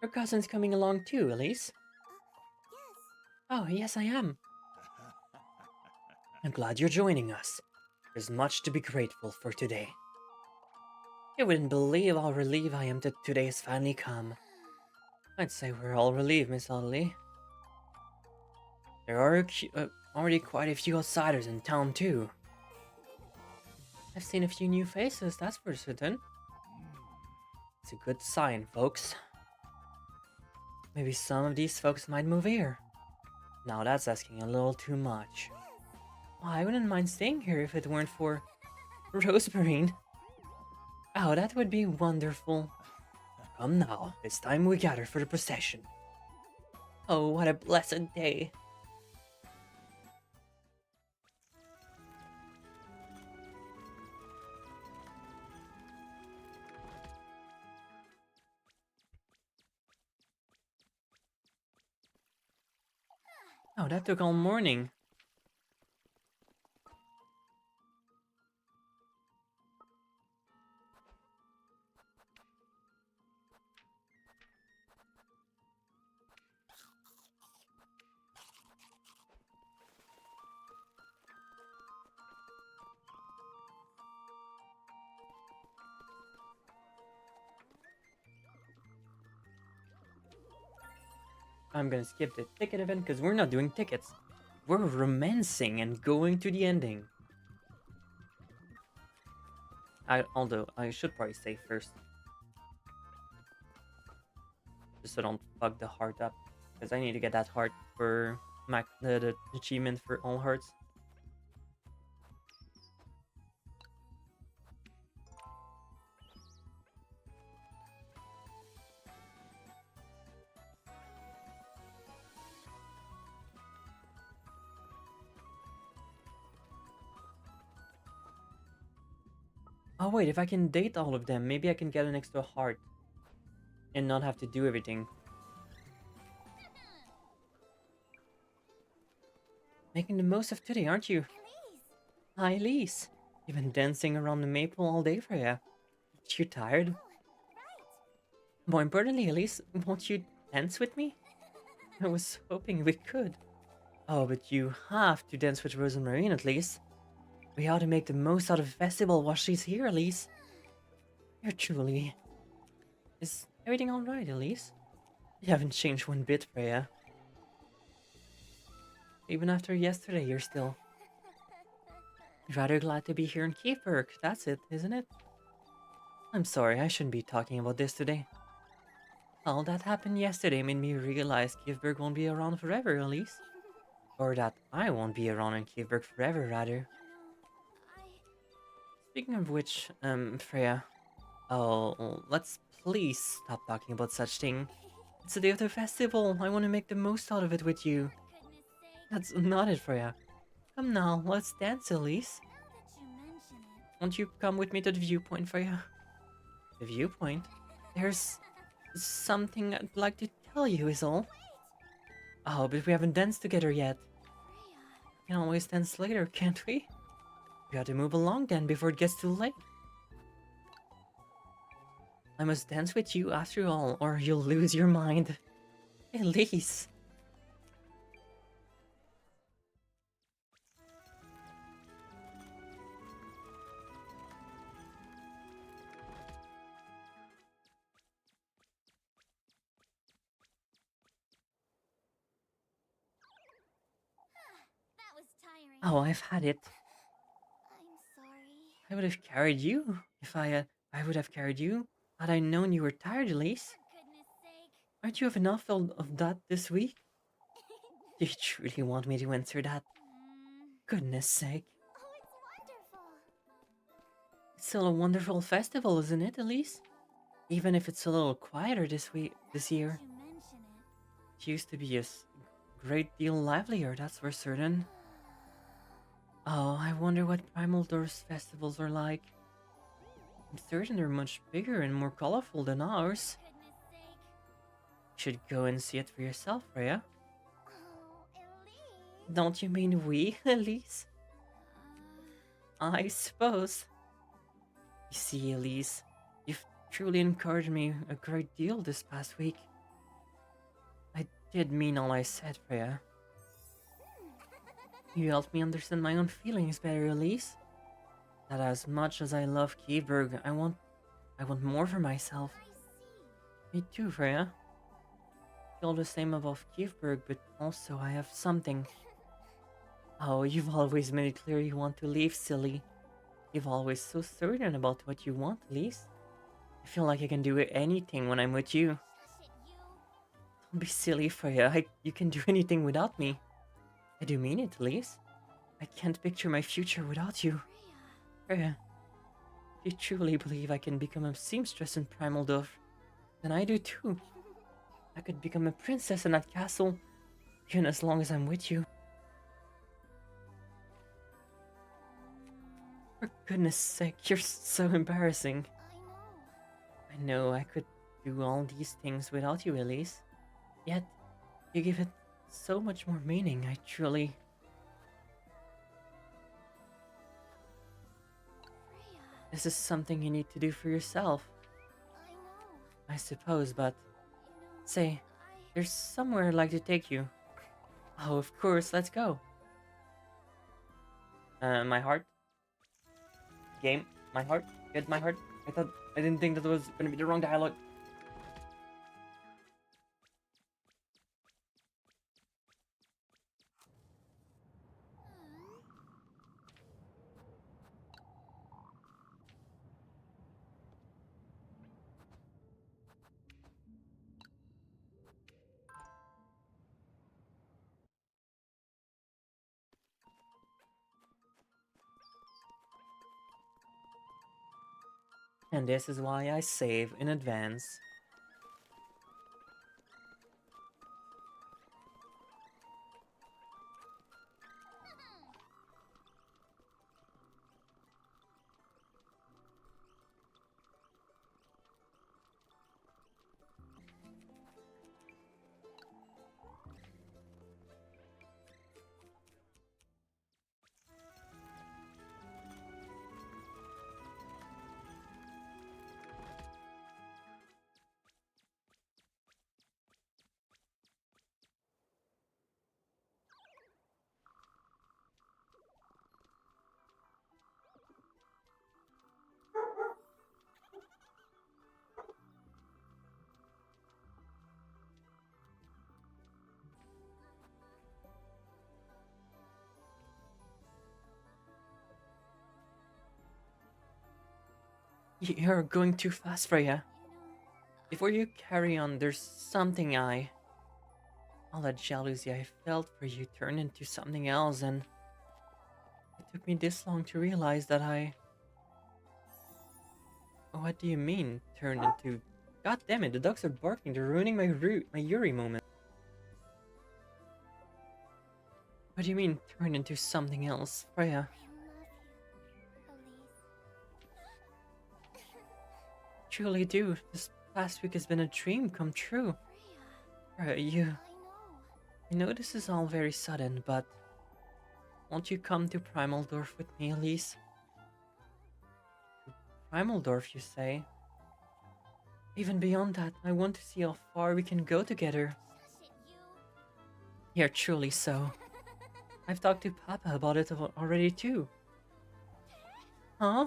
Your cousin's coming along too, Elise. yes. Oh, yes, I am. I'm glad you're joining us. There's much to be grateful for today. You wouldn't believe how relieved I am that today has finally come. I'd say we're all relieved, Miss Audley. There are already quite a few outsiders in town, too. I've seen a few new faces, that's for certain. It's a good sign, folks. Maybe some of these folks might move here. Now that's asking a little too much. Well, I wouldn't mind staying here if it weren't for Rosemarine. Oh, that would be wonderful. Come now, it's time we gather for the procession. Oh, what a blessed day. Oh, that took all morning. I'm gonna skip the ticket event because we're not doing tickets. We're romancing and going to the ending. Although I should probably save first, just so I don't fuck the heart up, because I need to get that heart for the achievement for all hearts. Oh wait, if I can date all of them, maybe I can get an extra heart and not have to do everything. Making the most of today, aren't you? Elise! Hi, Elise. You've been dancing around the maple all day, Freya. Aren't you tired? Right! More importantly, Elise, won't you dance with me? I was hoping we could. Oh, but you have to dance with Rose and Marine at least. We ought to make the most out of the festival while she's here, Elise. You're truly... Is everything alright, Elise? You haven't changed one bit, Freya. Even after yesterday, you're still... Rather glad to be here in Kieferk, that's it, isn't it? I'm sorry, I shouldn't be talking about this today. All that happened yesterday made me realize Kieferk won't be around forever, Elise. Or that I won't be around in Kieferk forever, rather. I... Speaking of which, Freya... Oh, let's please stop talking about such thing. It's the day of the festival, I want to make the most out of it with you. For goodness sake. That's not it, Freya. Come now, let's dance, Elise. Now that you mention it... Won't you come with me to the viewpoint, Freya? The viewpoint? There's something I'd like to tell you is all. Oh, but we haven't danced together yet. Freya... We can always dance later, can't we? We ought to move along then before it gets too late. I must dance with you after all, or you'll lose your mind. Elise. That was tiring. Oh, I've had it. I'm sorry. I would have carried you if I would have carried you had I known you were tired, Elise. For goodness sake. Aren't you have enough of that this week? Do you truly want me to answer that? Goodness sake. Oh, it's wonderful. It's still a wonderful festival, isn't it, Elise? Even if it's a little quieter this year. You mention it. It used to be a great deal livelier, that's for certain. Oh, I wonder what Primal Door's festivals are like. I'm certain they're much bigger and more colorful than ours. Goodness sake. You should go and see it for yourself, Freya. Oh, Elise. Don't you mean we, Elise? I suppose. You see, Elise, you've truly encouraged me a great deal this past week. I did mean all I said, Freya. You helped me understand my own feelings better, Elise. That as much as I love Kieberg, I want more for myself. I see. Me too, Freya. Feel the same about Kieberg, but also I have something. Oh, you've always made it clear you want to leave, silly. You've always so certain about what you want, Elise. I feel like I can do anything when I'm with you. Shush it, you. Don't be silly, Freya. You can do anything without me. I do mean it, Elise. I can't picture my future without you. Freya. Freya, if you truly believe I can become a seamstress in Primal Dove, then I do too. I could become a princess in that castle, even as long as I'm with you. For goodness sake, you're so embarrassing. I know. I know I could do all these things without you, Elise. Yet, you give it so much more meaning, I truly... Freya. This is something you need to do for yourself, I know. I suppose, but... You know, Say, there's somewhere I'd like to take you. Oh, of course, let's go. My heart? Game? My heart? Get my heart? I didn't think that was gonna be the wrong dialogue. And this is why I save in advance. You're going too fast, Freya. Before you carry on, there's something all that jealousy I felt for you turned into something else, and it took me this long to realize that What do you mean, turned into... God damn it, the dogs are barking, they're ruining my Yuri moment. What do you mean, turned into something else, Freya? I love you, Elise. Truly do. This past week has been a dream come true. Freya, Freya, I I know this is all very sudden, but won't you come to Primaldorf with me, Elise? Primaldorf, you say? Even beyond that, I want to see how far we can go together. Shush it, you. You're truly so. I've talked to Papa about it already too. Huh?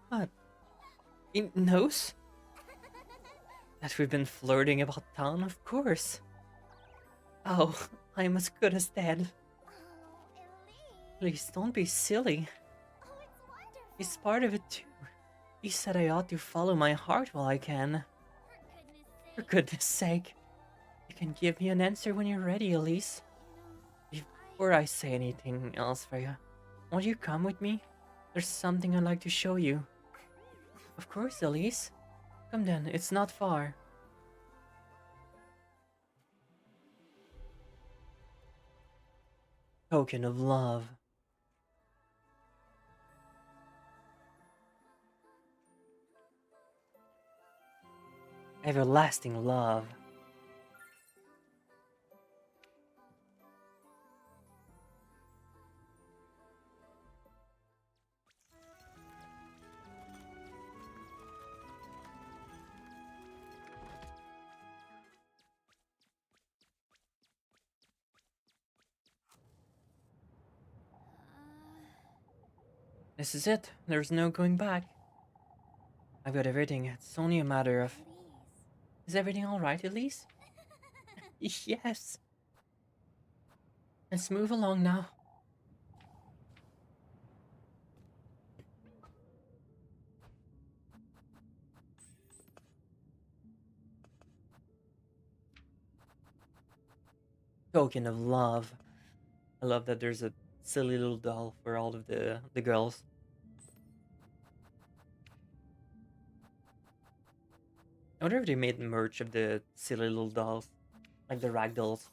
What? He knows? That we've been flirting about town, of course. Oh, I'm as good as dead. Oh, Elise. Please don't be silly. Oh, it's wonderful. He's part of it too. He said I ought to follow my heart while I can. For goodness For sake. goodness sake. You can give me an answer when you're ready, Elise. Before I say anything else, Freya, won't you come with me? There's something I'd like to show you. Of course, Elise. Come then, it's not far. Token of love. Everlasting love. This is it. There's no going back. I've got everything. It's only a matter of... Elise. Is everything alright, Elise? Yes. Let's move along now. Token of love. I love that there's a silly little doll for all of the girls. I wonder if they made merch of the silly little dolls. Like the rag dolls.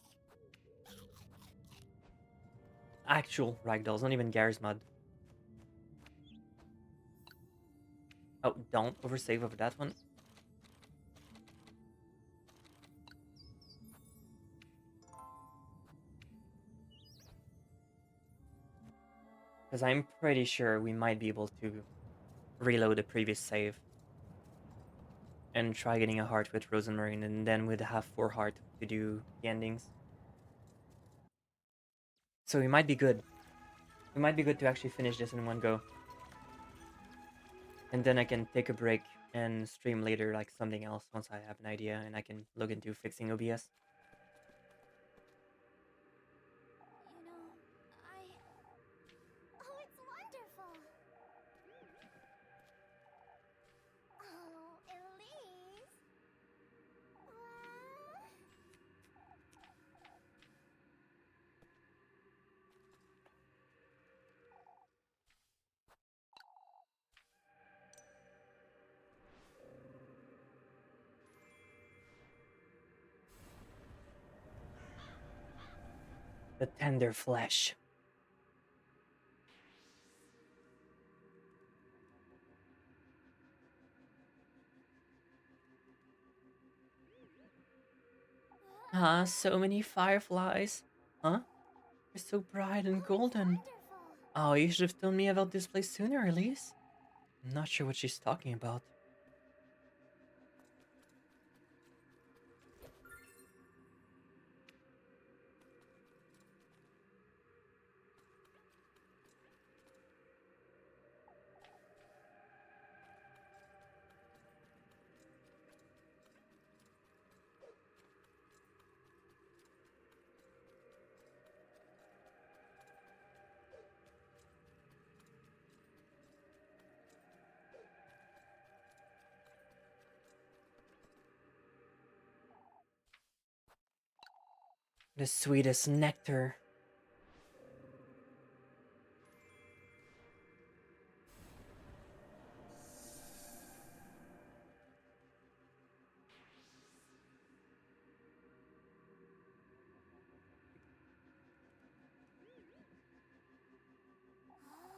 Actual rag dolls, not even Garry's Mod. Oh, don't oversave over that one. Because I'm pretty sure we might be able to reload the previous save. And try getting a heart with Rosemarine, and then we'd have 4 heart to do the endings. So we might be good. We might be good to actually finish this in one go. And then I can take a break and stream later like something else once I have an idea and I can look into fixing OBS. You know, Oh, it's wonderful. Oh, Elise. The tender flesh. Ah, so many fireflies. Huh? They're so bright and golden. Wonderful. Oh, you should have told me about this place sooner, Elise. I'm not sure what she's talking about. The sweetest nectar.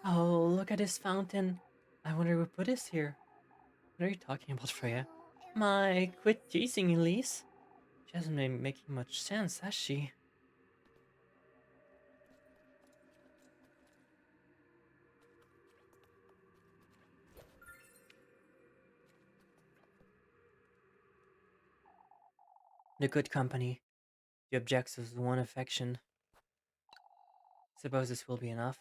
Oh, look at this fountain. I wonder who put this here. What are you talking about, Freya? Oh, My, Elise. quit teasing, Elise. She hasn't been making much sense, has she? The good company. The objectives of one affection. Suppose this will be enough.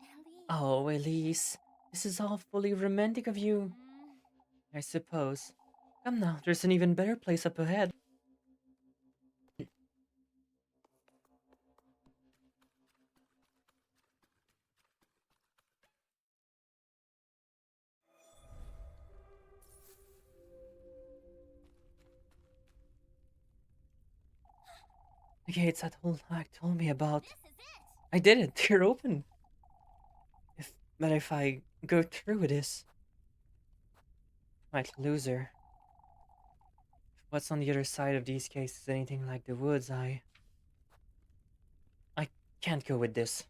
Elise. Oh, Elise. This is all fully romantic of you. I suppose. Come now, there's an even better place up ahead. The gates that old hag told me about. This is it. I did it. They're open. But if I go through with this, I might lose her. If what's on the other side of these cases anything like the woods, I can't go with this.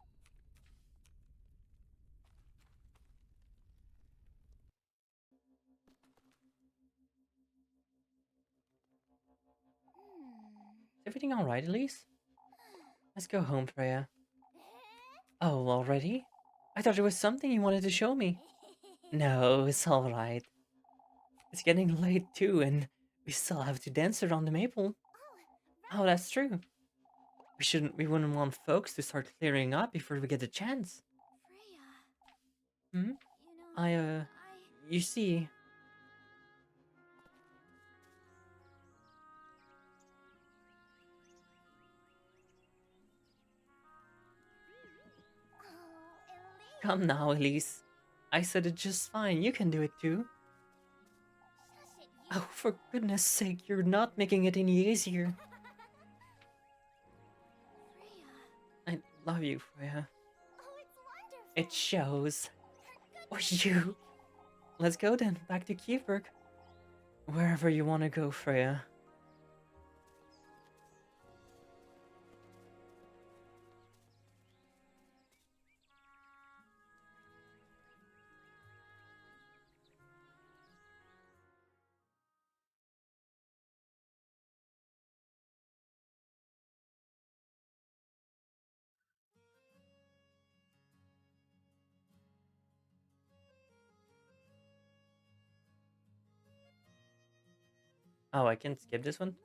Is everything alright, Elise? Let's go home, Freya. Oh, already? I thought there was something you wanted to show me. No, it's alright. It's getting late too, and we still have to dance around the maple. Oh, that's true. We wouldn't want folks to start clearing up before we get the chance. Freya. Hmm? You know, I, I. you see, Oh, Elise. come now, Elise. I said it just fine. You can do it too. Shush it, you. Oh, for goodness sake, you're not making it any easier. Freya. I love you, Freya. Oh, it's wonderful. It shows. You're Or good. you. Let's go then, back to Kieberg. Wherever you want to go, Freya. Oh, I can skip this one?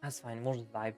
That's fine, we'll just vibe.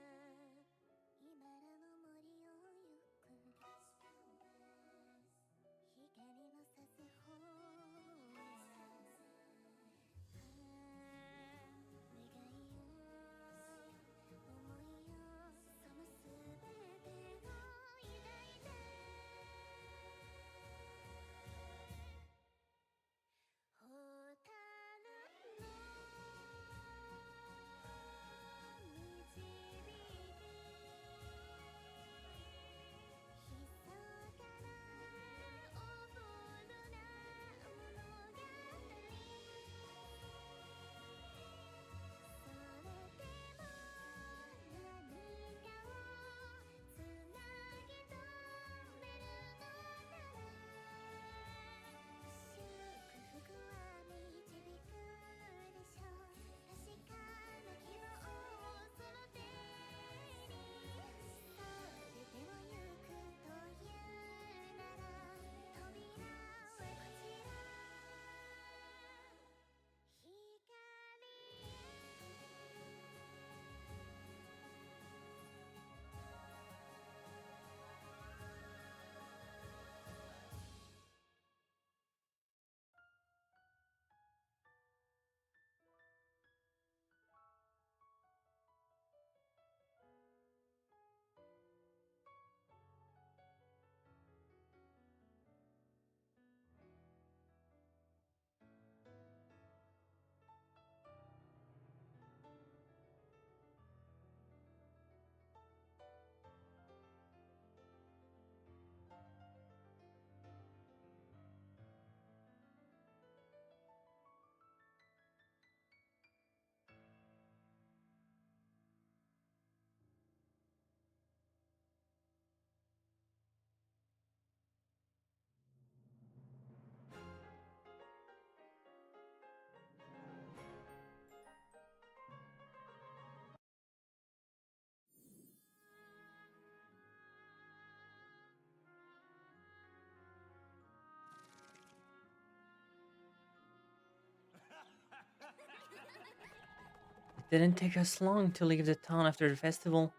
Didn't take us long to leave the town after the festival.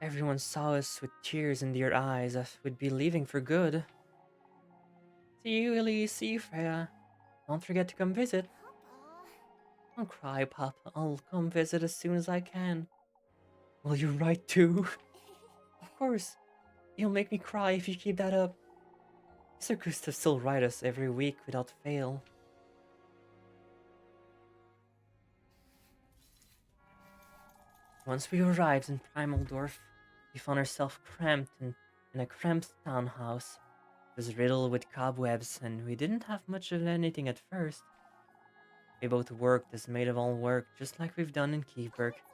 Everyone saw us with tears in their eyes as we'd be leaving for good. See you, Elise. See you, Freya. Don't forget to come visit. Papa. Don't cry, Papa. I'll come visit as soon as I can. Will you write too? Of course. You'll make me cry if you keep that up. Mr. Gustav still write us every week without fail. Once we arrived in Primaldorf, we found ourselves cramped in a cramped townhouse. It was riddled with cobwebs, and we didn't have much of anything at first. We both worked as maid of all work, just like we've done in Kieberg. It's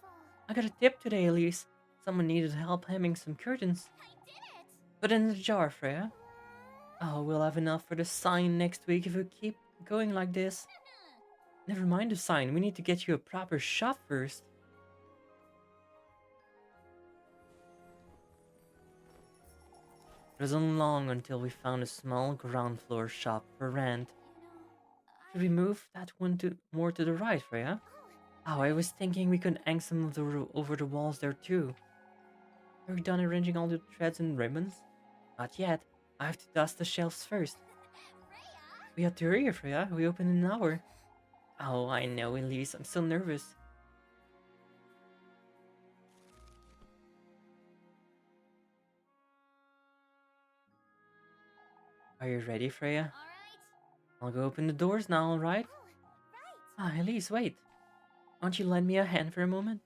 wonderful. I got a tip today, Elise. Someone needed help hemming some curtains. I did it. Put it in the jar, Freya. Oh, we'll have enough for the sign next week if we keep going like this. Never mind the sign, we need to get you a proper shop first. It wasn't long until we found a small ground floor shop for rent. Should we move that one more to the right, Freya? Oh, I was thinking we could hang some of the over the walls there too. Are we done arranging all the threads and ribbons? Not yet. I have to dust the shelves first. Freya. We have to hurry, Freya. We open in an hour. Oh, I know, Elise. I'm so nervous. Are you ready, Freya? All right. I'll go open the doors now, alright? Oh, right. Ah, Elise, wait. Won't you lend me a hand for a moment?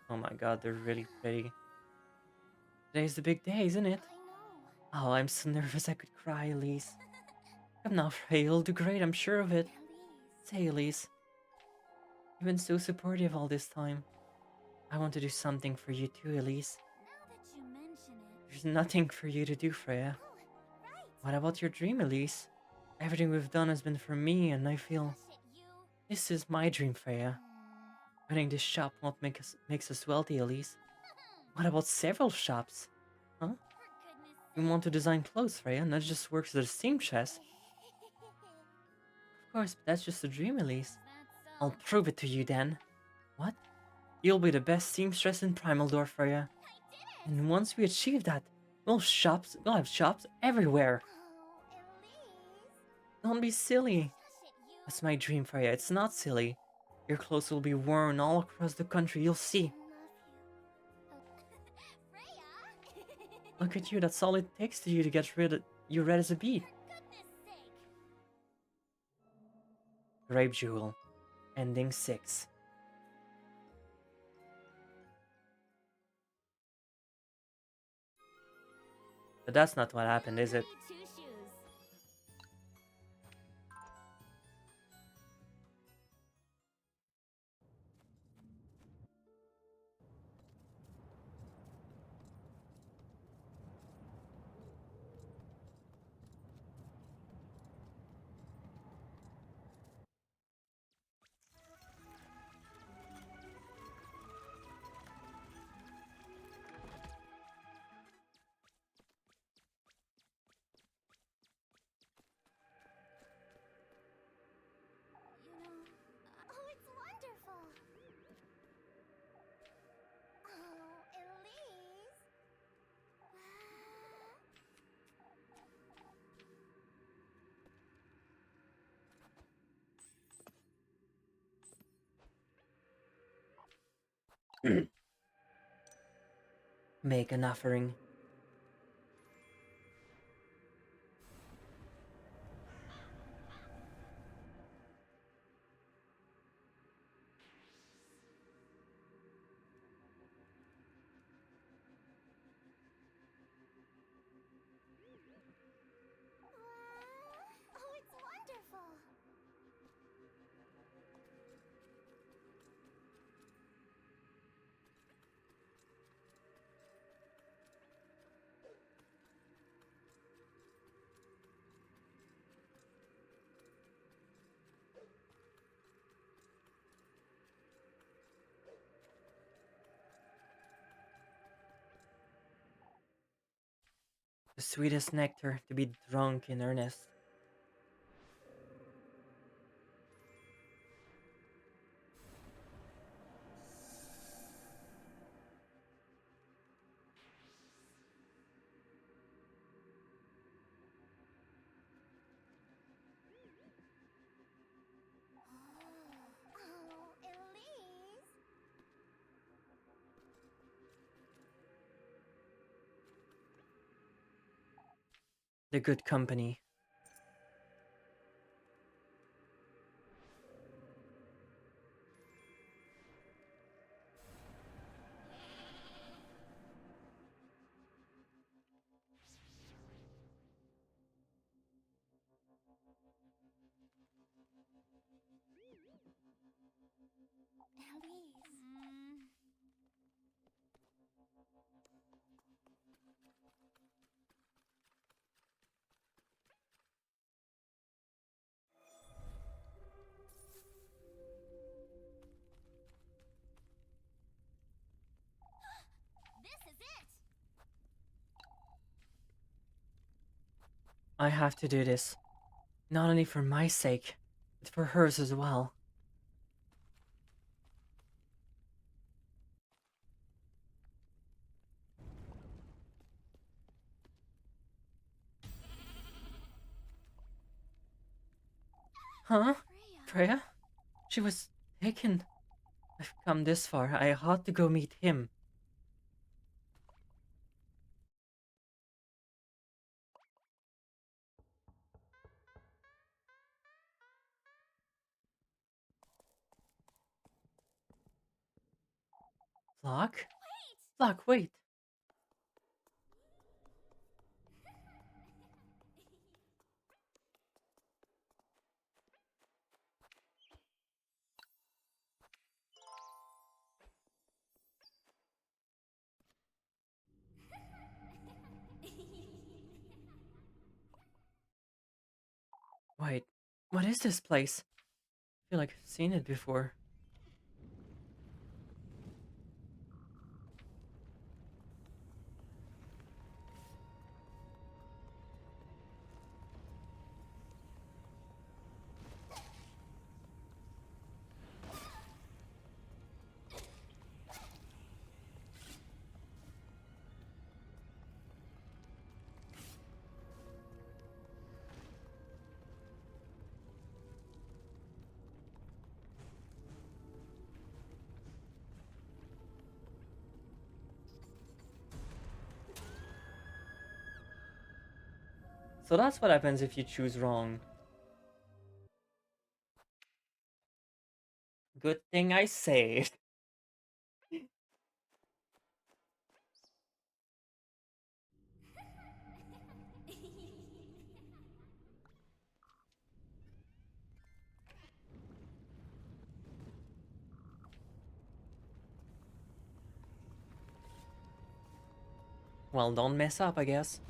Oh my god, they're really pretty. Today's the big day, isn't it? I know. Oh, I'm so nervous I could cry, Elise. Come now, Freya, you'll do great, I'm sure of it. Elise. Say, Elise. You've been so supportive all this time. I want to do something for you too, Elise. Now that you mention it. There's nothing for you to do, Freya. Oh, right. What about your dream, Elise? Everything we've done has been for me, and I feel Shush it, you. this is my dream, Freya. Running this shop won't makes us wealthy, Elise. What about several shops? Huh? For goodness You want to design clothes, Freya, not just work as a seamstress. sake. Of course, but that's just a dream, Elise. That's I'll prove it to you then. What? You'll be the best seamstress in Primaldorf, Freya. I did it. And once we achieve that, we'll have shops everywhere. Oh, Elise. Don't be silly. Shush it, you. That's my dream, Freya. It's not silly. Your clothes will be worn all across the country, you'll see. I love you. Oh, Freya. Look at you, that's all it takes to you to get you red as a bee. For goodness sake. Grape Jewel. Ending 6. But that's not what happened, is it? Two shoes. Oh, it's wonderful. Oh, Elise. Make an offering. Oh, it's wonderful. The sweetest nectar to be drunk in earnest. The good company. Elise. This is it. I have to do this. Not only for my sake, but for hers as well. Huh? Freya? She was taken. I've come this far. I ought to go meet him. Flock? Flock, wait. Wait, what is this place? I feel like I've seen it before. So that's what happens if you choose wrong. Good thing I saved. Well, don't mess up, I guess.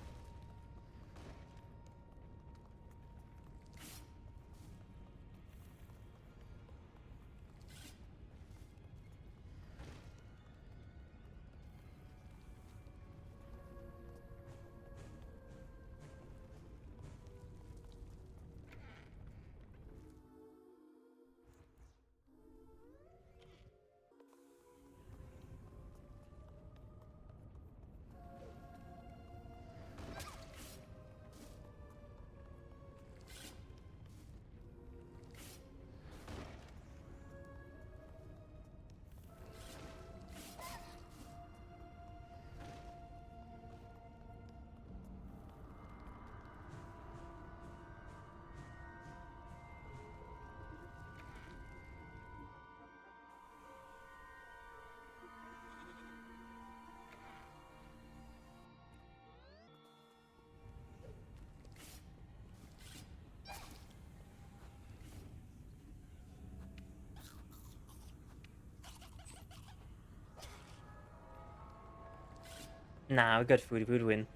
Nah, we got food. We would win.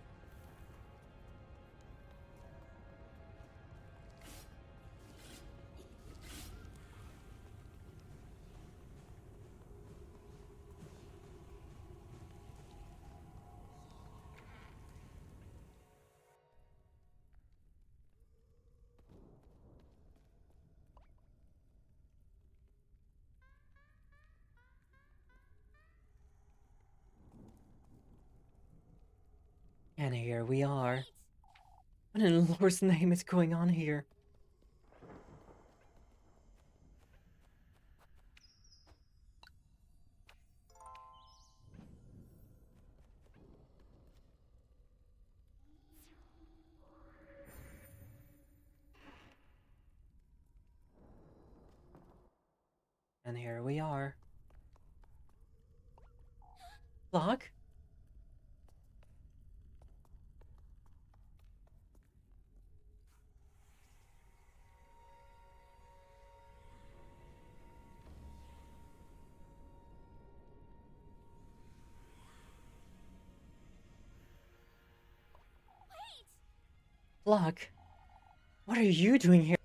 And here we are. What in the Lord's name is going on here? here we are. Block? Block? What are you doing here?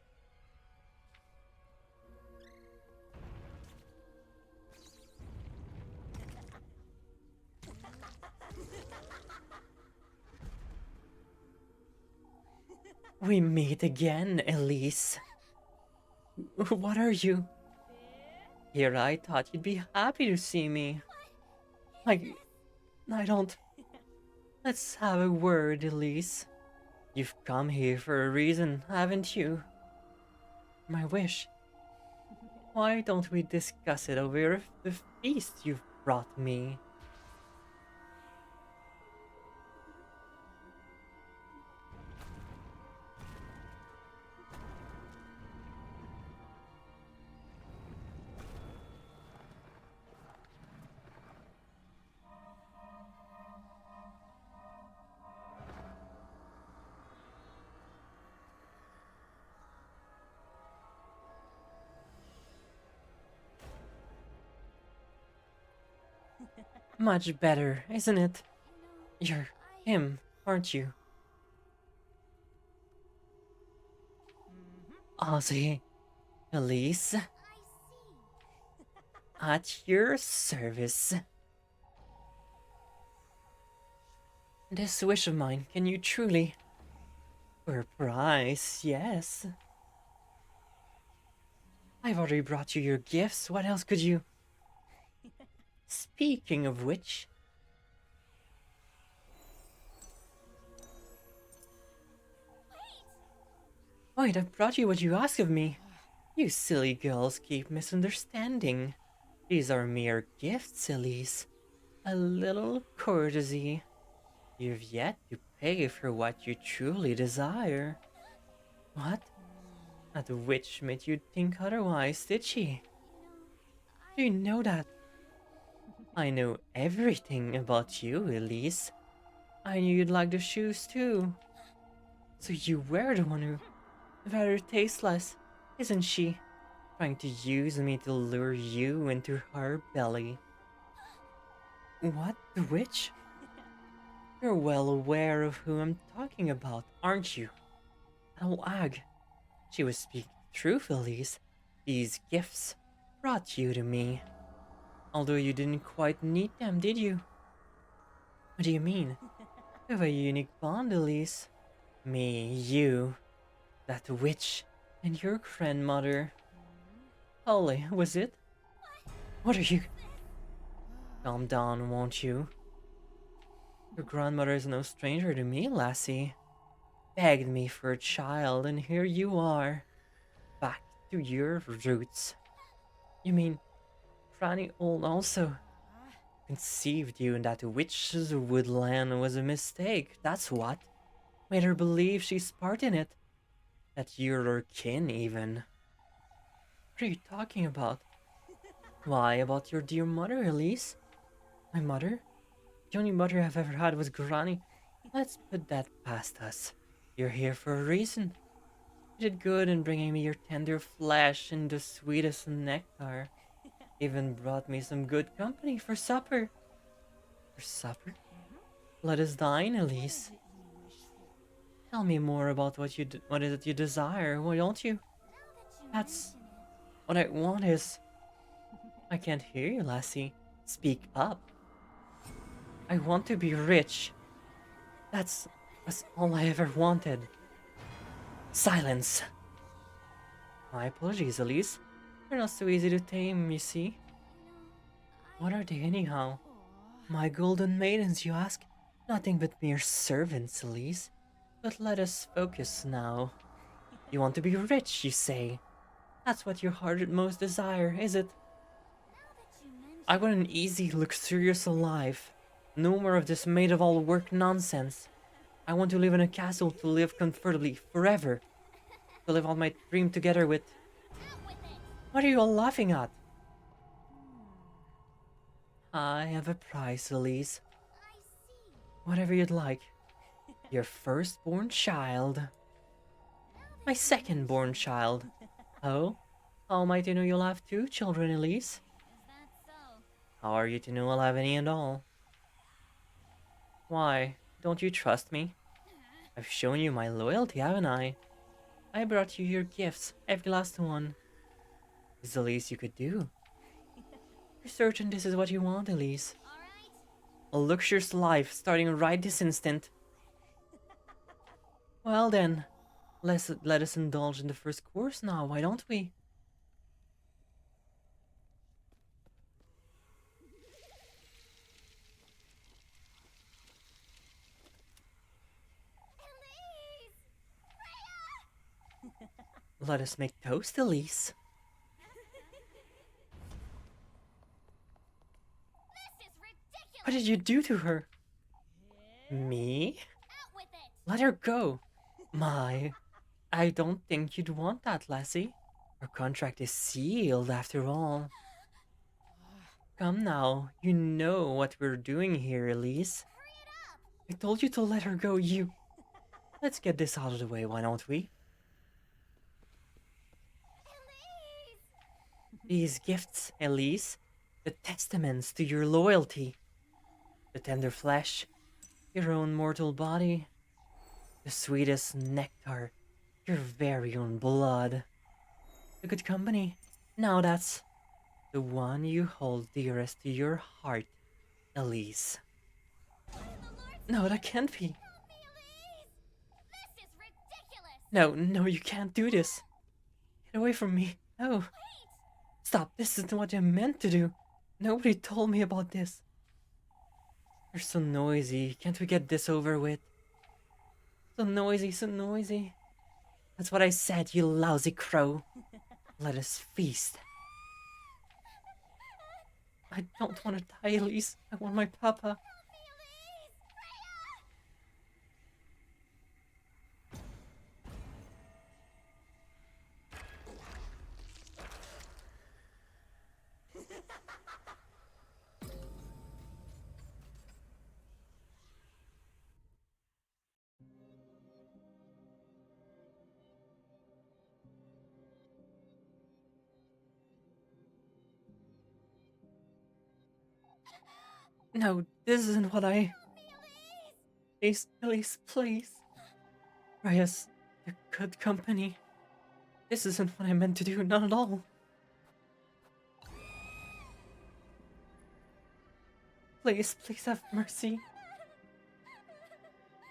We meet again, Elise. What are you? Here, I thought you'd be happy to see me. I don't... Let's have a word, Elise. You've come here for a reason, haven't you? My wish. Why don't we discuss it over the feast you've brought me? Much better, isn't it? You're him, aren't you? Ozzy, Elise, I see. at your service. This wish of mine, can you truly? For a price, yes. I've already brought you your gifts, what else could you? Speaking of which... Wait, I've brought you what you asked of me. You silly girls keep misunderstanding. These are mere gifts, Elise. A little courtesy. You've yet to pay for what you truly desire. What? That witch made you think otherwise, did she? Do you know that? I know everything about you, Elise. I knew you'd like the shoes too. So you were the one who... Rather tasteless, isn't she? Trying to use me to lure you into her belly. What? The witch? You're well aware of who I'm talking about, aren't you? Oh, Ag. She was speaking truth, Elise. These gifts brought you to me. Although you didn't quite need them, did you? What do you mean? We have a unique bond, Elise. Me, you, that witch, and your grandmother. Holly, was it? What are you... Calm down, won't you? Your grandmother is no stranger to me, lassie. Begged me for a child, and here you are. Back to your roots. You mean, Granny Old also conceived you in that witch's woodland was a mistake, that's what. Made her believe she's part in it. That you're her kin, even. What are you talking about? Why, about your dear mother, Elise? My mother? The only mother I've ever had was Granny. Let's put that past us. You're here for a reason. You did good in bringing me your tender flesh and the sweetest nectar. Even brought me some good company for supper. For supper? Let us dine, Elise. Tell me more about what is it you desire, why don't you? That's... What I want is... I can't hear you, lassie. Speak up. I want to be rich. That's all I ever wanted. Silence. My apologies, Elise. They're not so easy to tame, you see. What are they anyhow? My golden maidens, you ask? Nothing but mere servants, Elise. But let us focus now. You want to be rich, you say. That's what your heart most desire, is it? I want an easy, luxurious life. No more of this maid-of-all-work nonsense. I want to live in a castle, to live comfortably, forever. To live all my dream together with... What are you all laughing at? I have a prize, Elise. I see. Whatever you'd like. Your firstborn child. Now My that you second-born mention child. Oh? How am I to know you'll have 2 children, Elise? it, is that so? How are you to know I'll have any at all? Why, don't you trust me? I've shown you my loyalty, haven't I? I brought you your gifts, every last one. It's the least you could do. You're certain this is what you want, Elise? All right. A luxurious life starting right this instant. Well then, let us indulge in the first course now, why don't we? Elise! Freya! Let us make toast, Elise. This is ridiculous! What did you do to her? Me? Out with it! Let her go. My, I don't think you'd want that, lassie. Our contract is sealed after all. Come now, you know what we're doing here, Elise. Hurry it up! I told you to let her go, you... Let's get this out of the way, why don't we? Elise! These gifts, Elise, the testaments to your loyalty. The tender flesh, your own mortal body, the sweetest nectar, your very own blood. The good company, now that's the one you hold dearest to your heart, Elise. What in the Lord's No, that can't be. help me, Elise! This is ridiculous! No, no, you can't do this. Get away from me. No. Wait! Stop, this isn't what I meant to do. Nobody told me about this. You're so noisy. Can't we get this over with? So noisy, so noisy. That's what I said, you lousy crow. Let us feast. I don't want to die, Elise. I want my papa. Help me, Elise! Freya! No, this isn't what I... Help me, Elise! Please, Elise, please. Reyes, the good company. This isn't what I meant to do, not at all. Please, please have mercy. What is this?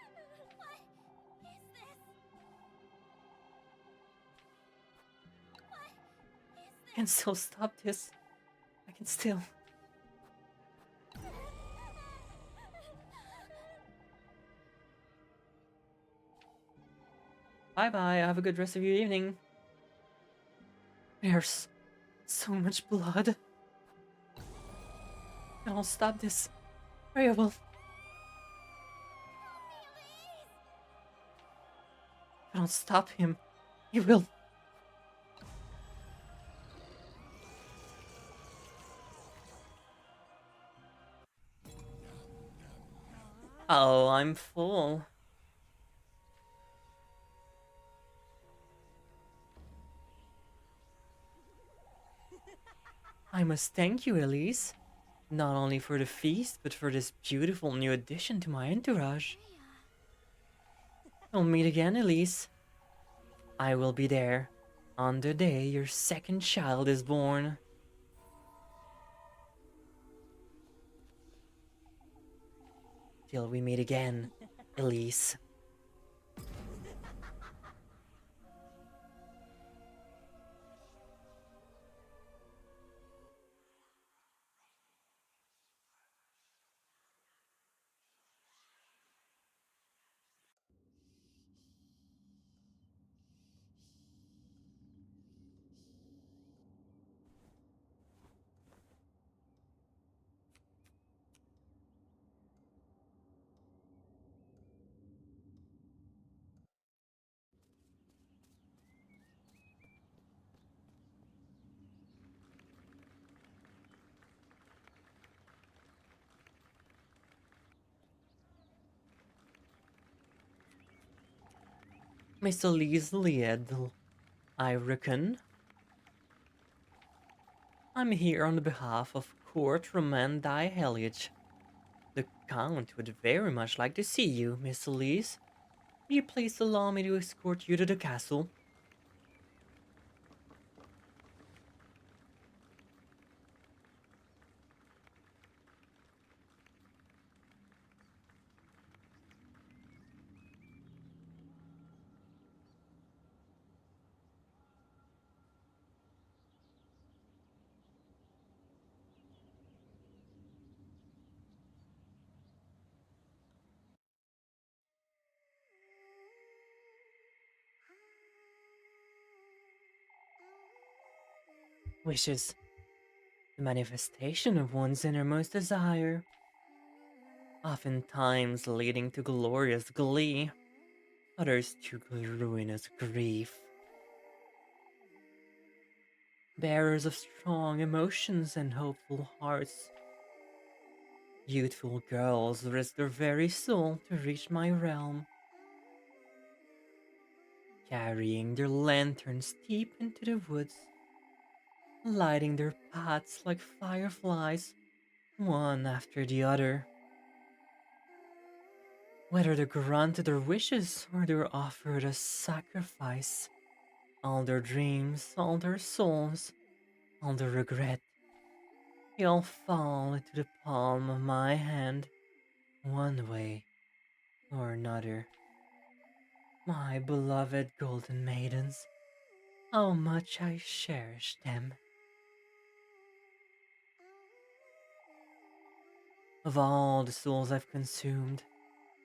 What is I can still stop this. I can still... Bye-bye, have a good rest of your evening. There's so much blood. I don't stop this. Rhea will... If I don't stop him, he will... Oh, I'm full. I must thank you, Elise. Not only for the feast, but for this beautiful new addition to my entourage. We'll meet again, Elise. I will be there on the day your second child is born. Till we meet again, Elise. Mr. Lee's Lied, I reckon. I'm here on behalf of Court Roman Di Heliage. The Count would very much like to see you, Miss Elise. Will you please allow me to escort you to the castle? Wishes, the manifestation of one's innermost desire, oftentimes leading to glorious glee, others to ruinous grief. Bearers of strong emotions and hopeful hearts, youthful girls risk their very soul to reach my realm, carrying their lanterns deep into the woods, lighting their paths like fireflies, one after the other. Whether they granted their wishes or they were offered a sacrifice, all their dreams, all their souls, all their regret, they all fall into the palm of my hand, one way or another. My beloved golden maidens, how much I cherish them. Of all the souls I've consumed,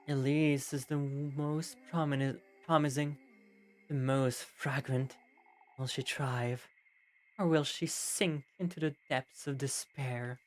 Elise is the most promising, the most fragrant. Will she thrive, or will she sink into the depths of despair?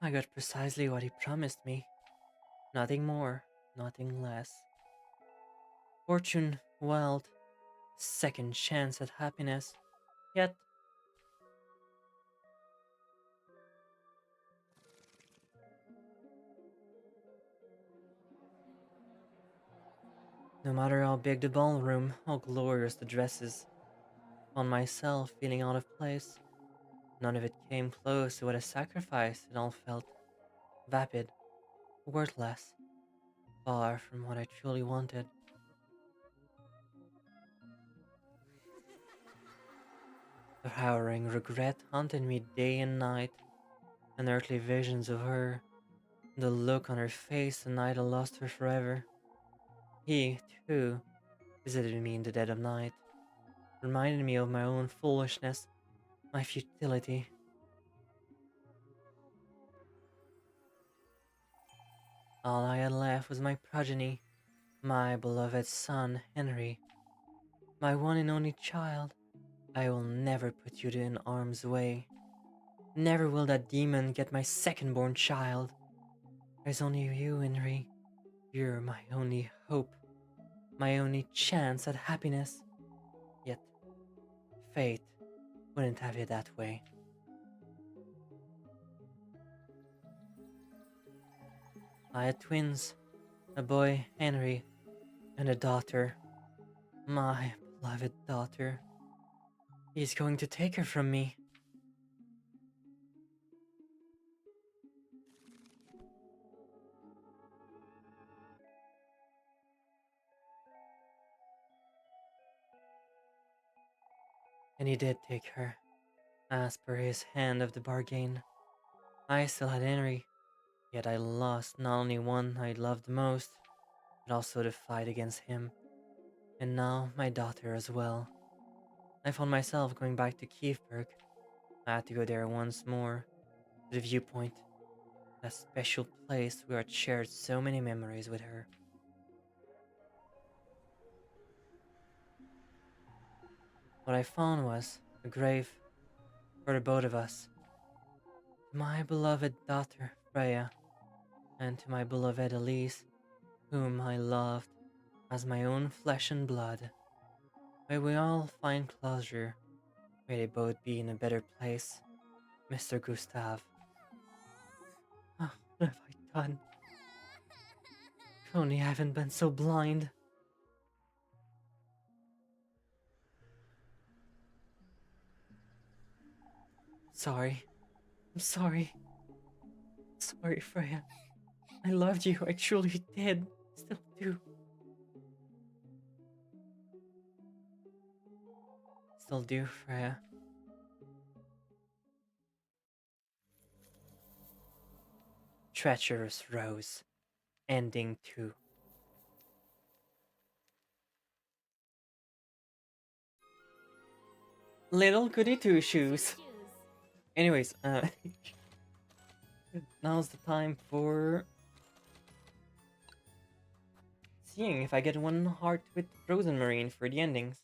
I got precisely what he promised me. Nothing more, nothing less. Fortune, wealth, second chance at happiness. Yet, no matter how big the ballroom, how glorious the dresses, found myself feeling out of place. None of it came close to what a sacrifice it all felt. Vapid, worthless, far from what I truly wanted. The harrowing regret haunted me day and night, unearthly visions of her, the look on her face the night I lost her forever. He, too, visited me in the dead of night, reminded me of my own foolishness, my futility. All I had left was my progeny, my beloved son, Henry, my one and only child. I will never put you in harm's way. Never will that demon get my second-born child. There's only you, Henry. You're my only hope, my only chance at happiness. Yet, fate wouldn't have it that way. I had twins, a boy, Henry, and a daughter, my beloved daughter. He's going to take her from me. And he did take her, as per his hand of the bargain. I still had Henry, yet I lost not only one I loved most, but also the fight against him, and now my daughter as well. I found myself going back to Kiefberg. I had to go there once more, to the viewpoint, that special place where I'd shared so many memories with her. What I found was a grave for the both of us, to my beloved daughter Freya, and to my beloved Elise, whom I loved as my own flesh and blood. May we all find closure. May they both be in a better place, Mr. Gustav. Ah, what have I done? If only I haven't been so blind. Sorry. I'm sorry. Sorry, Freya. I loved you. I truly did. Still do. Still do, Freya. Treacherous Rose. Ending 2. Little goody two shoes. Anyways, now's the time for seeing if I get one heart with Rosenmarine for the endings.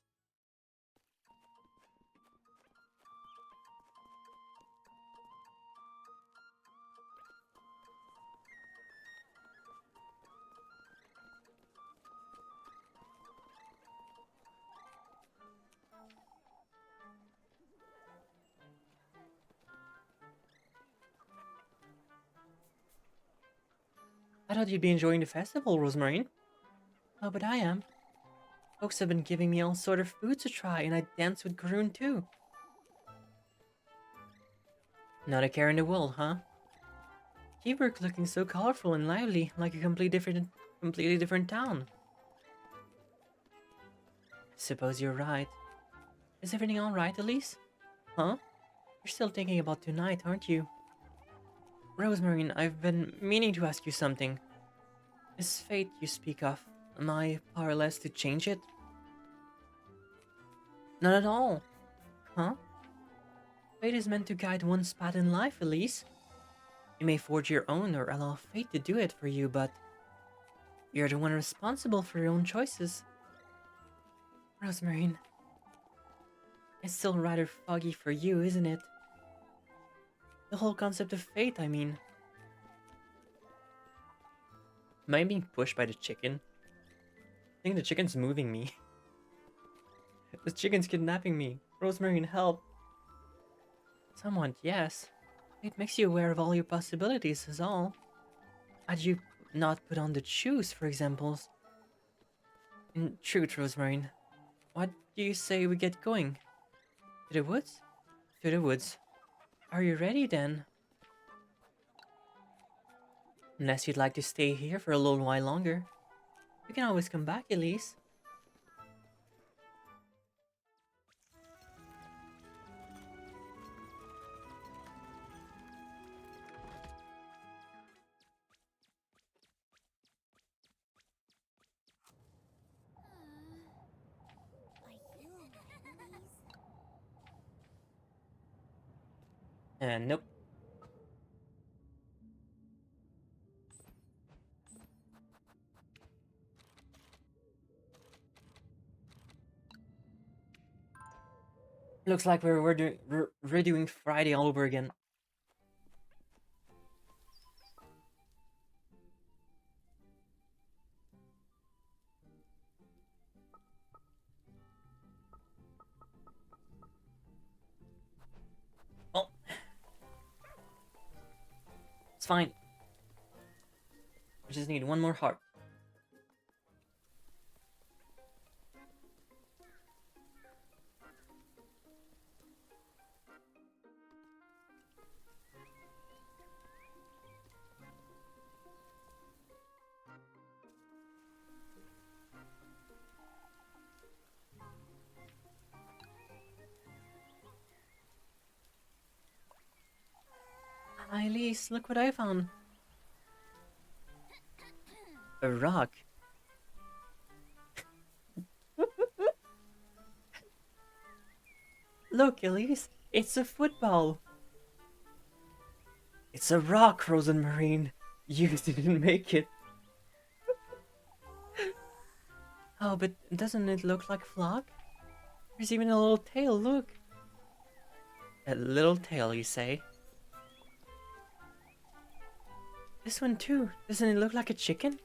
I thought you'd be enjoying the festival, Rosemarine. Oh, but I am. Folks have been giving me all sort of food to try, and I danced with Karun too. Not a care in the world, huh? Keywork looking so colorful and lively, like a completely different town. I suppose you're right. Is everything alright, Elise? Huh? You're still thinking about tonight, aren't you? Rosemarine, I've been meaning to ask you something. This fate you speak of, am I powerless to change it? Not at all. Huh? Fate is meant to guide one's path in life, Elise. You may forge your own or allow fate to do it for you, but you're the one responsible for your own choices. Rosemarine, it's still rather foggy for you, isn't it? The whole concept of fate, I mean. Am I being pushed by the chicken? I think the chicken's moving me. The chicken's kidnapping me. Rosemary, help. Somewhat, yes. It makes you aware of all your possibilities, is all. Had you not put on the shoes, for example? In truth, Rosemary, what do you say we get going? To the woods? To the woods. Are you ready then? Unless you'd like to stay here for a little while longer. You can always come back, Elise. And nope. Looks like we're doing Friday all over again. Well, it's fine. We just need one more heart. Hi, Elise, look what I found. A rock. Look, Elise, it's a football. It's a rock, Frozen Marine. You didn't make it. Oh, but doesn't it look like Flock? There's even a little tail, look. A little tail, you say? This one too. Doesn't it look like a chicken?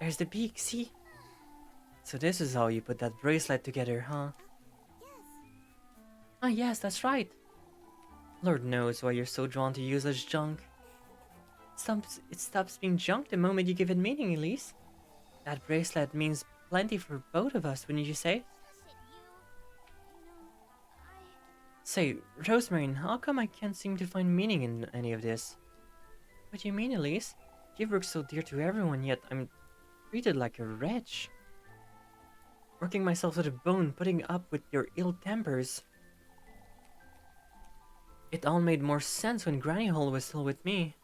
There's the beak, see? So this is how you put that bracelet together, huh? Ah, yes, that's right. Lord knows why you're so drawn to useless junk. It stops being junk the moment you give it meaning, Elise. That bracelet means plenty for both of us, wouldn't you say? Say, Rosemary, how come I can't seem to find meaning in any of this? What do you mean, Elise? You've worked so dear to everyone, yet I'm treated like a wretch. Working myself to the bone, putting up with your ill tempers. It all made more sense when Granny Hole was still with me.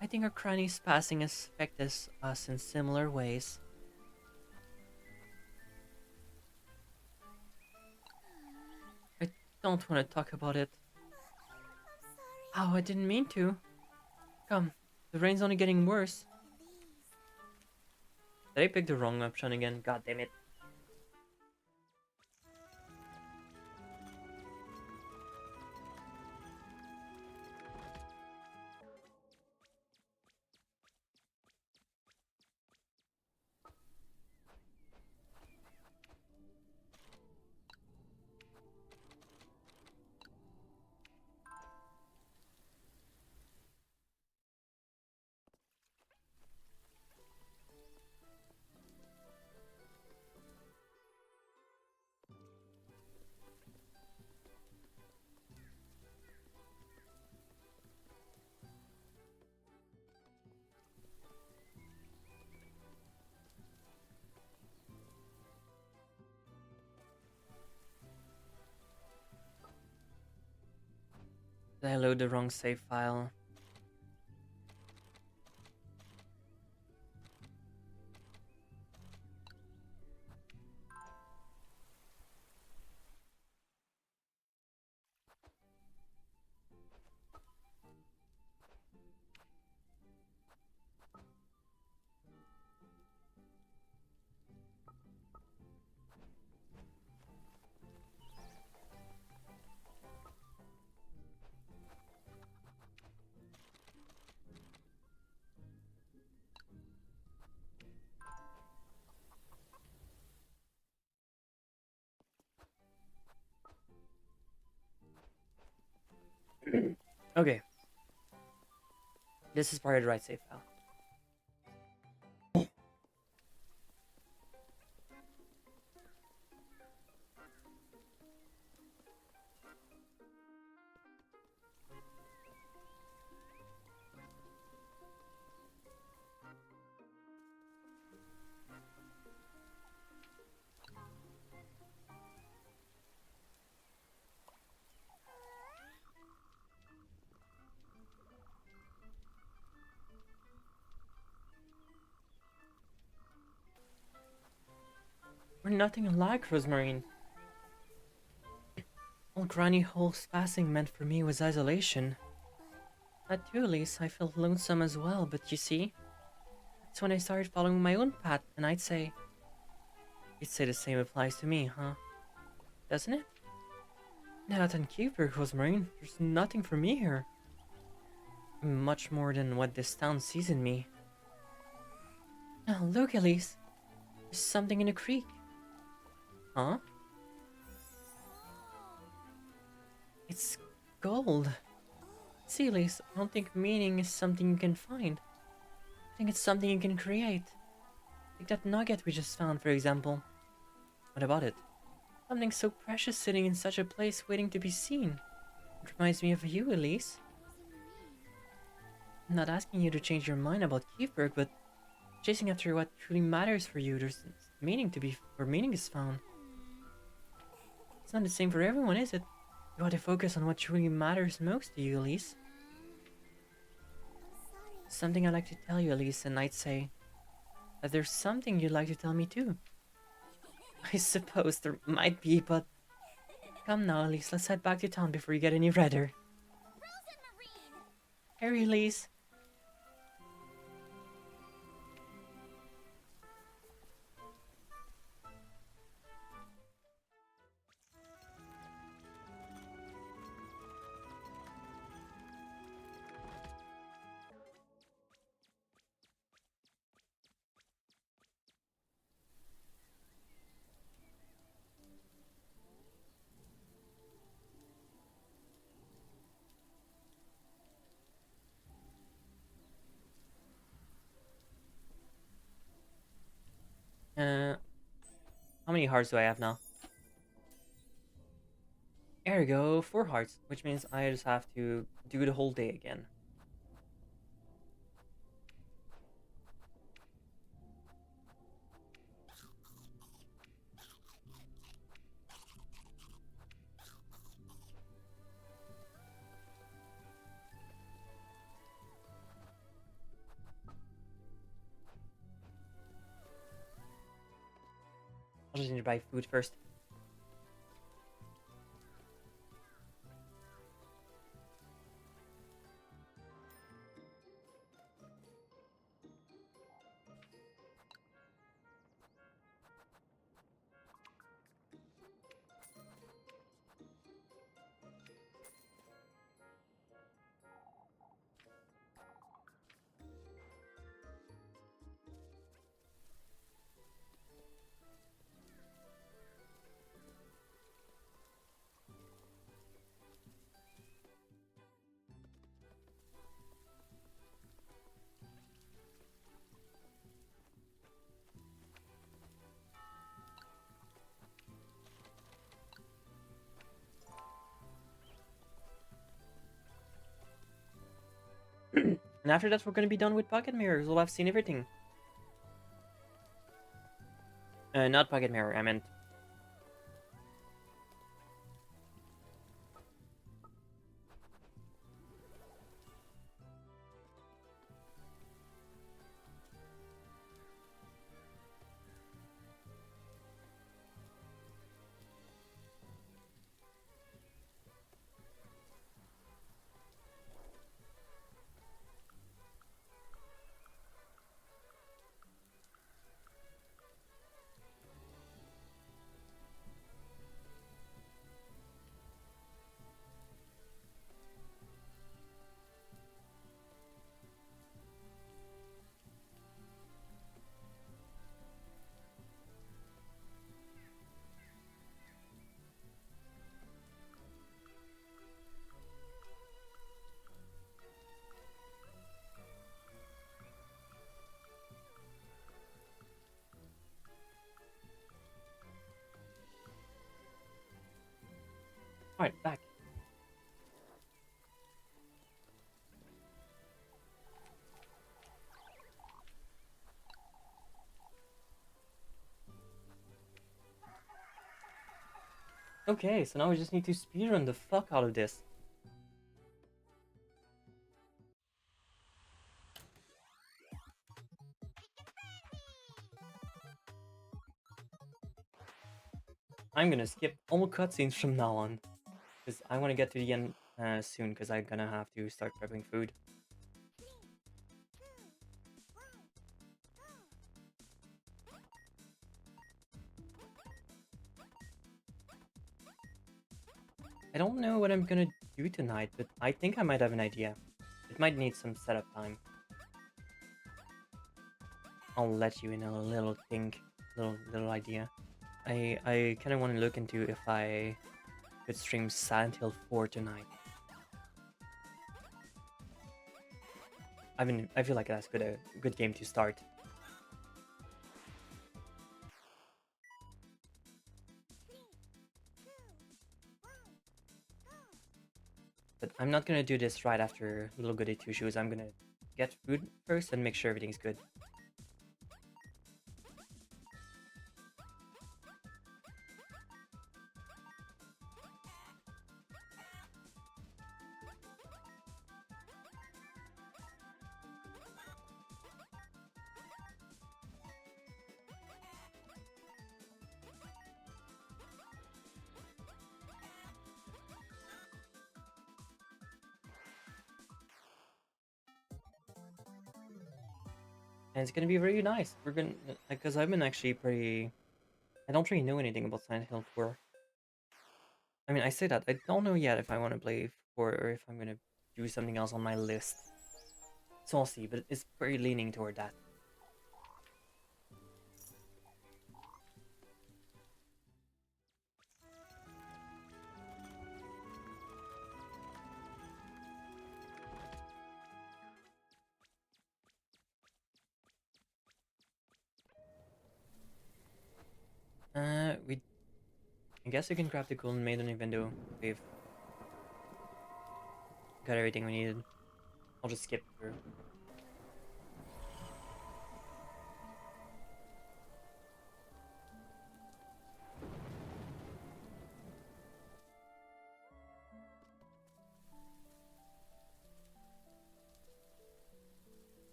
I think our crannies passing affect us in similar ways. I don't want to talk about it. Oh, I didn't mean to. Come, the rain's only getting worse. Did I pick the wrong option again? God damn it. Did I load the wrong save file? Okay. This is part of the right save file. We're nothing alike, Rosemarine. All Granny Hole's passing meant for me was isolation. At too, Elise, I felt lonesome as well, but you see, that's when I started following my own path, and you'd say the same applies to me, huh? Doesn't it? Not in Cuthbert, Rosemarine. There's nothing for me here. Much more than what this town sees in me. Now, look, Elise. There's something in the creek. Huh? It's gold. See, Elise, I don't think meaning is something you can find. I think it's something you can create. Like that nugget we just found, for example. What about it? Something so precious sitting in such a place waiting to be seen. It reminds me of you, Elise. I'm not asking you to change your mind about Keithburg, but chasing after what truly matters for you, there's meaning to be where meaning is found. It's not the same for everyone, is it? You ought to focus on what truly matters most to you, Elise. Something I'd like to tell you, Elise, and I'd say that there's something you'd like to tell me too. I suppose there might be, but come now, Elise, let's head back to town before you get any redder. Hurry, Elise. How many hearts do I have now? There we go, 4 hearts, which means I just have to do the whole day again. I'll just need to buy food first. And after that, we're gonna be done with Pocket Mirrors. We'll have seen everything. Not Pocket Mirror, I meant... Alright, back. Okay, so now we just need to speedrun the fuck out of this. I'm gonna skip all cutscenes from now on. Because I want to get to the end soon, because I'm gonna have to start prepping food. I don't know what I'm gonna do tonight, but I think I might have an idea. It might need some setup time. I'll let you in a little think, little idea. I kind of want to look into if I could stream Silent Hill 4 tonight. I feel like that's a good game to start. But I'm not gonna do this right after Little Goody Two Shoes. I'm gonna get food first and make sure everything's good. And it's gonna be really nice. We're gonna, because I've been actually pretty. I don't really know anything about Silent Hill 4. I mean, I say that I don't know yet if I want to play 4 or if I'm gonna do something else on my list. So I'll see, but it's pretty leaning toward that. We. I guess we can grab the Golden Maiden even though we've got everything we needed. I'll just skip through.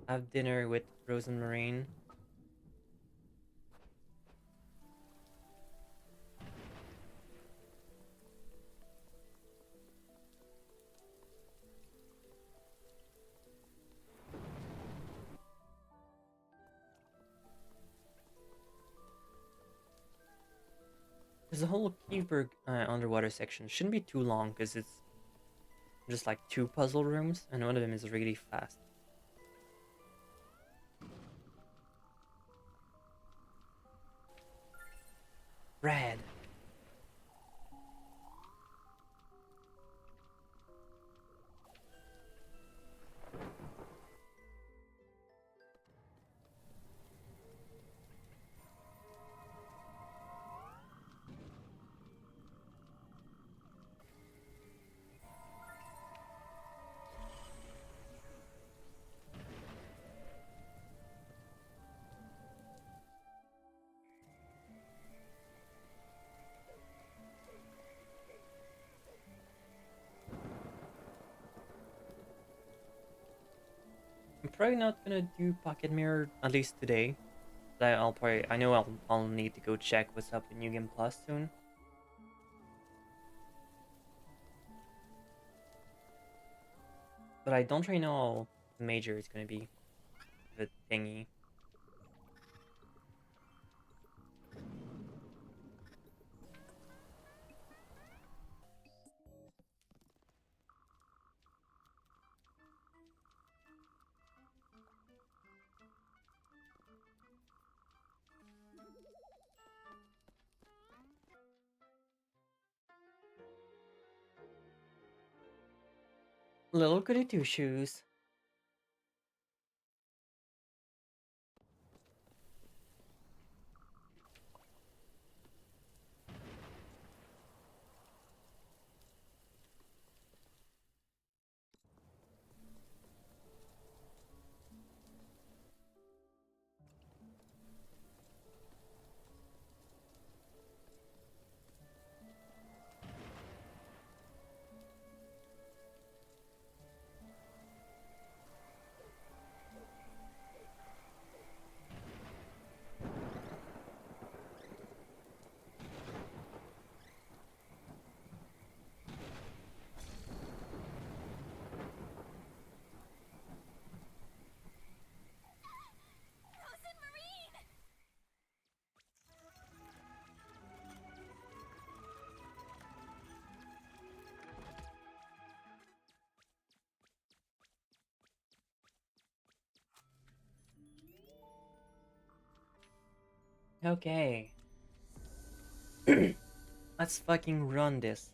Have dinner with Rose and Marine. Because the whole Keeper underwater section shouldn't be too long because it's just like 2 puzzle rooms and one of them is really fast. Red. I'm probably not gonna do Pocket Mirror at least today. But I know I'll need to go check what's up with New Game Plus soon. But I don't really know how major it's gonna be. The thingy. Little goody two shoes. Okay. Let's fucking run this.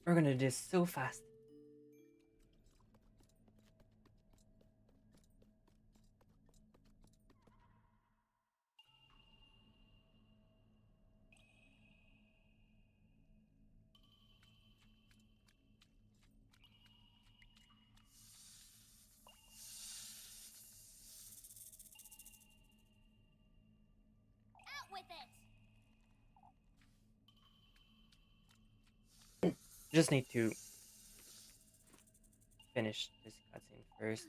We're gonna do this so fast. Out with it! Just need to finish this cutscene first.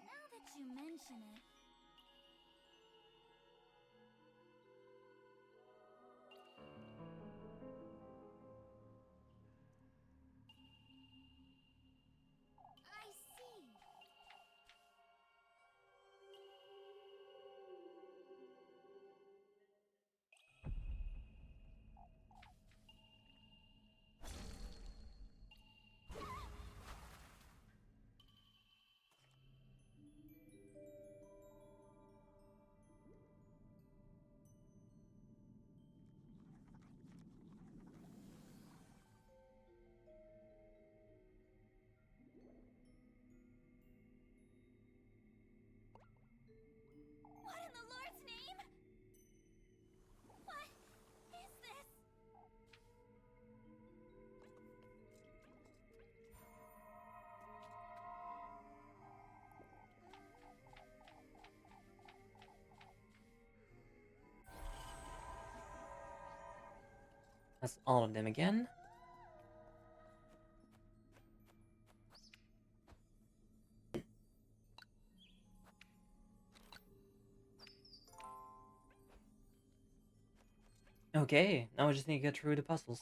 Now that you mention it, I see. What in the Lord's name? What is this? That's all of them again. Okay, now I just need to get through the puzzles.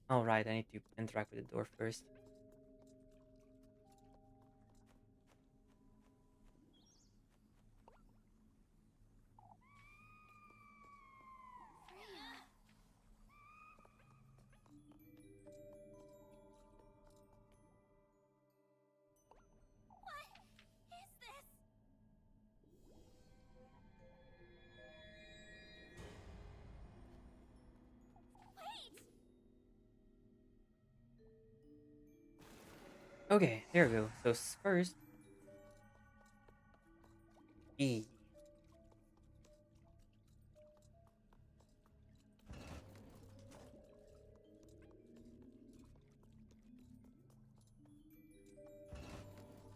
Alright, I need to interact with the door first. What is this? Wait! Okay, there we go. So first, E.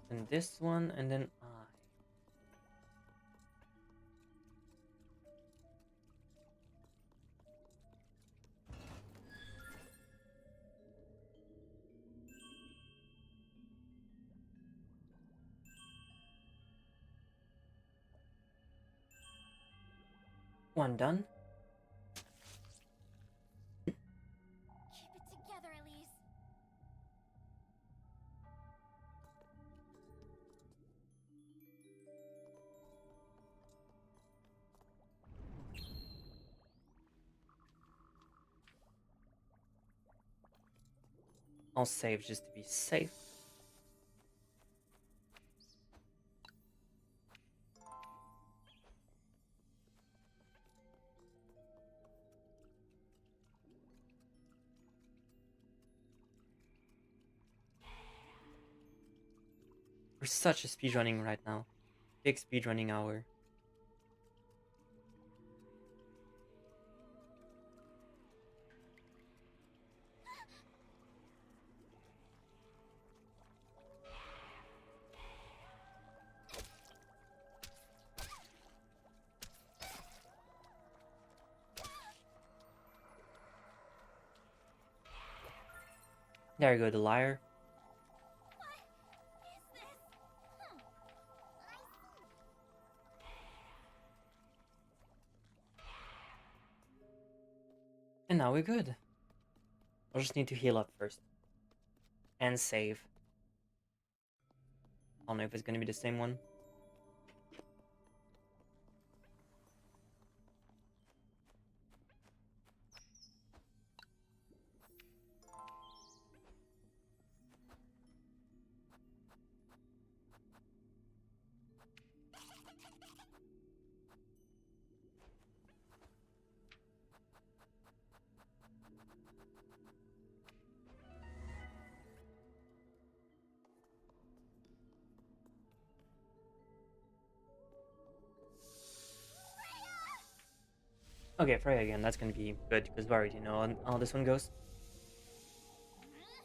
And this one, and then I. One done. Keep it together, Elise. I'll save just to be safe. We're such a speedrunning right now. Big speedrunning hour. There you go, the liar. What is this? I see. And now we're good. I'll just need to heal up first. And save. I don't know if it's gonna be the same one. Okay, Freya again. That's gonna be good because we already know how this one goes. What is this?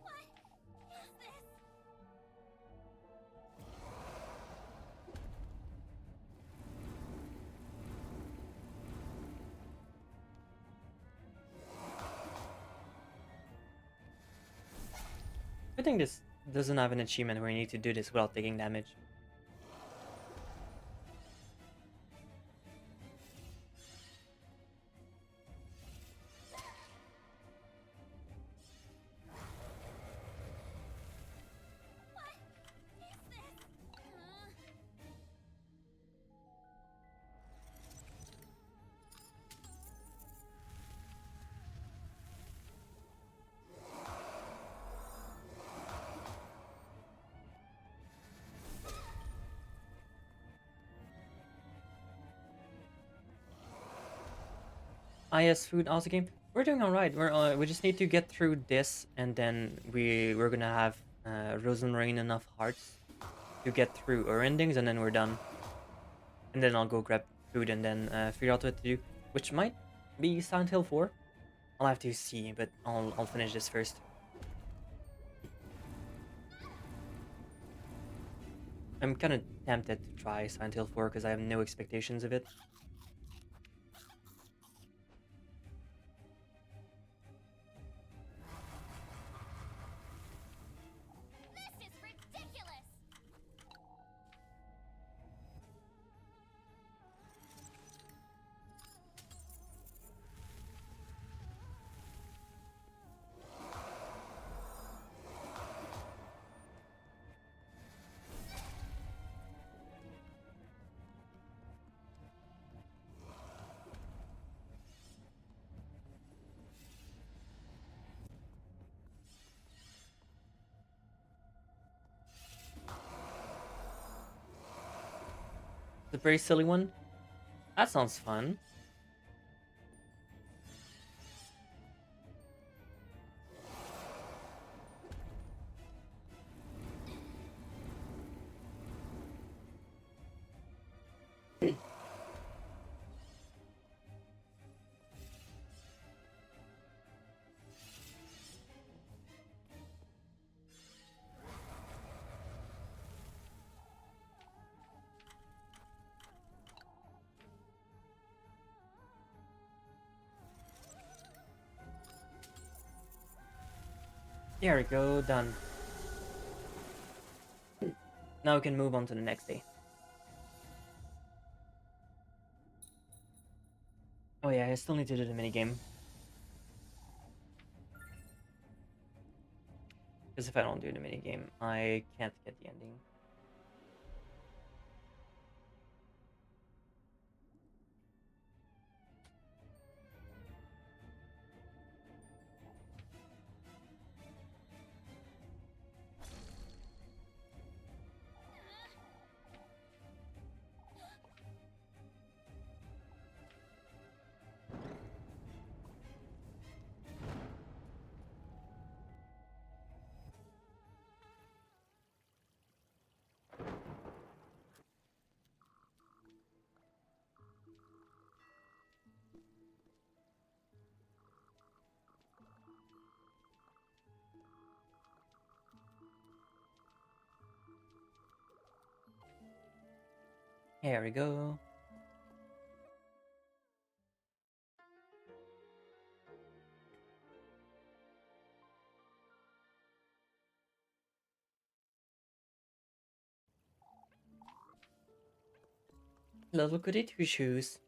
Freya. What is this? I think this doesn't have an achievement where you need to do this without taking damage. What is this? IS food also game. We're doing all right. We just need to get through this, and then we're gonna have Rosenrain enough hearts to get through our endings, and then we're done. And then I'll go grab food and then figure out what to do, which might be Silent Hill 4. I'll have to see, but I'll finish this first. I'm kind of tempted to try Silent Hill 4 because I have no expectations of it. This is ridiculous! The very silly one. That sounds fun. There we go, done. Now we can move on to the next day. Oh yeah, I still need to do the minigame. Because if I don't do the minigame, I can't get the ending. Here we go. Little goody two shoes.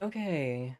Okay.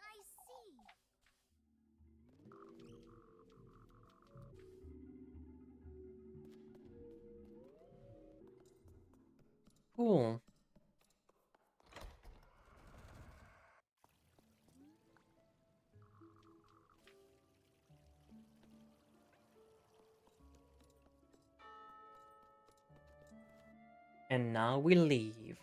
I see. Cool. And now we leave.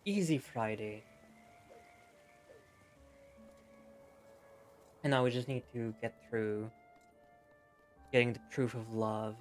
Easy Friday. And now we just need to get through getting the proof of love.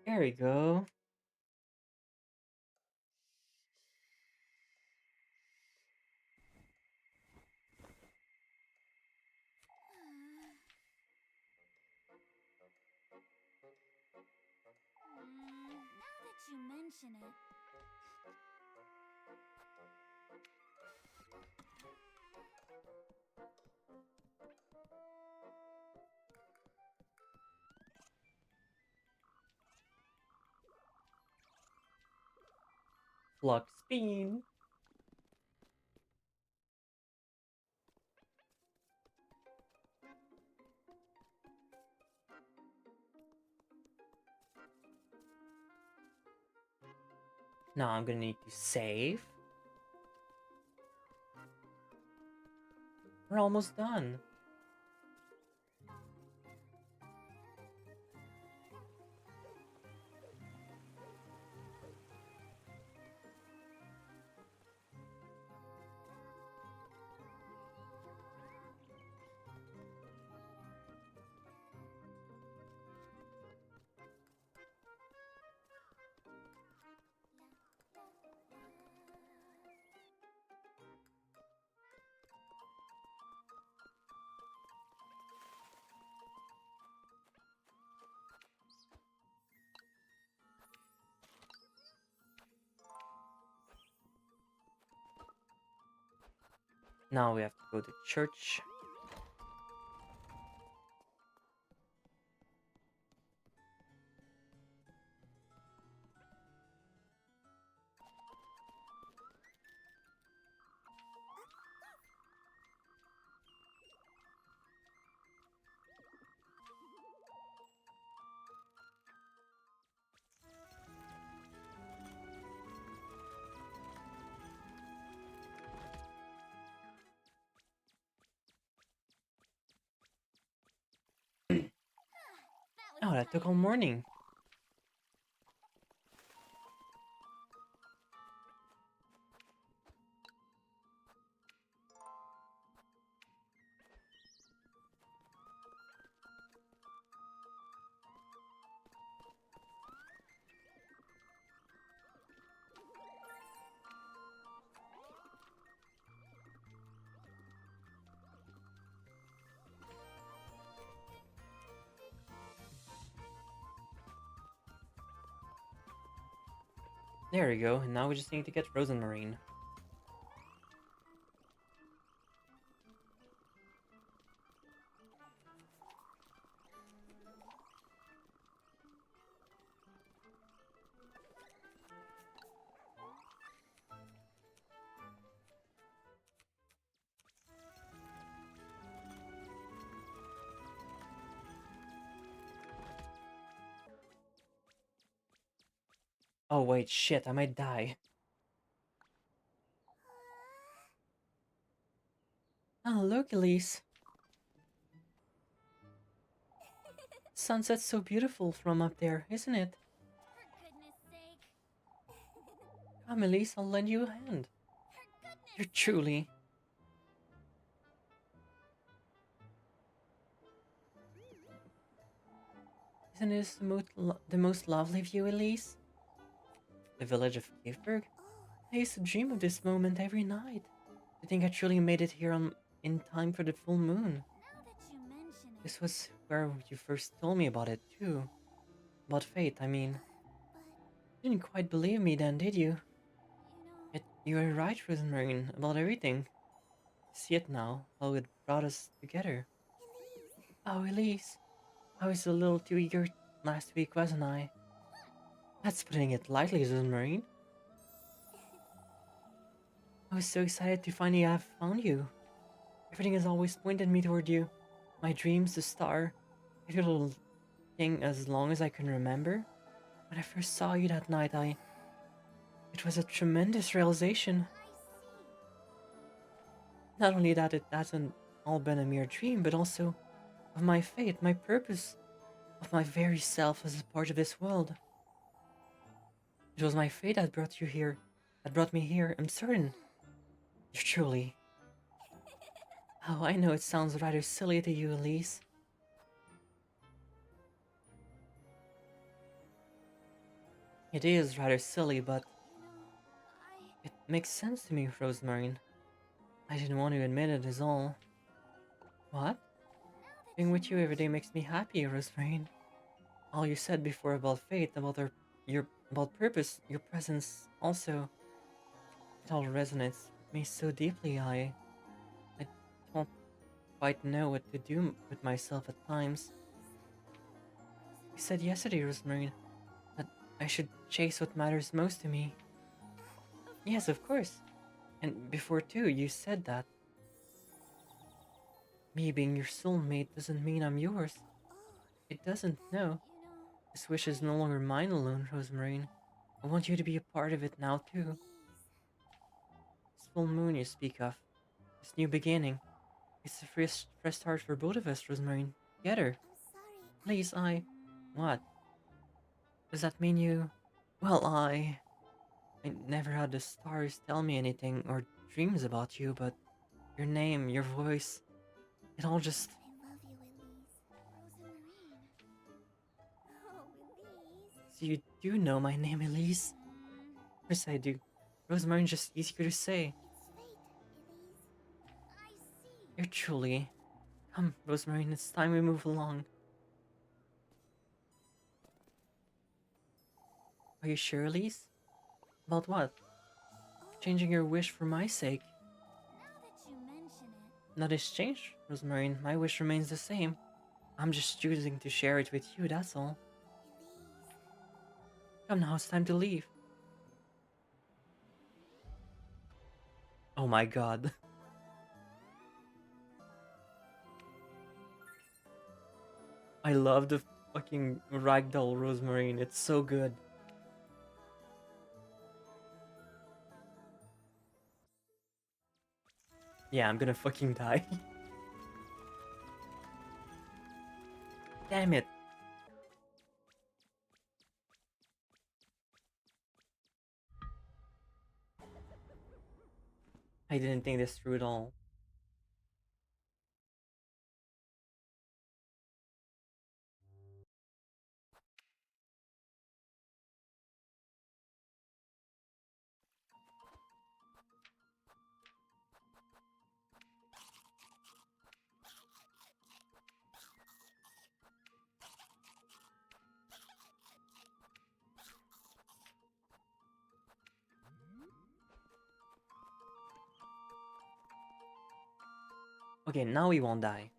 There we go. Now that you mention it. Flux Bean. Now I'm gonna need to save. We're almost done. Now we have to go to church. That Oh, was that took tight. all morning. There we go, and now we just need to get Rosenmarine. Oh wait, shit, I might die. Oh, look, Elise. Sunset's so beautiful from up there, isn't it? For goodness sake. Come, Elise, I'll lend you a hand. For goodness You're sake. truly... Isn't this the most lovely view, Elise? The village of Caveburg? I used to dream of this moment every night. I think I truly made it here in time for the full moon. Now that you mention it. This was where you first told me about it, too. About fate, I mean. But, You didn't quite believe me then, did you? you know. Yet you were right, Rosemary, about everything. See it now, how it brought us together. Elise. Oh, Elise, I was a little too eager last week, wasn't I? That's putting it lightly, Rosemary. I was so excited to finally have found you. Everything has always pointed me toward you. My dreams, the star, every little thing as long as I can remember. When I first saw you that night, it was a tremendous realization. I see. Not only that it hasn't all been a mere dream, but also of my fate, my purpose, of my very self as a part of this world. It was my fate that brought you here, that brought me here, I'm certain. You're truly. Oh, I know it sounds rather silly to you, Elise. It is rather silly, but I. it makes sense to me, Rosemary. I didn't want to admit it is all. What? Now that Being you with you every day mention makes me happy, Rosemary. All you said before about fate, about purpose, your presence, also, it all resonates with me so deeply. I don't quite know what to do with myself at times. You said yesterday, Rosemary, that I should chase what matters most to me. Yes, of course. And before too, you said that me being your soulmate doesn't mean I'm yours. It doesn't, no. This wish is no longer mine alone, Rosemarine. I want you to be a part of it now too. This full moon you speak of, this new beginning, it's a fresh start for both of us, Rosemarine. Together. Please, What? Does that mean you... Well, I never had the stars tell me anything or dreams about you, but your name, your voice, it all just... I love you, Elise. Rosamarine. Oh, Elise. So you do know my name, Elise? Of course I do. Rosemary's just easier to say. It's fate, Elise. I see. You're truly... Come, Rosemary, it's time we move along. Are you sure, Elise? About what? Changing your wish for my sake. Now that you mention it, Not has changed, Rosemary. My wish remains the same. I'm just choosing to share it with you, that's all. Elise. Come now, it's time to leave. Oh my god. I love the fucking ragdoll Rosemary. It's so good. Yeah, I'm gonna fucking die. Damn it. I didn't think this through at all. Okay, now we won't die.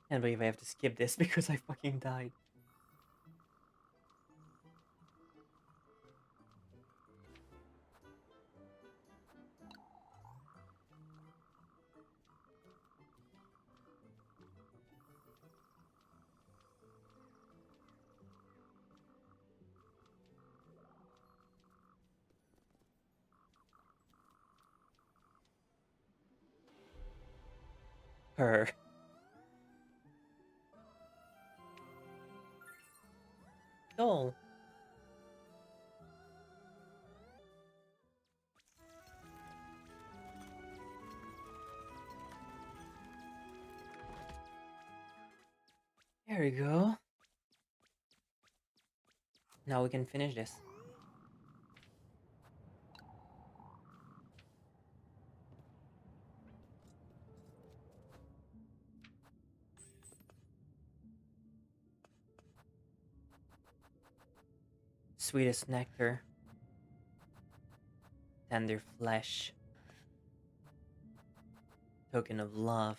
Can't believe I have to skip this because I fucking died. Her. Oh. There we go. Now we can finish this. Sweetest nectar. Tender flesh. Token of love.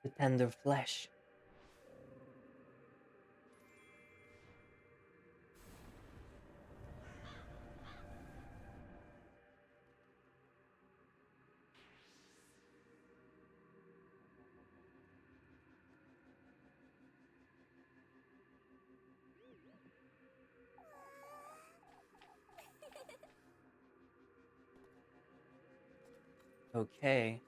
The tender flesh. Okay.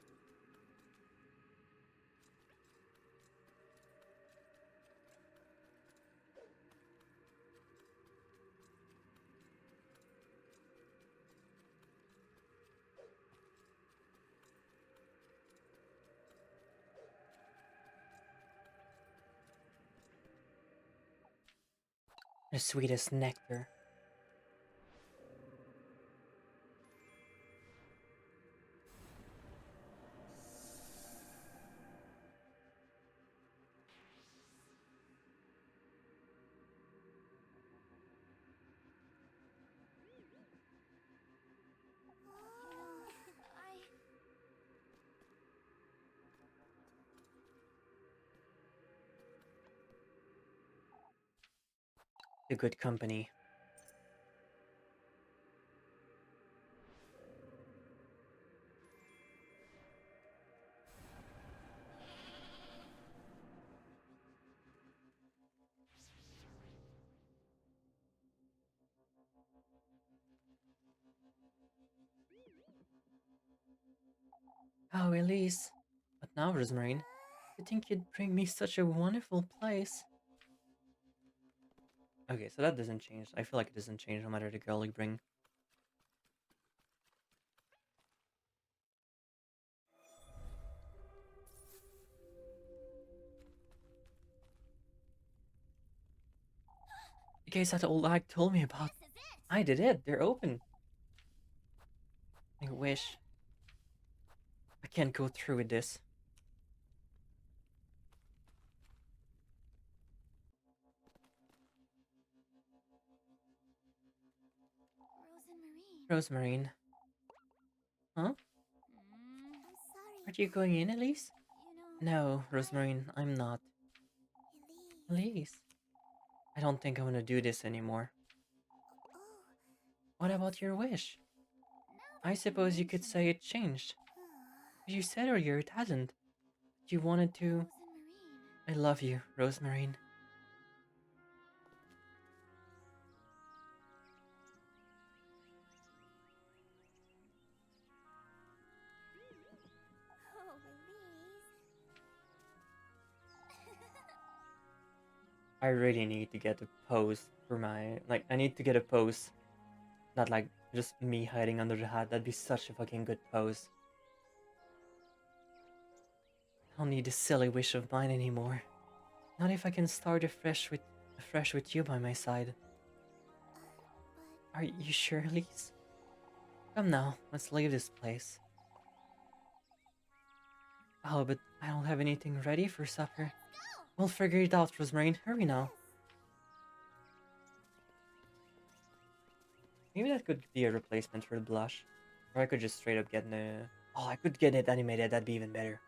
The sweetest nectar. I... The good company. Oh, Elise. But now, Rosmarine, you think you'd bring me such a wonderful place? Okay, so that doesn't change. I feel like it doesn't change no matter the girl you bring. The gates that old lag told me about. This is it! I did it. They're open. I wish. I can't go through with this. Rose and Marine. Rosmarine. Huh? I'm sorry. Aren't you going in, Elise? You know... No, Rosmarine, I'm not. Elise. Elise. I don't think I want to do this anymore. Oh, What about your wish? now I that suppose you could say it changed. But you said earlier it hasn't. You wanted to... Rose and Marine. I love you, Rosmarine. Oh, Elise. I really need to get a pose for my... Like, I need to get a pose. Not like just me hiding under the hat. That'd be such a fucking good pose. I don't need this silly wish of mine anymore. Not if I can start afresh with you by my side. But Are you sure, Elise? Come now, let's leave this place. Oh, but I don't have anything ready for supper. go! We'll figure it out, Rosmarine. Hurry now. Maybe that could be a replacement for the blush. Or I could just straight up get the... Oh, I could get it animated. That'd be even better.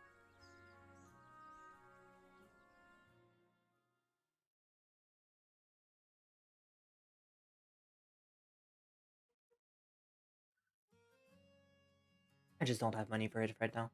I just don't have money for it right now.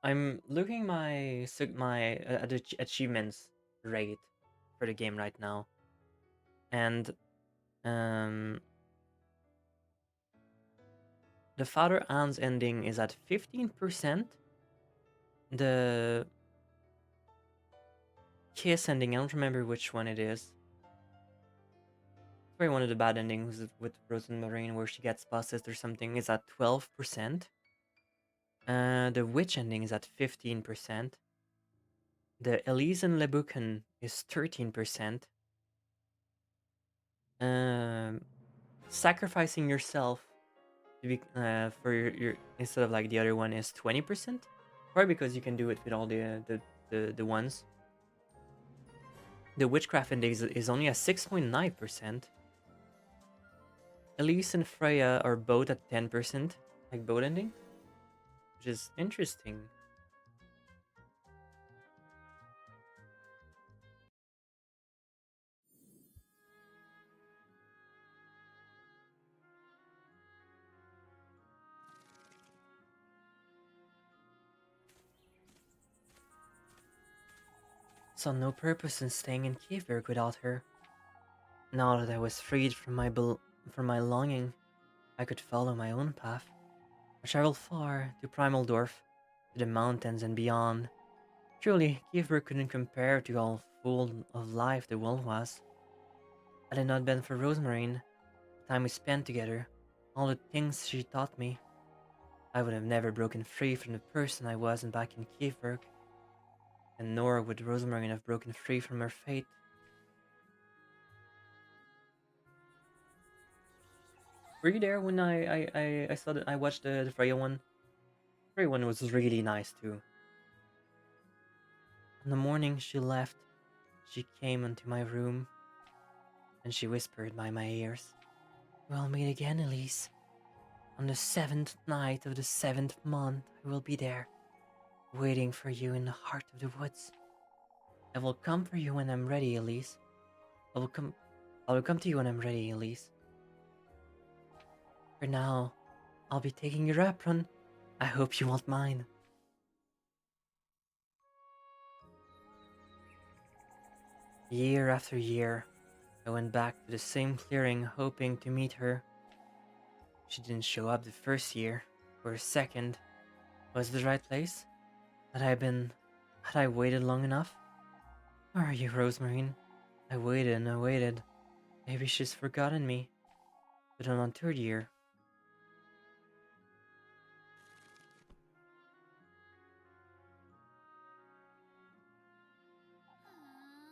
I'm looking my at the achievements rate for the game right now, and um, the Father Anne's ending is at 15%. The Kiss ending, I don't remember which one it is. Probably one of the bad endings with Rosemary where she gets buses or something is at 12%. The Witch ending is at 15%. The Elise and Lebucan is 13%. Um, Sacrificing yourself to be for your instead of like the other one is 20%. Probably because you can do it with all the ones. The Witchcraft index is only at 6.9%. Elise and Freya are both at 10%, like both endings, which is interesting. Saw no purpose in staying in Kiev without her. Now that I was freed from from my longing, I could follow my own path. I traveled far to Primal Dwarf, to the mountains and beyond. Truly, Kiev couldn't compare to all full of life the world was. Had it not been for Rosemary, the time we spent together, all the things she taught me, I would have never broken free from the person I was and back in Kiev, and nor would Rosemary have broken free from her fate. Were you there when I saw that I watched the Freya one? Freya one was really nice too. On the morning she left, she came into my room and she whispered by my ears, "We'll meet again, Elise. On the 7th night of the 7th month, I will be there, waiting for you in the heart of the woods. I will come for you when I'm ready, Elise. I will come I will come to you when I'm ready, Elise. For now, I'll be taking your apron. I hope you won't mind." Year after year, I went back to the same clearing hoping to meet her. She didn't show up the first year, or second. Was it the right place? Had I waited long enough? Where are you, Rosemary? I waited and I waited. Maybe she's forgotten me. But I'm on third year.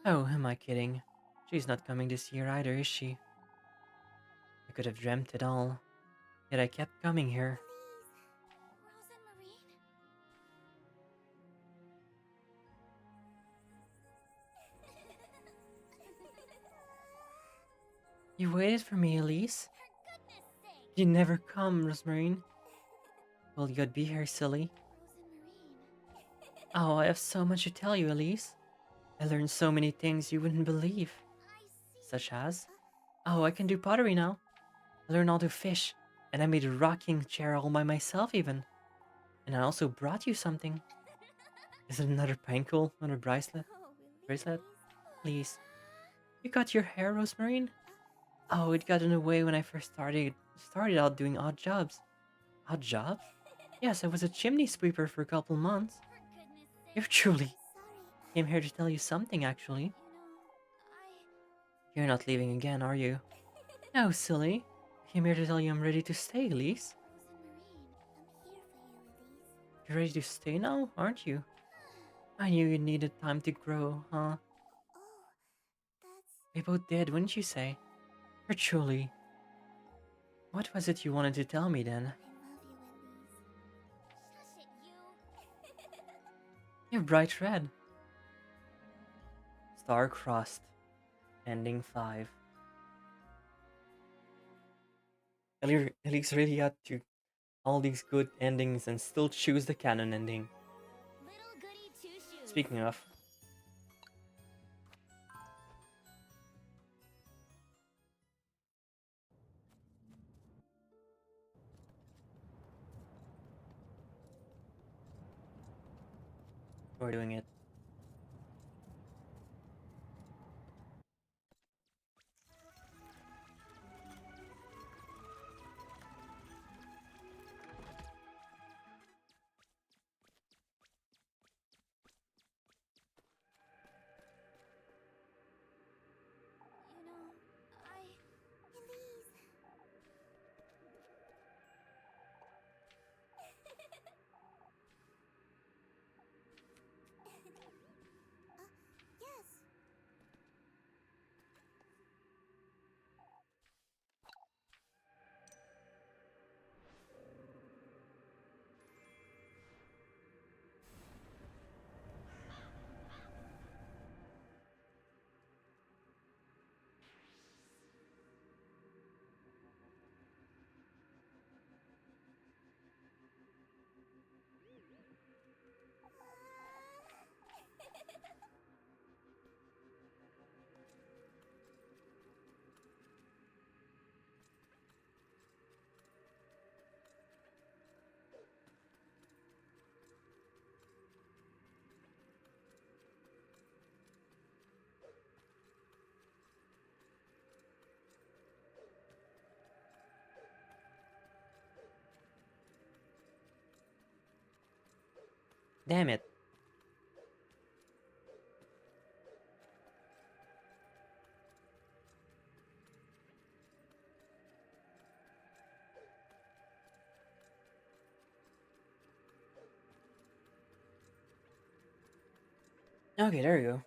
Oh, am I kidding? She's not coming this year either, is she? I could have dreamt it all. Yet I kept coming here. Please, You waited for me, Elise? For goodness sake! You never come, Rosemary. Well, you'd be here, silly. Rosemarine. Oh, I have so much to tell you, Elise. I learned so many things you wouldn't believe. I see. Such as? Oh, I can do pottery now. I learned how to fish, and I made a rocking chair all by myself even. And I also brought you something. Is it another pankle? Another bracelet? Oh, Bracelet? Elise. Please. You got your hair, Rosemary? Oh, it got in the way when I first started out doing odd jobs. Odd jobs? Yes, I was a chimney sweeper for a couple months. For goodness sake. You're truly Sorry. came here to tell you something, actually. You know, You're not leaving again, are you? No, silly. I came here to tell you I'm ready to stay, Elise. Rosemarine, I'm here for you, Elise. You're ready to stay now, aren't you? I knew you needed time to grow, huh? Oh, that's... We both did, wouldn't you say? Or truly. What was it you wanted to tell me then? I love you, Elise. Shush it, you. You're bright red. Star-crossed. Ending 5. Elise really had to all these good endings and still choose the canon ending. Little goody two-shoes. Speaking of, We're doing it. You know, Elise. Yes. Damn it. Okay, there you go.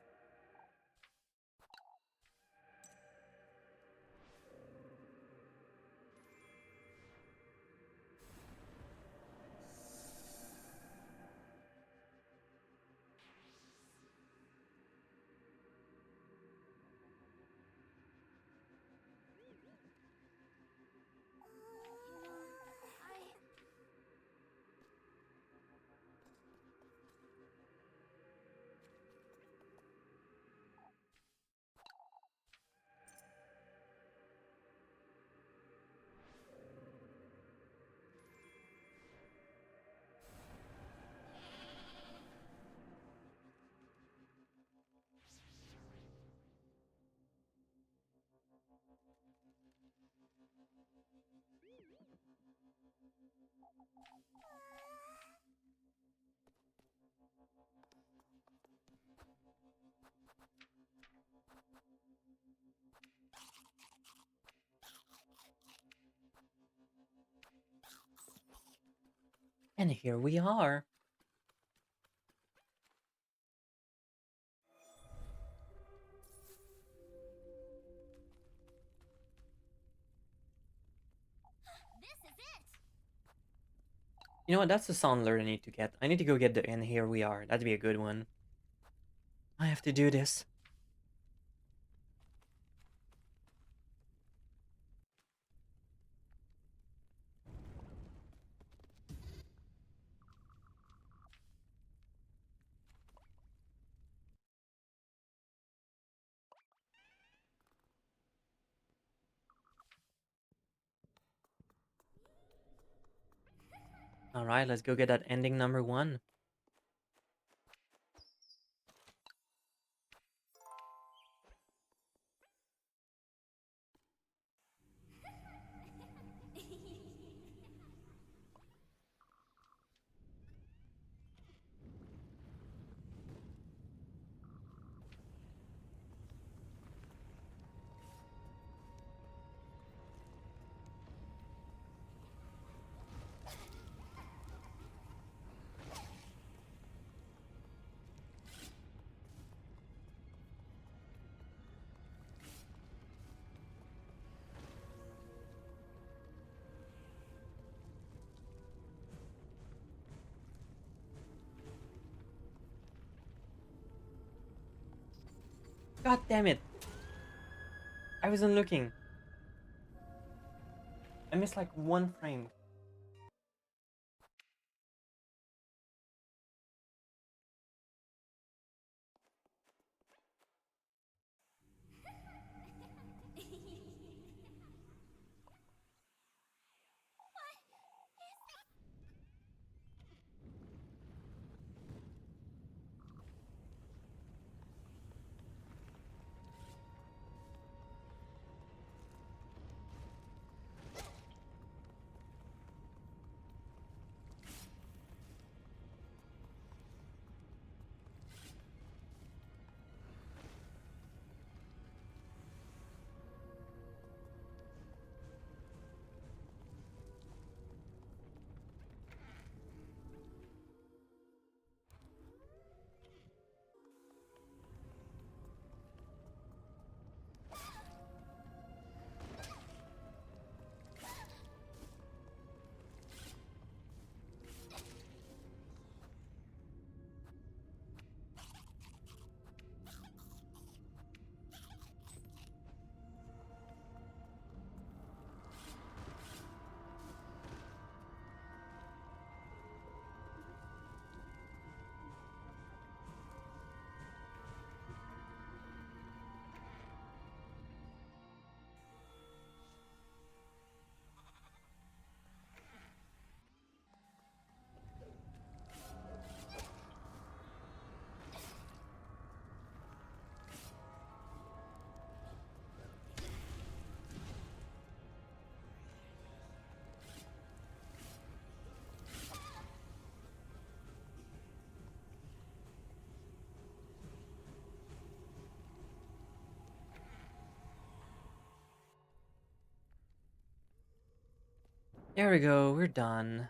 And here we are. This is it. You know what? That's the sound alert I need to get. I need to go get the and here we are. That'd be a good one. I have to do this. Alright, let's go get that ending number 1. God damn it. I wasn't looking. I missed like 1 frame. There we go, we're done.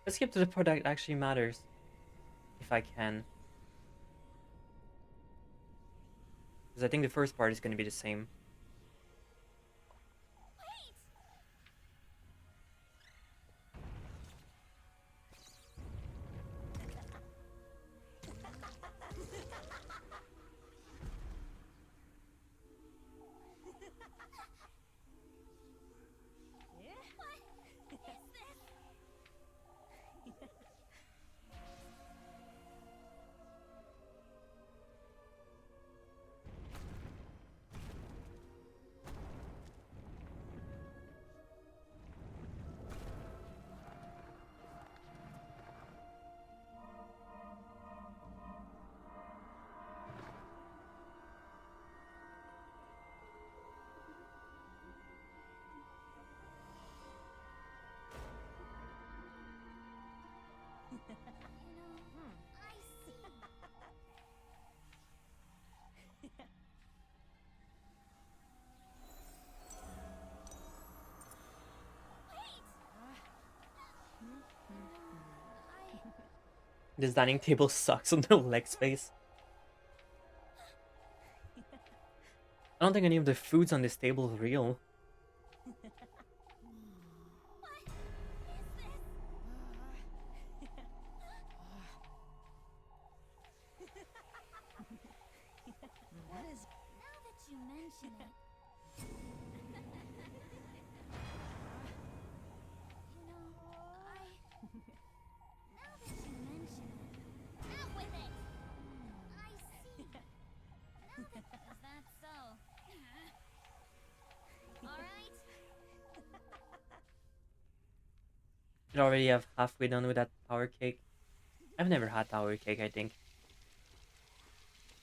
Let's skip to the part that actually matters, if I can. Because I think the first part is going to be the same. I see. This dining table sucks on the leg space. I don't think any of the foods on this table is real. Now that you mention it. Now that you mention it. Out with it! I see. Is that so? Alright. Should already have halfway done with that power cake. I've never had power cake, I think.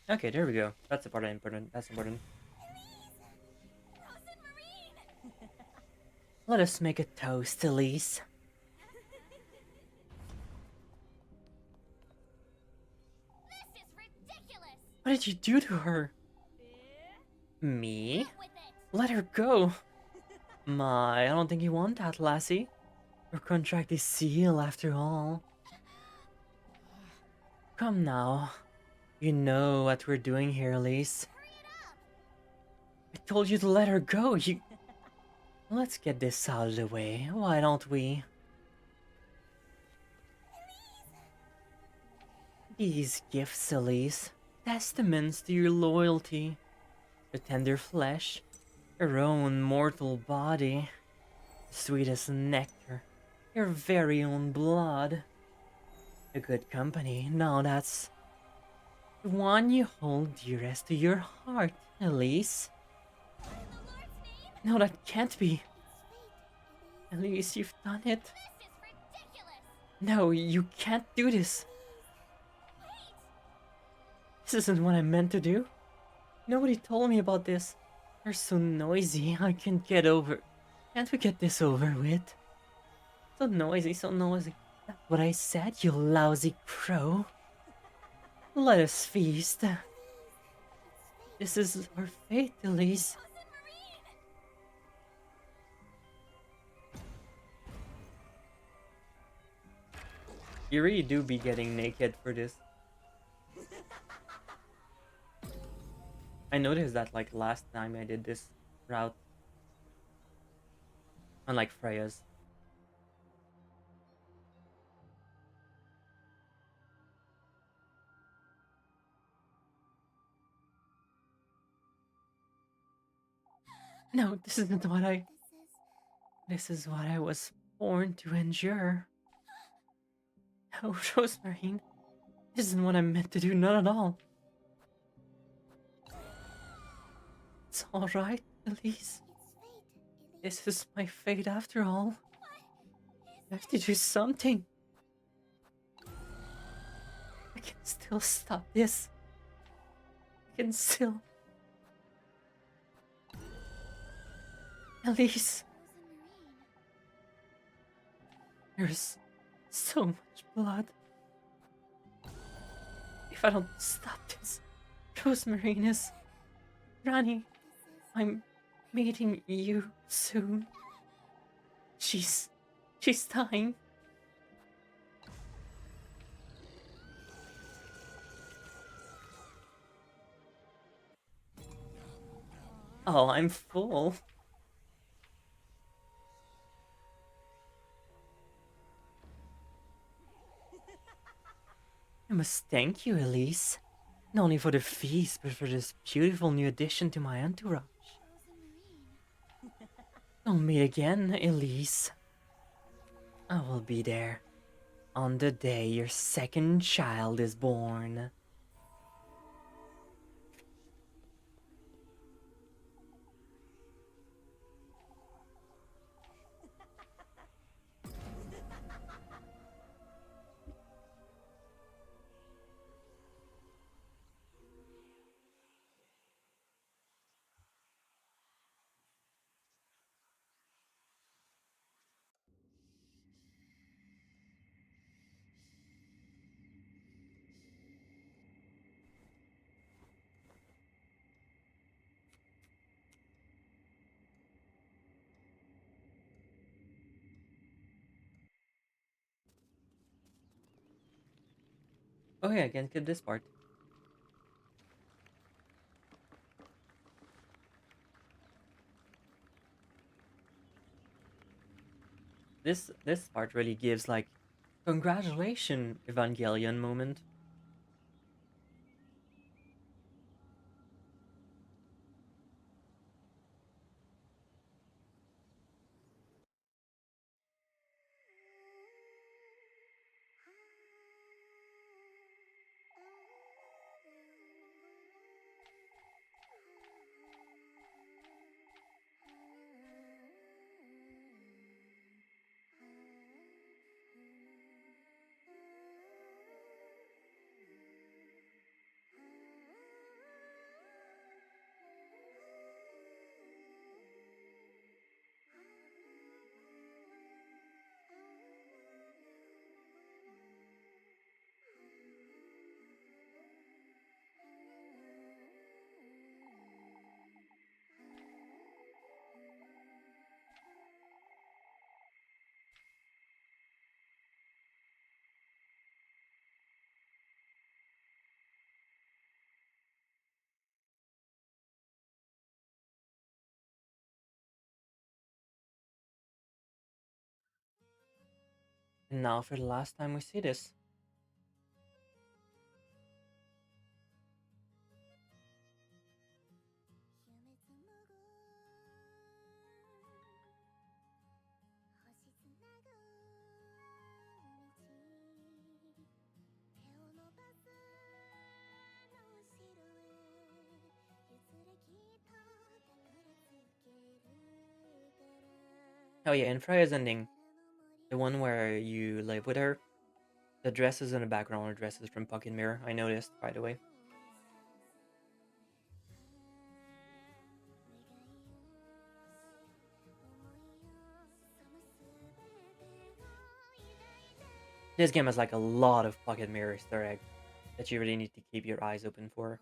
Okay, there we go. That's the part important. That's important. Frozen Marine! Let us make a toast, Elise. This is ridiculous! What did you do to her? Me? Out with it! Let her go. My, I don't think you want that, lassie. Our contract is sealed after all. Come now. You know what we're doing here, Elise. Hurry it up! I told you to let her go. Let's get this out of the way. Why don't we? These gifts, Elise, testaments to your loyalty. Your tender flesh, your own mortal body, sweet as nectar, your very own blood. A good company, now that's the one you hold dearest to your heart, Elise. In the Lord's name, No, that can't be. it's fate, Elise. Elise, you've done it. This is ridiculous! No, you can't do this. Wait! This isn't what I meant to do. Nobody told me about this. You're so noisy, I can't get over. Can't we get this over with? So noisy, so noisy. That's what I said, you lousy crow. Let us feast. This is our fate, Elise. Frozen Marine! You really do be getting naked for this. I noticed that like last time I did this route. Unlike Freya's. No, this isn't what I. This is. This is what I was born to endure. No, Rosemarine. This isn't what I'm meant to do, not at all. It's alright, Elise. It's fate, Elise. This is my fate after all. What I is have to do something. I can still stop this. I can still. Elise, Rosemarine? there's so much blood. If I don't stop this, Rosemarine is. Rani, This is. I'm meeting you soon. She's dying. Oh, I'm full. I must thank you, Elise. Not only for the feast, but for this beautiful new addition to my entourage. Rosemarine. We'll meet again, Elise. I will be there on the day your second child is born. Oh yeah, I can skip this part. This part really gives like congratulations Evangelion moment. And now for the last time we see this. Oh yeah, and Freya's ending, the one where you live with her, the dresses in the background are dresses from Pocket Mirror. I noticed, by the way. This game has like a lot of Pocket Mirror Easter eggs that you really need to keep your eyes open for.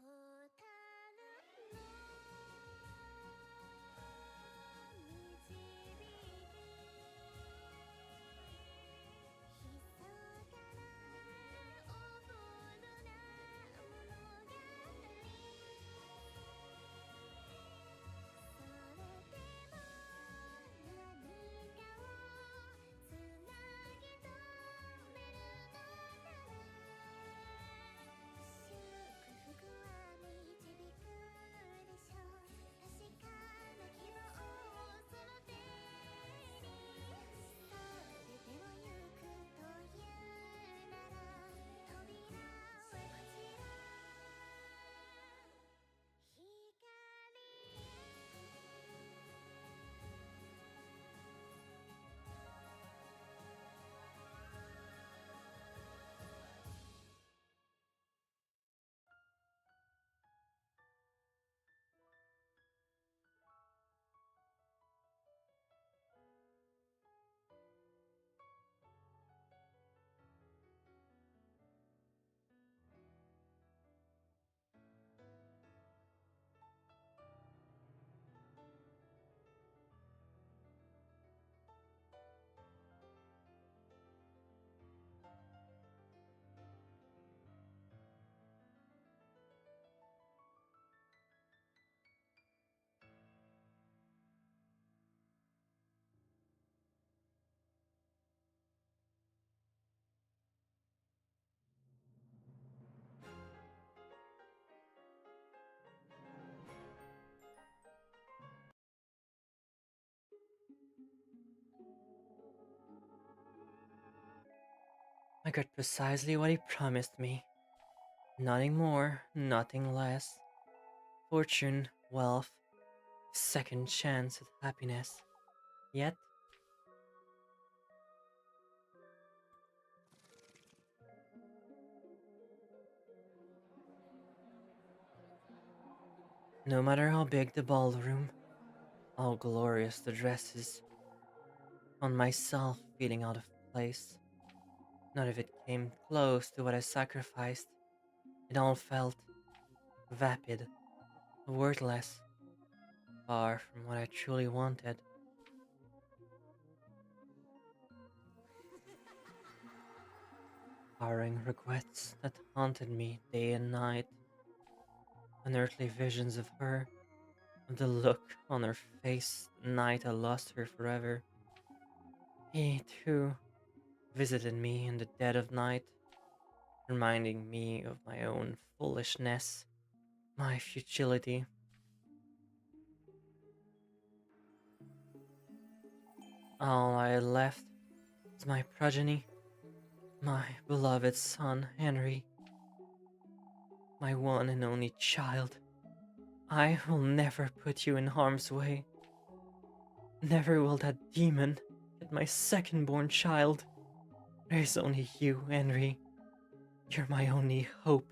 I got precisely what he promised me. Nothing more, nothing less. Fortune, wealth, second chance at happiness. Yet, no matter how big the ballroom, how glorious the dresses, on myself feeling out of place. Not if it came close to what I sacrificed. It all felt vapid, worthless, far from what I truly wanted. Harrowing regrets that haunted me day and night, unearthly visions of her, of the look on her face the night I lost her forever. He, too, visited me in the dead of night, reminding me of my own foolishness, my futility. All I had left was my progeny, my beloved son, Henry, my one and only child. I will never put you in harm's way. Never will that demon get my second-born child. There is only you, Henry. You're my only hope,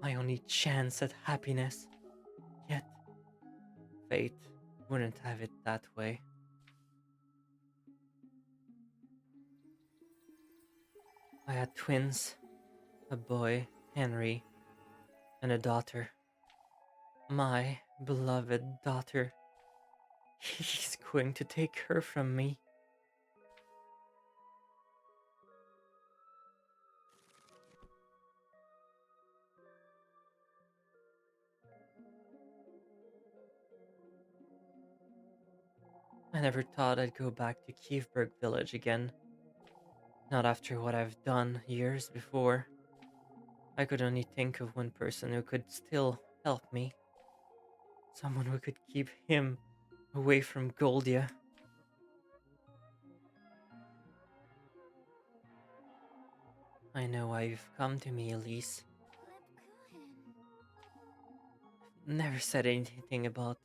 my only chance at happiness. Yet, fate wouldn't have it that way. I had twins, a boy, Henry, and a daughter. My beloved daughter. He's going to take her from me. I never thought I'd go back to Kievberg village again. Not after what I've done years before. I could only think of one person who could still help me. Someone who could keep him away from Goldia. I know why you've come to me, Elise. Never said anything about.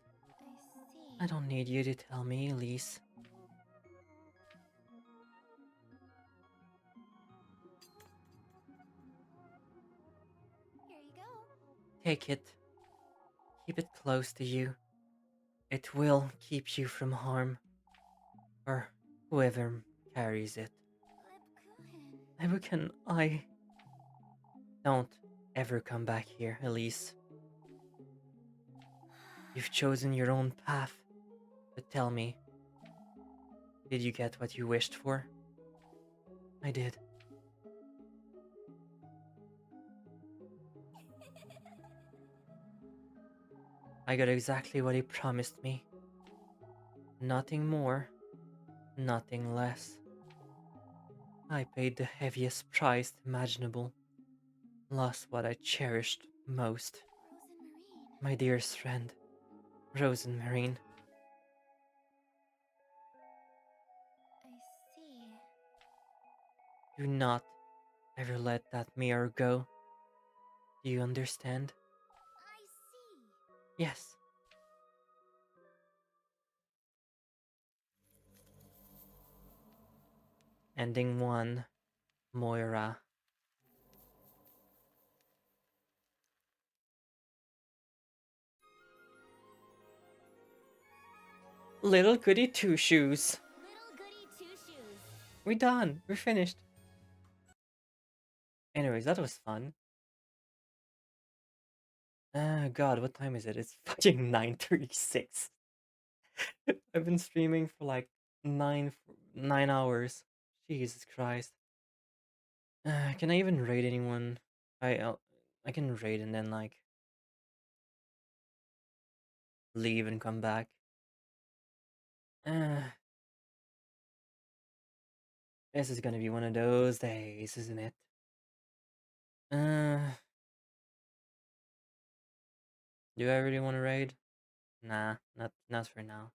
I I see. don't need you to tell me, Elise. Here you go. Take it. Keep it close to you. It will keep you from harm. Or whoever carries it. Lebkuchen. Never can I. Don't ever come back here, Elise. You've chosen your own path. But tell me, did you get what you wished for? I did. I got exactly what he promised me. Nothing more, nothing less. I paid the heaviest price imaginable. Lost what I cherished most. Rosen My dearest friend, Rosenmarine. I see. Do not ever let that mirror go. Do you understand? I see. Yes. Ending 1. Moira. Little goody two shoes. Little goody two shoes. We're done. We're finished. Anyways, that was fun. God, what time is it? It's fucking 9:36. I've been streaming for like 9 hours. Jesus Christ. Can I even raid anyone? I can raid and then like leave and come back. Uh, this is gonna be one of those days, isn't it? Uh, do I really want to raid? Nah, not for now.